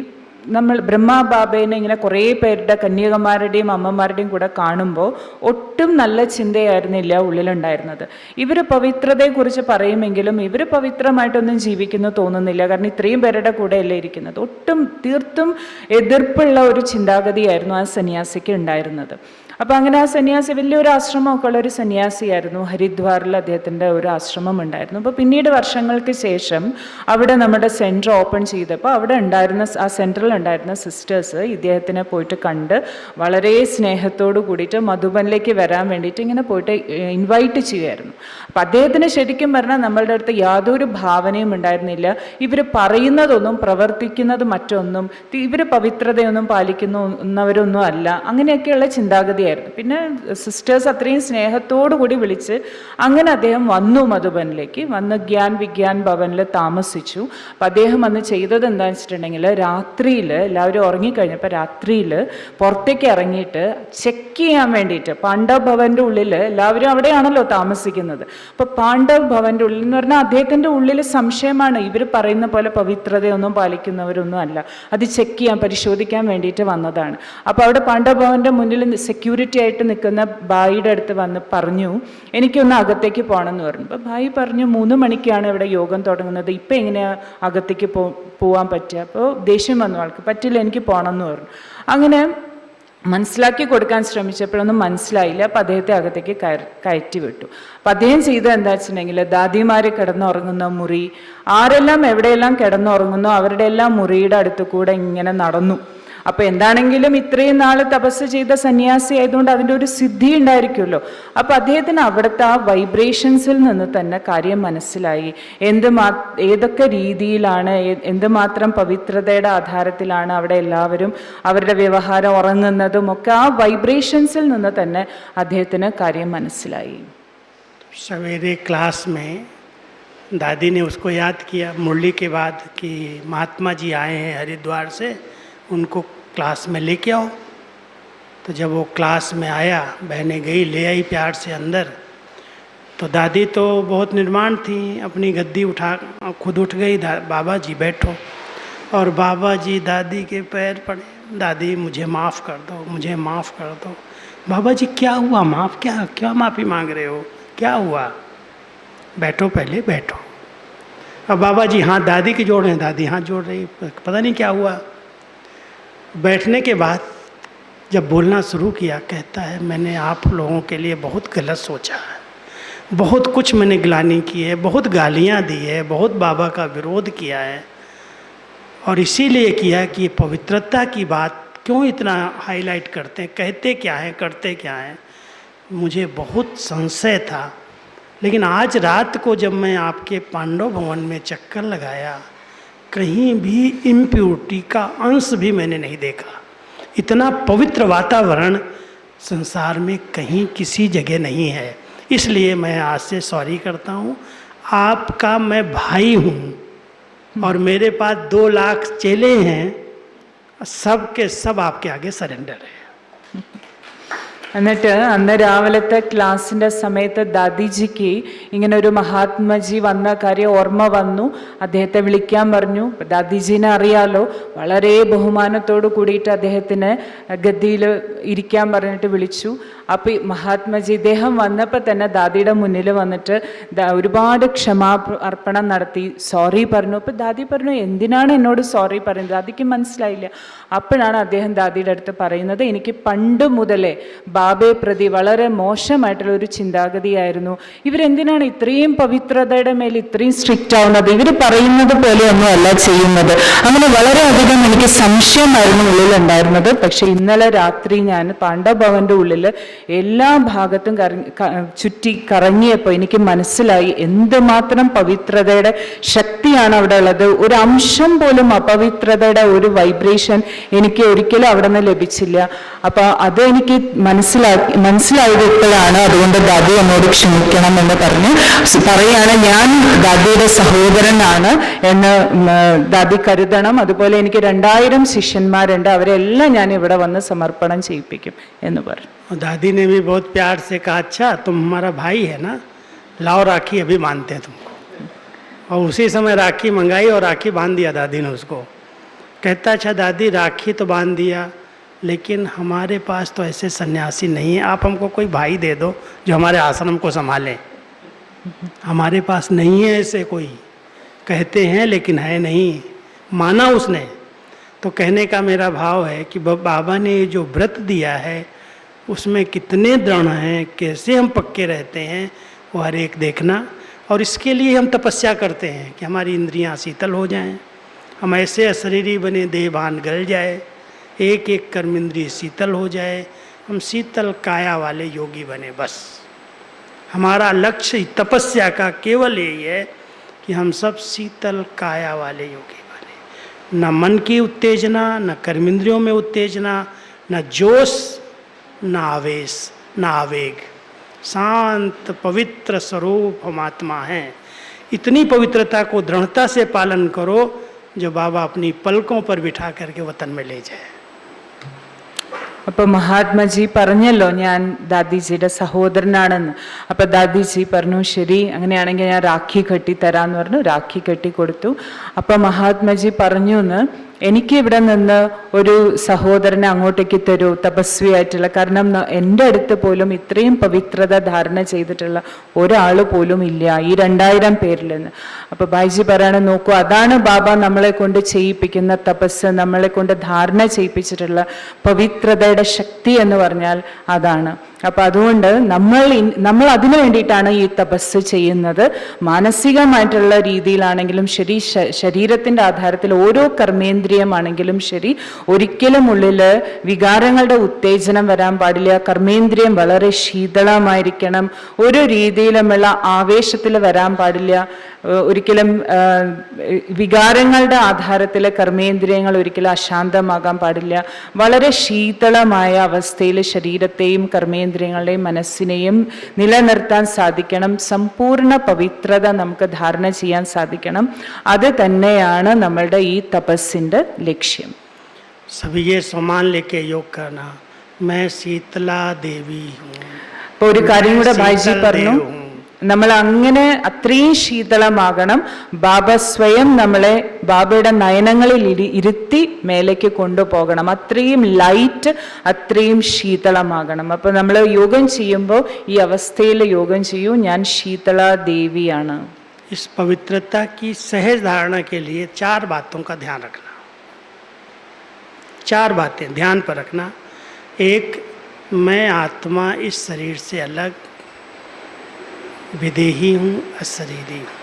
നമ്മൾ ബ്രഹ്മ ബാബേനെ ഇങ്ങനെ കുറേ പേരുടെ കന്യകമാരുടെയും അമ്മമാരുടെയും കൂടെ കാണുമ്പോൾ ഒട്ടും നല്ല ചിന്തയായിരുന്നില്ല ഉള്ളിലുണ്ടായിരുന്നത്. ഇവർ പവിത്രതയെക്കുറിച്ച് പറയുമെങ്കിലും ഇവർ പവിത്രമായിട്ടൊന്നും ജീവിക്കുന്നു തോന്നുന്നില്ല. കാരണം ഇത്രയും പേരുടെ കൂടെയല്ലേ ഇരിക്കുന്നത്. ഒട്ടും തീർത്തും എതിർപ്പുള്ള ഒരു ചിന്താഗതിയായിരുന്നു ആ സന്യാസിക്ക് ഉണ്ടായിരുന്നത്. അപ്പോൾ അങ്ങനെ ആ സന്യാസി വലിയൊരു ആശ്രമമൊക്കെ ഉള്ള ഒരു സന്യാസിയായിരുന്നു. ഹരിദ്വാറിൽ അദ്ദേഹത്തിൻ്റെ ഒരു ആശ്രമം ഉണ്ടായിരുന്നു. അപ്പോൾ പിന്നീട് വർഷങ്ങൾക്ക് ശേഷം അവിടെ നമ്മുടെ സെൻറ്റർ ഓപ്പൺ ചെയ്തപ്പോൾ അവിടെ ഉണ്ടായിരുന്ന, ആ സെൻറ്ററിൽ ഉണ്ടായിരുന്ന സിസ്റ്റേഴ്സ് ഇദ്ദേഹത്തിനെ പോയിട്ട് കണ്ട് വളരെ സ്നേഹത്തോടു കൂടിയിട്ട് മധുബനിലേക്ക് വരാൻ വേണ്ടിയിട്ട് ഇങ്ങനെ പോയിട്ട് ഇൻവൈറ്റ് ചെയ്യുമായിരുന്നു. അപ്പോൾ അദ്ദേഹത്തിന് ശരിക്കും പറഞ്ഞാൽ നമ്മളുടെ അടുത്ത് യാതൊരു ഭാവനയും ഉണ്ടായിരുന്നില്ല. ഇവർ പറയുന്നതൊന്നും പ്രവർത്തിക്കുന്നത് മറ്റൊന്നും, ഇവർ പവിത്രതയൊന്നും പാലിക്കുന്നവരൊന്നും അല്ല, അങ്ങനെയൊക്കെയുള്ള ചിന്താഗതിയായിരുന്നു. പിന്നെ സിസ്റ്റേഴ്സ് അത്രയും സ്നേഹത്തോടു കൂടി വിളിച്ച് അങ്ങനെ അദ്ദേഹം വന്നു, മധുബനിലേക്ക് വന്ന് ജ്ഞാൻ വിജ്ഞാൻ ഭവനിൽ താമസിച്ചു. അപ്പം അദ്ദേഹം അന്ന് ചെയ്തത് എന്താണെന്ന് വെച്ചിട്ടുണ്ടെങ്കിൽ, രാത്രിയിൽ എല്ലാവരും ഉറങ്ങിക്കഴിഞ്ഞപ്പോൾ രാത്രിയിൽ പുറത്തേക്ക് ഇറങ്ങിയിട്ട് ചെക്ക് ചെയ്യാൻ വേണ്ടിയിട്ട്, പാണ്ഡവ് ഭവൻ്റെ ഉള്ളിൽ എല്ലാവരും അവിടെയാണല്ലോ താമസിക്കുന്നത്. അപ്പോൾ പാണ്ഡവ് ഭവൻ്റെ ഉള്ളിൽ എന്ന് പറഞ്ഞാൽ അദ്ദേഹത്തിൻ്റെ ഉള്ളിൽ സംശയമാണ്, ഇവർ പറയുന്ന പോലെ പവിത്രതയൊന്നും പാലിക്കുന്നവരൊന്നും അല്ല. അത് ചെക്ക് ചെയ്യാൻ, പരിശോധിക്കാൻ വേണ്ടിയിട്ട് വന്നതാണ്. അപ്പോൾ അവിടെ പാണ്ഡവ് ഭവൻ്റെ മുന്നിൽ സെക്യൂരിറ്റി ആയിട്ട് നിൽക്കുന്ന ഭായിയുടെ അടുത്ത് വന്ന് പറഞ്ഞു, എനിക്കൊന്ന് അകത്തേക്ക് പോകണം എന്ന് പറഞ്ഞു. അപ്പോൾ ഭായി പറഞ്ഞു, 3 മണിക്കാണ് ഇവിടെ യോഗം തുടങ്ങുന്നത്, ഇപ്പം എങ്ങനെയാണ് അകത്തേക്ക് പോകാൻ പറ്റുക. അപ്പോൾ ദേഷ്യം വന്നു ആൾക്ക്, പറ്റില്ല എനിക്ക് പോകണം എന്ന് പറഞ്ഞു. അങ്ങനെ മനസ്സിലാക്കി കൊടുക്കാൻ ശ്രമിച്ചപ്പോഴൊന്നും മനസ്സിലായില്ല. അപ്പം അദ്ദേഹത്തെ അകത്തേക്ക് കയറ്റി വിട്ടു. അപ്പം അദ്ദേഹം ചെയ്തത് എന്താ വെച്ചിട്ടുണ്ടെങ്കിൽ, ദാദിമാർ കിടന്നുറങ്ങുന്ന മുറി, ആരെല്ലാം എവിടെയെല്ലാം കിടന്നുറങ്ങുന്നോ അവരുടെ എല്ലാം മുറിയുടെ അടുത്ത് കൂടെ ഇങ്ങനെ നടന്നു. അപ്പോൾ എന്താണെങ്കിലും ഇത്രയും നാൾ തപസ് ചെയ്ത സന്യാസി ആയതുകൊണ്ട് അതിൻ്റെ ഒരു സിദ്ധി ഉണ്ടായിരിക്കുമല്ലോ. അപ്പോൾ അദ്ദേഹത്തിന് അവിടുത്തെ ആ വൈബ്രേഷൻസിൽ നിന്ന് തന്നെ കാര്യം മനസ്സിലായി, ഏതൊക്കെ രീതിയിലാണ്, എന്തുമാത്രം പവിത്രതയുടെ ആധാരത്തിലാണ് അവിടെ എല്ലാവരും അവരുടെ വ്യവഹാരം ഉറങ്ങുന്നതും ഒക്കെ ആ വൈബ്രേഷൻസിൽ നിന്ന് തന്നെ അദ്ദേഹത്തിന് കാര്യം മനസ്സിലായി. सवेरे क्लास में दादी ने उसको याद किया मुरली के बाद कि महात्मा जी आए हैं हरिद्वार से, उनको क्लास में लेके आओ। तो जब वो क्लास में आया, बहनें गई, ले आई प्यार से अंदर। तो दादी तो बहुत निर्माण थी, अपनी गद्दी उठा खुद उठ गई, बाबा जी बैठो। और बाबा जी दादी के पैर पड़े, दादी मुझे माफ़ कर दो, मुझे माफ़ कर दो। बाबा जी क्या हुआ, माफ़ क्या माफ़ी मांग रहे हो, क्या हुआ, बैठो पहले बैठो। अब बाबा जी हाथ दादी के जोड़ रहे हैं, दादी हाथ जोड़ रही, पता नहीं क्या हुआ। बैठने के बाद जब बोलना शुरू किया, कहता है मैंने आप लोगों के लिए बहुत गलत सोचा है, बहुत कुछ मैंने ग्लानि की है, बहुत गालियाँ दी है, बहुत बाबा का विरोध किया है, और इसीलिए किया कि पवित्रता की बात क्यों इतना हाईलाइट करते हैं, कहते क्या हैं, करते क्या हैं। मुझे बहुत संशय था, लेकिन आज रात को जब मैं आपके पांडव भवन में चक्कर लगाया, कहीं भी इम्प्योरिटी का अंश भी मैंने नहीं देखा। इतना पवित्र वातावरण संसार में कहीं किसी जगह नहीं है। इसलिए मैं आज से सॉरी करता हूँ। आपका मैं भाई हूँ और मेरे पास 2 लाख चेले हैं, सब के सब आपके आगे सरेंडर है। എന്നിട്ട് അന്ന് രാവിലത്തെ ക്ലാസ്സിൻ്റെ സമയത്ത് ദാദിജിക്ക് ഇങ്ങനെ ഒരു മഹാത്മജി വന്ന കാര്യം ഓർമ്മ വന്നു. അദ്ദേഹത്തെ വിളിക്കാൻ പറഞ്ഞു. ദാദിജിനെ അറിയാലോ, വളരെ ബഹുമാനത്തോട് കൂടിയിട്ട് അദ്ദേഹത്തിന് ഗദ്ദിയിൽ ഇരിക്കാൻ പറഞ്ഞിട്ട് വിളിച്ചു. അപ്പോൾ മഹാത്മജി ഇദ്ദേഹം വന്നപ്പോൾ തന്നെ ദാദിയുടെ മുന്നിൽ വന്നിട്ട് ഒരുപാട് ക്ഷമാർപ്പണം നടത്തി, സോറി പറഞ്ഞു. അപ്പോൾ ദാദി പറഞ്ഞു, എന്തിനാണ് എന്നോട് സോറി പറയുന്നത്? ദാദിക്ക് മനസ്സിലായില്ല. അപ്പോഴാണ് അദ്ദേഹം ദാദിയുടെ അടുത്ത് പറയുന്നത്, എനിക്ക് പണ്ട് മുതലേ ബാബയെ പ്രതി വളരെ മോശമായിട്ടുള്ള ഒരു ചിന്താഗതിയായിരുന്നു. ഇവരെന്തിനാണ് ഇത്രയും പവിത്രതയുടെ മേൽ ഇത്രയും സ്ട്രിക്റ്റ് ആവുന്നത്? ഇവർ പറയുന്നത് പോലെയൊന്നും അല്ല ചെയ്യുന്നത്. അങ്ങനെ വളരെയധികം എനിക്ക് സംശയമായിരുന്നു ഉള്ളിലുണ്ടായിരുന്നത്. പക്ഷെ ഇന്നലെ രാത്രി ഞാൻ പാണ്ഡവഭവൻ്റെ ഉള്ളിൽ എല്ലാ ഭാഗത്തും ചുറ്റി കറങ്ങിയപ്പോൾ എനിക്ക് മനസ്സിലായി എന്തുമാത്രം പവിത്രതയുടെ ശക്തിയാണ് അവിടെ ഉള്ളത്. ഒരു അംശം പോലും അപവിത്രതയുടെ ഒരു വൈബ്രേഷൻ എനിക്ക് ഒരിക്കലും അവിടെ നിന്ന് ലഭിച്ചില്ല. അപ്പോൾ അത് എനിക്ക് മനസ്സിലായത് ഇപ്പോഴാണ്. അതുകൊണ്ട് ദാദി എന്നോട് ക്ഷമിക്കണം എന്ന് പറയാണ്. ഞാൻ ദാദിയുടെ സഹോദരനാണ് എന്ന് ദാദി കരുതണം. അതുപോലെ എനിക്ക് 2000 ശിഷ്യന്മാരുണ്ട്, അവരെല്ലാം ഞാൻ ഇവിടെ വന്ന് സമർപ്പണം ചെയ്യിപ്പിക്കും എന്ന് പറഞ്ഞു. दादी ने भी बहुत प्यार से कहा, अच्छा तुम हमारा भाई है ना, लाओ राखी अभी बांधते हैं तुमको। और उसी समय राखी मंगाई और राखी बांध दिया दादी ने उसको। कहता, अच्छा दादी राखी तो बांध दिया, लेकिन हमारे पास तो ऐसे सन्यासी नहीं है, आप हमको कोई भाई दे दो जो हमारे आश्रम को संभाले। हमारे पास नहीं है ऐसे कोई, कहते हैं लेकिन है नहीं। माना उसने। तो कहने का मेरा भाव है कि बाबा ने जो व्रत दिया है उसमें कितने दृढ़ हैं, कैसे हम पक्के रहते हैं, वो हर एक देखना। और इसके लिए हम तपस्या करते हैं कि हमारी इंद्रियां शीतल हो जाएं, हम ऐसे अशरीरी बने, देहभान गल जाए, एक एक कर्म इंद्रिय शीतल हो जाए, हम शीतल काया वाले योगी बने। बस हमारा लक्ष्य तपस्या का केवल यही है कि हम सब शीतल काया वाले योगी बने। न मन की उत्तेजना, न कर्मेंद्रियों में उत्तेजना, न जोश, न आवेश, न आवेग। शांत पवित्र स्वरूप हम आत्मा हैं। इतनी पवित्रता को दृढ़ता से पालन करो जो बाबा अपनी पलकों पर बिठा करके वतन में ले जाए। അപ്പോൾ മഹാത്മജി പറഞ്ഞല്ലോ ഞാൻ ദാദിജിയുടെ സഹോദരനാണെന്ന്. അപ്പോൾ ദാദിജി പറഞ്ഞു, ശരി അങ്ങനെയാണെങ്കിൽ ഞാൻ രാഖി കെട്ടി തരാമെന്ന് പറഞ്ഞു. രാഖി കെട്ടി കൊടുത്തു. അപ്പോൾ മഹാത്മജി പറഞ്ഞു, എനിക്ക് ഇവിടെ നിന്ന് ഒരു സഹോദരനെ അങ്ങോട്ടേക്ക് തരൂ, തപസ്വിയായിട്ടുള്ള. കാരണം എൻ്റെ അടുത്ത് പോലും ഇത്രയും പവിത്രത ധാരണ ചെയ്തിട്ടുള്ള ഒരാൾ പോലും ഇല്ല ഈ 2000 പേരിൽ നിന്ന്. അപ്പോൾ ബായിജി പറയണ, നോക്കൂ, അതാണ് ബാബ നമ്മളെ കൊണ്ട് ചെയ്യിപ്പിക്കുന്ന തപസ്, നമ്മളെ കൊണ്ട് ധാരണ ചെയ്യിപ്പിച്ചിട്ടുള്ള പവിത്രതയുടെ ശക്തി എന്ന് പറഞ്ഞാൽ അതാണ്. അപ്പം അതുകൊണ്ട് നമ്മൾ അതിനു വേണ്ടിയിട്ടാണ് ഈ തപസ് ചെയ്യുന്നത്. മാനസികമായിട്ടുള്ള രീതിയിലാണെങ്കിലും ശരി, ശരീരത്തിൻ്റെ ആധാരത്തിൽ ഓരോ കർമ്മേന്ദ്രിയമാണെങ്കിലും ശരി, ഒരിക്കലും ഉള്ളിൽ വികാരങ്ങളുടെ ഉത്തേജനം വരാൻ പാടില്ല. കർമ്മേന്ദ്രിയം വളരെ ശീതളമായിരിക്കണം. ഒരു രീതിയിലുമുള്ള ആവേശത്തിൽ വരാൻ പാടില്ല. ഒരിക്കലും വികാരങ്ങളുടെ ആധാരത്തിൽ കർമ്മേന്ദ്രിയങ്ങൾ ഒരിക്കലും അശാന്തമാകാൻ പാടില്ല. വളരെ ശീതളമായ അവസ്ഥയിൽ ശരീരത്തെയും കർമ്മേന്ദ്രിയങ്ങളുടെയും മനസ്സിനെയും നിലനിർത്താൻ സാധിക്കണം. സമ്പൂർണ്ണ പവിത്രത നമുക്ക് ധാരണ ചെയ്യാൻ സാധിക്കണം. അത് തന്നെയാണ് നമ്മളുടെ ഈ തപസ്സിൻ്റെ ലക്ഷ്യം. सभी ये सामान लेके योग करना, मैं शीतला देवी हूँ. അപ്പോൾ ഒരു കാര്യം കൂടെ ഭായിജി പറഞ്ഞു, നമ്മൾ അങ്ങനെ അത്രയും ശീതളമാകണം. ബാബ സ്വയം നമ്മളെ ബാബയുടെ നയനങ്ങളിൽ ഇരുത്തി മേലേക്ക് കൊണ്ടുപോകണം. അത്രയും ലൈറ്റ്, അത്രയും ശീതളമാകണം. അപ്പോൾ നമ്മൾ യോഗം ചെയ്യുമ്പോൾ ഈ അവസ്ഥയിൽ യോഗം ചെയ്യൂ, ഞാൻ ശീതള ദേവിയാണ്. इस पवित्रता की सहज धारणा के लिए 4 बातों का ध्यान रखना. 4 बातें ध्यान पर रखना। एक, मैं आत्मा इस शरीर से अलग विदेही हूँ, अशरीरी हूँ।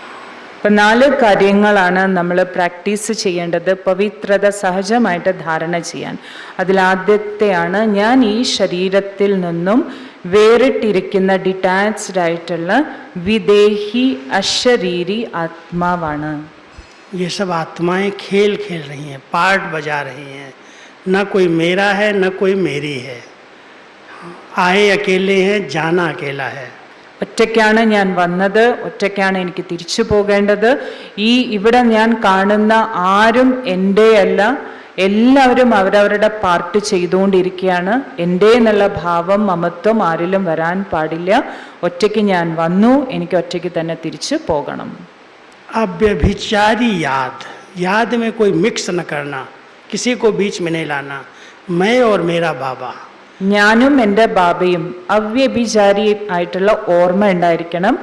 ഇപ്പം 4 കാര്യങ്ങളാണ് നമ്മൾ പ്രാക്ടീസ് ചെയ്യേണ്ടത് പവിത്രത സഹജമായിട്ട് ധാരണ ചെയ്യാൻ. അതിലാദ്യത്തെയാണ് ഞാൻ ഈ ശരീരത്തിൽ നിന്നും വേറിട്ടിരിക്കുന്ന ഡിറ്റാച്ച്ഡ് ആയിട്ടുള്ള വിദേഹി അശരീരി ആത്മാവാണ്. ये सब आत्माएं खेल खेल रही हैं, पार्ट बजा रही हैं। न कोई मेरा है न कोई मेरी है। आए अकेले हैं, जाना अकेला है। ഒറ്റയ്ക്കാണ് ഞാൻ വന്നത്, ഒറ്റയ്ക്കാണ് എനിക്ക് തിരിച്ചു പോകേണ്ടത്. ഇവിടെ ഞാൻ കാണുന്ന ആരും എൻ്റെ അല്ല, എല്ലാവരും അവരവരുടെ പാർട്ട് ചെയ്തുകൊണ്ടിരിക്കുകയാണ്. എൻ്റെ എന്നുള്ള ഭാവം മമത്വം ആരിലും വരാൻ പാടില്ല. ഒറ്റയ്ക്ക് ഞാൻ വന്നു, എനിക്ക് ഒറ്റയ്ക്ക് തന്നെ തിരിച്ചു പോകണം. अव्यभिचारी याद में कोई मिक्स न करना, किसी को बीच में नहीं लाना। मैं और मेरा बाबा, ഞാനും എൻ്റെ ബാബയും അവ്യഭിചാരി ആയിട്ടുള്ള ഓർമ്മ ഉണ്ടായിരിക്കണം.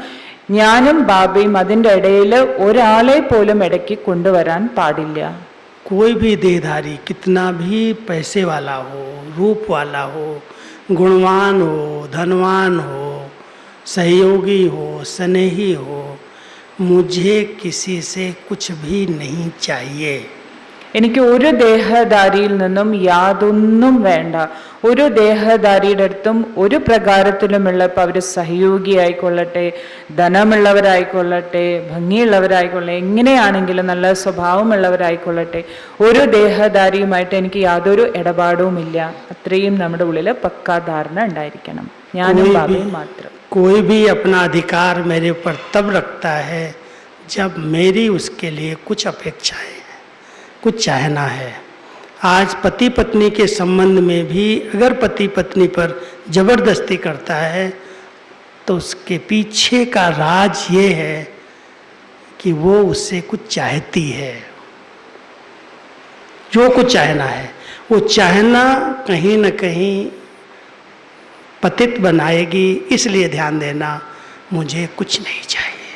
ഞാനും ബാബയും അതിൻ്റെ ഇടയിൽ ഒരാളെ പോലും ഇടയ്ക്ക് കൊണ്ടുവരാൻ പാടില്ല. कोई भी देहधारी कितना भी पैसे वाला हो, रूप वाला हो, गुणवान हो, धनवान हो, सहयोगी हो, स्नेही हो, मुझे किसी से कुछ भी नहीं चाहिए. എനിക്ക് ഒരു ദേഹധാരിയിൽ നിന്നും യാതൊന്നും വേണ്ട. ഒരു ദേഹധാരിയുടെ അടുത്തും ഒരു പ്രകാരത്തിലുമുള്ള, ഇപ്പം അവർ സഹയോഗിയായിക്കൊള്ളട്ടെ, ധനമുള്ളവരായിക്കൊള്ളട്ടെ, ഭംഗിയുള്ളവരായിക്കൊള്ളട്ടെ, എങ്ങനെയാണെങ്കിലും നല്ല സ്വഭാവമുള്ളവരായിക്കൊള്ളട്ടെ, ഒരു ദേഹധാരിയുമായിട്ട് എനിക്ക് യാതൊരു ഇടപാടുമില്ല. അത്രയും നമ്മുടെ ഉള്ളിൽ പക്കാ ധാരണ ഉണ്ടായിരിക്കണം. ഞാനും ബാബയും മാത്രം. कोई भी अपना अधिकार मेरे ऊपर तब रखता है जब मेरी उसके लिए कुछ अपेक्षाएं हैं, कुछ चाहना है. आज पति पत्नी के संबंध में भी अगर पति पत्नी पर जबरदस्ती करता है तो उसके पीछे का राज ये है कि वो उससे कुछ चाहती है. जो कुछ चाहना है, वो चाहना कहीं न कहीं पतित बनाएगी. इसलिए ध्यान देना, मुझे कुछ नहीं चाहिए,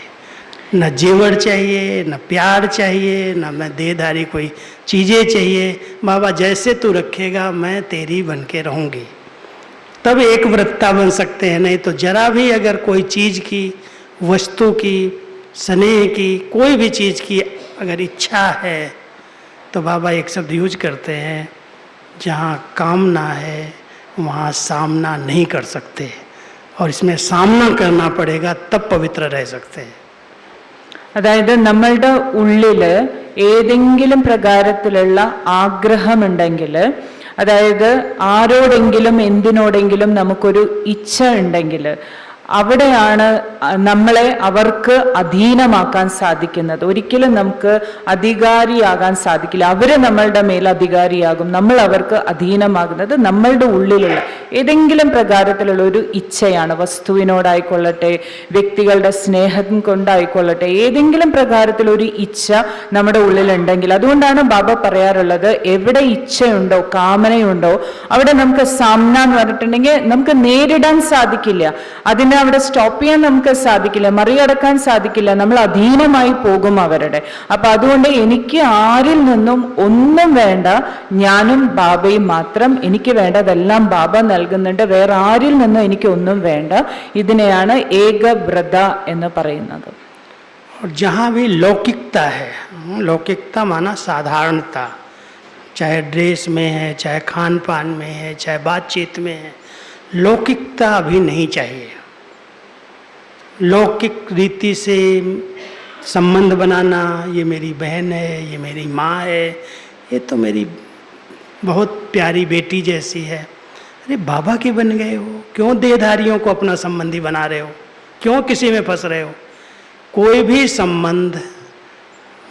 न जेवर चाहिए, न प्यार चाहिए, न मैं देहधारी कोई चीज़ें चाहिए. बाबा जैसे तू रखेगा मैं तेरी बन के रहूँगी. तब एक व्रतता बन सकते हैं. नहीं तो जरा भी अगर कोई चीज़ की, वस्तु की, स्नेह की, कोई भी चीज़ की अगर इच्छा है तो बाबा एक शब्द यूज करते हैं, जहाँ कामना है वहाँ सामना नहीं कर सकते, और इसमें सामना करना पड़ेगा तब पवित्र रह सकते हैं. അതായത് നമ്മളുടെ ഉള്ളിൽ ഏതെങ്കിലും പ്രകാരത്തിലുള്ള ആഗ്രഹമുണ്ടെങ്കിൽ, അതായത് ആരോടെങ്കിലും എന്തിനോടെങ്കിലും നമുക്കൊരു ഇച്ഛ ഉണ്ടെങ്കിൽ, അവിടെയാണ് നമ്മളെ അവർക്ക് അധീനമാക്കാൻ സാധിക്കുന്നത്. ഒരിക്കലും നമുക്ക് അധികാരിയാകാൻ സാധിക്കില്ല. അവർ നമ്മളുടെ മേൽ അധികാരിയാകും, നമ്മൾ അവർക്ക് അധീനമാകുന്നത് നമ്മളുടെ ഉള്ളിലുള്ള ഏതെങ്കിലും പ്രകാരത്തിലുള്ള ഒരു ഇച്ഛയാണ്. വസ്തുവിനോടായിക്കൊള്ളട്ടെ, വ്യക്തികളുടെ സ്നേഹം കൊണ്ടായിക്കൊള്ളട്ടെ, ഏതെങ്കിലും പ്രകാരത്തിലൊരു ഇച്ഛ നമ്മുടെ ഉള്ളിലുണ്ടെങ്കിൽ, അതുകൊണ്ടാണ് ബാബ പറയാറുള്ളത്, എവിടെ ഇച്ഛയുണ്ടോ, കാമനയുണ്ടോ, അവിടെ നമുക്ക് സാമ്ന എന്ന് പറഞ്ഞിട്ടുണ്ടെങ്കിൽ നമുക്ക് നേരിടാൻ സാധിക്കില്ല. അതിനെ അവിടെ സ്റ്റോപ്പ് ചെയ്യാൻ നമുക്ക് സാധിക്കില്ല, മറികടക്കാൻ സാധിക്കില്ല. നമ്മൾ അധീനമായി പോകും അവരുടെ. അപ്പൊ അതുകൊണ്ട് എനിക്ക് ആരിൽ നിന്നും ഒന്നും വേണ്ട, ഞാനും ബാബയും മാത്രം. എനിക്ക് വേണ്ടതെല്ലാം ബാബ നൽകുന്നുണ്ട്, വേറെ ആരിൽ നിന്നും എനിക്ക് ഒന്നും വേണ്ട. ഇതിനെയാണ് ഏകവ്രത എന്ന് പറയുന്നത്. और जहाँ भी लौकिकता है, लौकिकता माना साधारणता, चाहे ड्रेस में है, चाहे खान पान में है, चाहे बातचीत में है, लौकिकता अभी नहीं चाहिए. लौकिक रीति से संबंध बनाना, ये मेरी बहन है, ये मेरी माँ है, ये तो मेरी बहुत प्यारी बेटी जैसी है. अरे बाबा के बन गए हो, क्यों देहधारियों को अपना संबंधी बना रहे हो, क्यों किसी में फंस रहे हो? कोई भी संबंध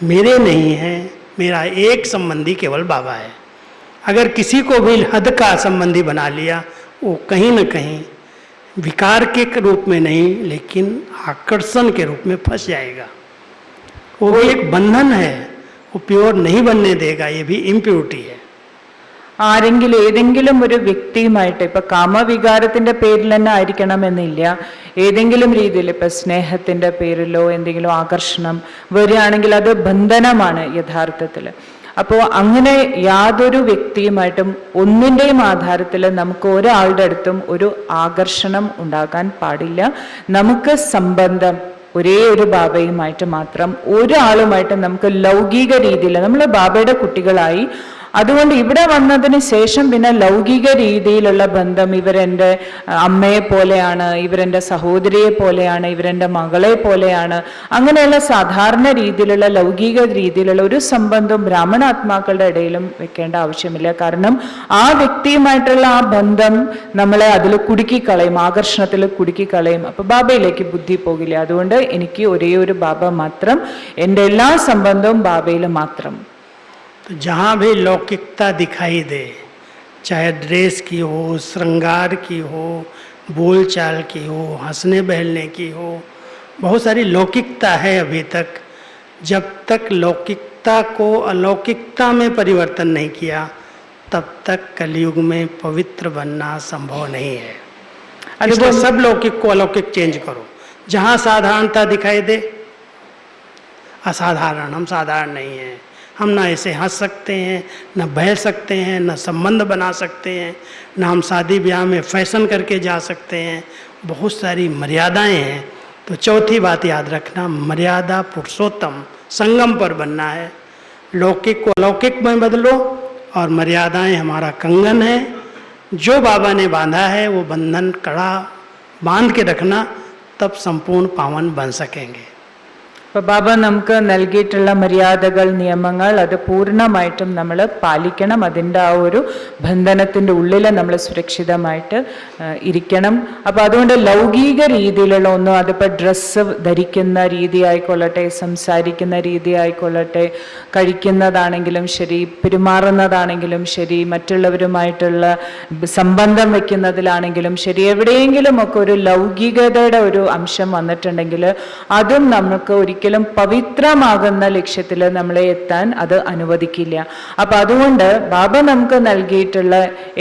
मेरे नहीं है, मेरा एक संबंधी केवल बाबा है. अगर किसी को भी हद का संबंधी बना लिया, वो कहीं न कहीं विकार के रूप में नहीं, लेकिन आकर्षण के रूप में फंस जाएगा. वो भी एक बंधन है, वो प्योर नहीं बनने देगा, ये भी इम्प्योरिटी है. ആരെങ്കിലും ഏതെങ്കിലും ഒരു വ്യക്തിയുമായിട്ട്, ഇപ്പൊ കാമവികാരത്തിന്റെ പേരിൽ തന്നെ ആയിരിക്കണമെന്നില്ല, ഏതെങ്കിലും രീതിയിൽ ഇപ്പൊ സ്നേഹത്തിന്റെ പേരിലോ എന്തെങ്കിലും ആകർഷണം വരികയാണെങ്കിൽ അത് ബന്ധനമാണ് യഥാർത്ഥത്തിൽ. അപ്പോൾ അങ്ങനെ യാതൊരു വ്യക്തിയുമായിട്ടും ഒന്നിൻ്റെയും ആധാരത്തിൽ നമുക്ക് ഒരാളുടെ അടുത്തും ഒരു ആകർഷണം ഉണ്ടാകാൻ പാടില്ല. നമുക്ക് സംബന്ധം ഒരേ ഒരു ബാബയുമായിട്ട് മാത്രം, ഒരാളുമായിട്ട് നമുക്ക് ലൗകിക രീതിയിൽ നമ്മൾ ബാബയുടെ കുട്ടികളായി. അതുകൊണ്ട് ഇവിടെ വന്നതിന് ശേഷം പിന്നെ ലൗകിക രീതിയിലുള്ള ബന്ധം, ഇവരെൻ്റെ അമ്മയെ പോലെയാണ്, ഇവരെൻ്റെ സഹോദരിയെ പോലെയാണ്, ഇവരെൻ്റെ മകളെ പോലെയാണ്, അങ്ങനെയുള്ള സാധാരണ രീതിയിലുള്ള ലൗകിക രീതിയിലുള്ള ഒരു സംബന്ധവും ബ്രാഹ്മണാത്മാക്കളുടെ ഇടയിലും വെക്കേണ്ട ആവശ്യമില്ല. കാരണം ആ വ്യക്തിയുമായിട്ടുള്ള ആ ബന്ധം നമ്മളെ അതിൽ കുടുക്കിക്കളയും, ആകർഷണത്തിൽ കുടുക്കിക്കളയും. അപ്പോൾ ബാബയിലേക്ക് ബുദ്ധി പോകില്ല. അതുകൊണ്ട് എനിക്ക് ഒരേ ഒരു ബാബ മാത്രം, എൻ്റെ എല്ലാ സംബന്ധവും ബാബയിൽ മാത്രം. तो जहाँ भी लौकिकता दिखाई दे, चाहे ड्रेस की हो, श्रृंगार की हो, बोलचाल की हो, हंसने बहलने की हो, बहुत सारी लौकिकता है अभी तक. जब तक लौकिकता को अलौकिकता में परिवर्तन नहीं किया, तब तक कलयुग में पवित्र बनना संभव नहीं है. इसलिए सब लौकिक को अलौकिक चेंज करो. जहाँ साधारणता दिखाई दे, असाधारण, हम साधारण नहीं हैं. हम ना ऐसे हंस सकते हैं, ना बहल सकते हैं, ना संबंध बना सकते हैं, ना हम शादी ब्याह में फैशन करके जा सकते हैं. बहुत सारी मर्यादाएं हैं. तो चौथी बात याद रखना, मर्यादा पुरुषोत्तम संगम पर बनना है. लौकिक को अलौकिक में बदलो और मर्यादाएं हमारा कंगन है. जो बाबा ने बांधा है वो बंधन कड़ा बांध के रखना, तब संपूर्ण पावन बन सकेंगे. അപ്പോൾ ബാബ നമുക്ക് നൽകിയിട്ടുള്ള മര്യാദകൾ, നിയമങ്ങൾ അത് പൂർണ്ണമായിട്ടും നമ്മൾ പാലിക്കണം. അതിൻ്റെ ആ ഒരു ബന്ധനത്തിൻ്റെ ഉള്ളിൽ നമ്മൾ സുരക്ഷിതമായിട്ട് ഇരിക്കണം. അപ്പോൾ അതുകൊണ്ട് ലൗകിക രീതിയിലുള്ള ഒന്നും, അതിപ്പോൾ ഡ്രസ്സ് ധരിക്കുന്ന രീതി ആയിക്കൊള്ളട്ടെ, സംസാരിക്കുന്ന രീതി ആയിക്കൊള്ളട്ടെ, കഴിക്കുന്നതാണെങ്കിലും ശരി, പെരുമാറുന്നതാണെങ്കിലും ശരി, മറ്റുള്ളവരുമായിട്ടുള്ള സംബന്ധം വയ്ക്കുന്നതിലാണെങ്കിലും ശരി, എവിടെയെങ്കിലും ഒക്കെ ഒരു ലൗകികതയുടെ ഒരു അംശം വന്നിട്ടുണ്ടെങ്കിൽ അതും നമുക്ക് ഒരിക്കലും പവിത്രമാകുന്ന ലക്ഷ്യത്തിൽ നമ്മളെ എത്താൻ അത് അനുവദിക്കില്ല. അപ്പൊ അതുകൊണ്ട് ബാബ നമുക്ക് നൽകിയിട്ടുള്ള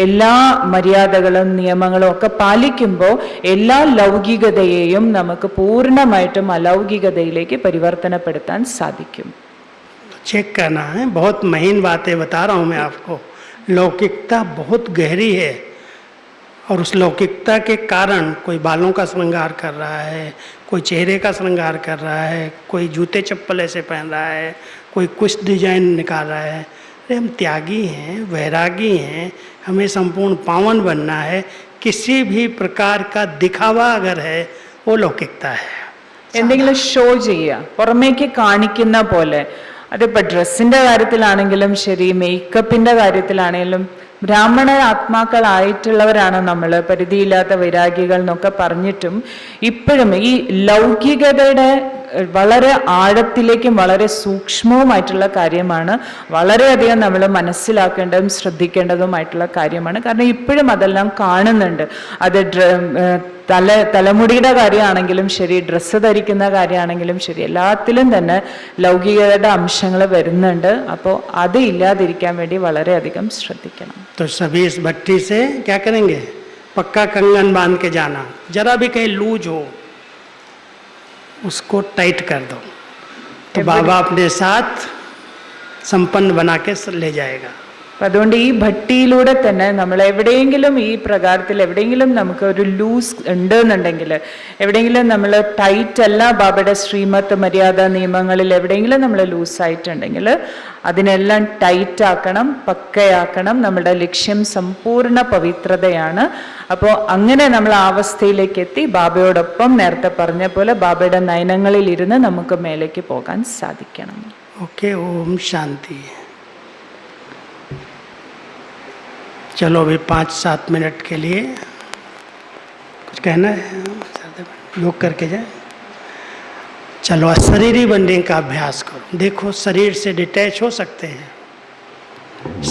എല്ലാ മര്യാദകളും നിയമങ്ങളും ഒക്കെ പാലിക്കുമ്പോൾ എല്ലാ ലൗകികതയെയും നമുക്ക് പൂർണ്ണമായിട്ടും അലൗകികതയിലേക്ക് പരിവർത്തനപ്പെടുത്താൻ സാധിക്കും. चेक करना है. बहुत महीन बातें बता रहा हूँ मैं आपको. लौकिकता बहुत गहरी है और उस लौकिकता के कारण कोई बालों का श्रृंगार कर रहा है, कोई चेहरे का श्रृंगार कर रहा है, कोई जूते चप्पल ऐसे पहन रहा है, कोई कुछ डिजाइन निकाल रहा है. अरे हम त्यागी हैं, वैरागी हैं, हमें संपूर्ण पावन बनना है. किसी भी प्रकार का दिखावा अगर है वो लौकिकता है. എന്തെങ്കിലും ഷോ ചെയ്യുക, പുറമേക്ക് കാണിക്കുന്ന പോലെ, അതിപ്പോൾ ഡ്രസ്സിൻ്റെ കാര്യത്തിലാണെങ്കിലും ശരി, മേക്കപ്പിൻ്റെ കാര്യത്തിലാണെങ്കിലും, ബ്രാഹ്മണ ആത്മാക്കളായിട്ടുള്ളവരാണ് നമ്മൾ, പരിധിയില്ലാത്ത വൈരാഗികൾ എന്നൊക്കെ പറഞ്ഞിട്ടും ഇപ്പോഴും ഈ ലൗകികതയുടെ വളരെ ആഴത്തിലേക്കും വളരെ സൂക്ഷ്മവുമായിട്ടുള്ള കാര്യമാണ്. വളരെയധികം നമ്മൾ മനസ്സിലാക്കേണ്ടതും ശ്രദ്ധിക്കേണ്ടതുമായിട്ടുള്ള കാര്യമാണ്. കാരണം ഇപ്പോഴും അതെല്ലാം കാണുന്നുണ്ട്. അത് തലമുടിയുടെ കാര്യമാണെങ്കിലും ശരി, ഡ്രസ്സ് ധരിക്കുന്ന കാര്യമാണെങ്കിലും ശരി, എല്ലാത്തിലും തന്നെ ലൗകികതയുടെ അംശങ്ങൾ വരുന്നുണ്ട്. അപ്പോൾ അത് ഇല്ലാതിരിക്കാൻ വേണ്ടി വളരെയധികം ശ്രദ്ധിക്കണം. तो सभी इस भट्टी से क्या करेंगे, पक्का कंगन बांध के जाना. जरा भी कहीं लूज हो उसको टाइट कर दो, तो बाबा अपने साथ संपन्न बना के ले जाएगा. അപ്പം അതുകൊണ്ട് ഈ ഭട്ടിയിലൂടെ തന്നെ നമ്മൾ എവിടെയെങ്കിലും ഈ പ്രകാരത്തിൽ എവിടെയെങ്കിലും നമുക്ക് ഒരു ലൂസ് ഉണ്ട് എന്നുണ്ടെങ്കിൽ, എവിടെയെങ്കിലും നമ്മൾ ടൈറ്റ് അല്ല, ബാബയുടെ ശ്രീമത്ത് മര്യാദ നിയമങ്ങളിൽ എവിടെയെങ്കിലും നമ്മൾ ലൂസായിട്ടുണ്ടെങ്കിൽ അതിനെല്ലാം ടൈറ്റ് ആക്കണം, പക്കയാക്കണം. നമ്മുടെ ലക്ഷ്യം സമ്പൂർണ്ണ പവിത്രതയാണ്. അപ്പോൾ അങ്ങനെ നമ്മൾ ആ അവസ്ഥയിലേക്ക് എത്തി ബാബയോടൊപ്പം നേരത്തെ പറഞ്ഞ പോലെ ബാബയുടെ നയനങ്ങളിൽ ഇരുന്ന് നമുക്ക് മേലേക്ക് പോകാൻ സാധിക്കണം. ओके, ओम शांति. चलो अभी 5-7 मिनट के लिए कुछ कहना है, योग करके जाए. चलो शरीरी बनने का अभ्यास करो. देखो शरीर से डिटैच हो सकते हैं.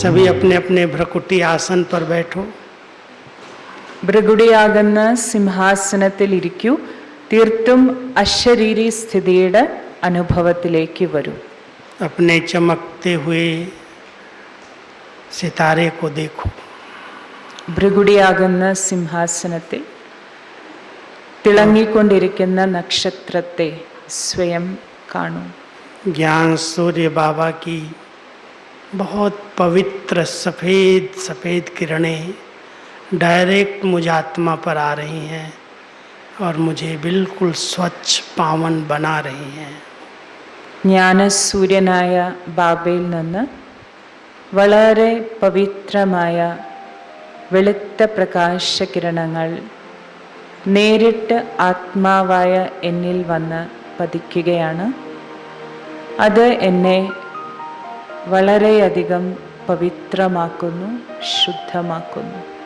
सभी अपने अपने भ्रकुटी आसन पर बैठो. ഭൃഗുടിയാകുന്ന സിംഹാസനത്തിൽ ഇരിക്കൂ. തീർത്തും അശരീരി സ്ഥിതിയുടെ അനുഭവത്തിലേക്ക് വരൂ. अपने चमकते हुए सितारे को देखो. ഭൃഗുടിയാകുന്ന സിംഹാസനത്തിൽ തിളങ്ങിക്കൊണ്ടിരിക്കുന്ന നക്ഷത്രത്തെ സ്വയം കാണൂ. ज्ञान सूर्य बाबा की बहुत पवित्र सफ़ेद सफ़ेद किरणें डायरेक्ट मुझ आत्मा पर आ रही हैं और मुझे बिल्कुल स्वच्छ पावन बना रही हैं. ജ്ഞാനസൂര്യനായ ബാബയിൽ നിന്ന് വളരെ പവിത്രമായ വെളുത്ത പ്രകാശകിരണങ്ങൾ നേരിട്ട് ആത്മാവായ എന്നിൽ വന്ന് പതിക്കുകയാണ്. അത് എന്നെ വളരെയധികം പവിത്രമാക്കുന്നു, ശുദ്ധമാക്കുന്നു.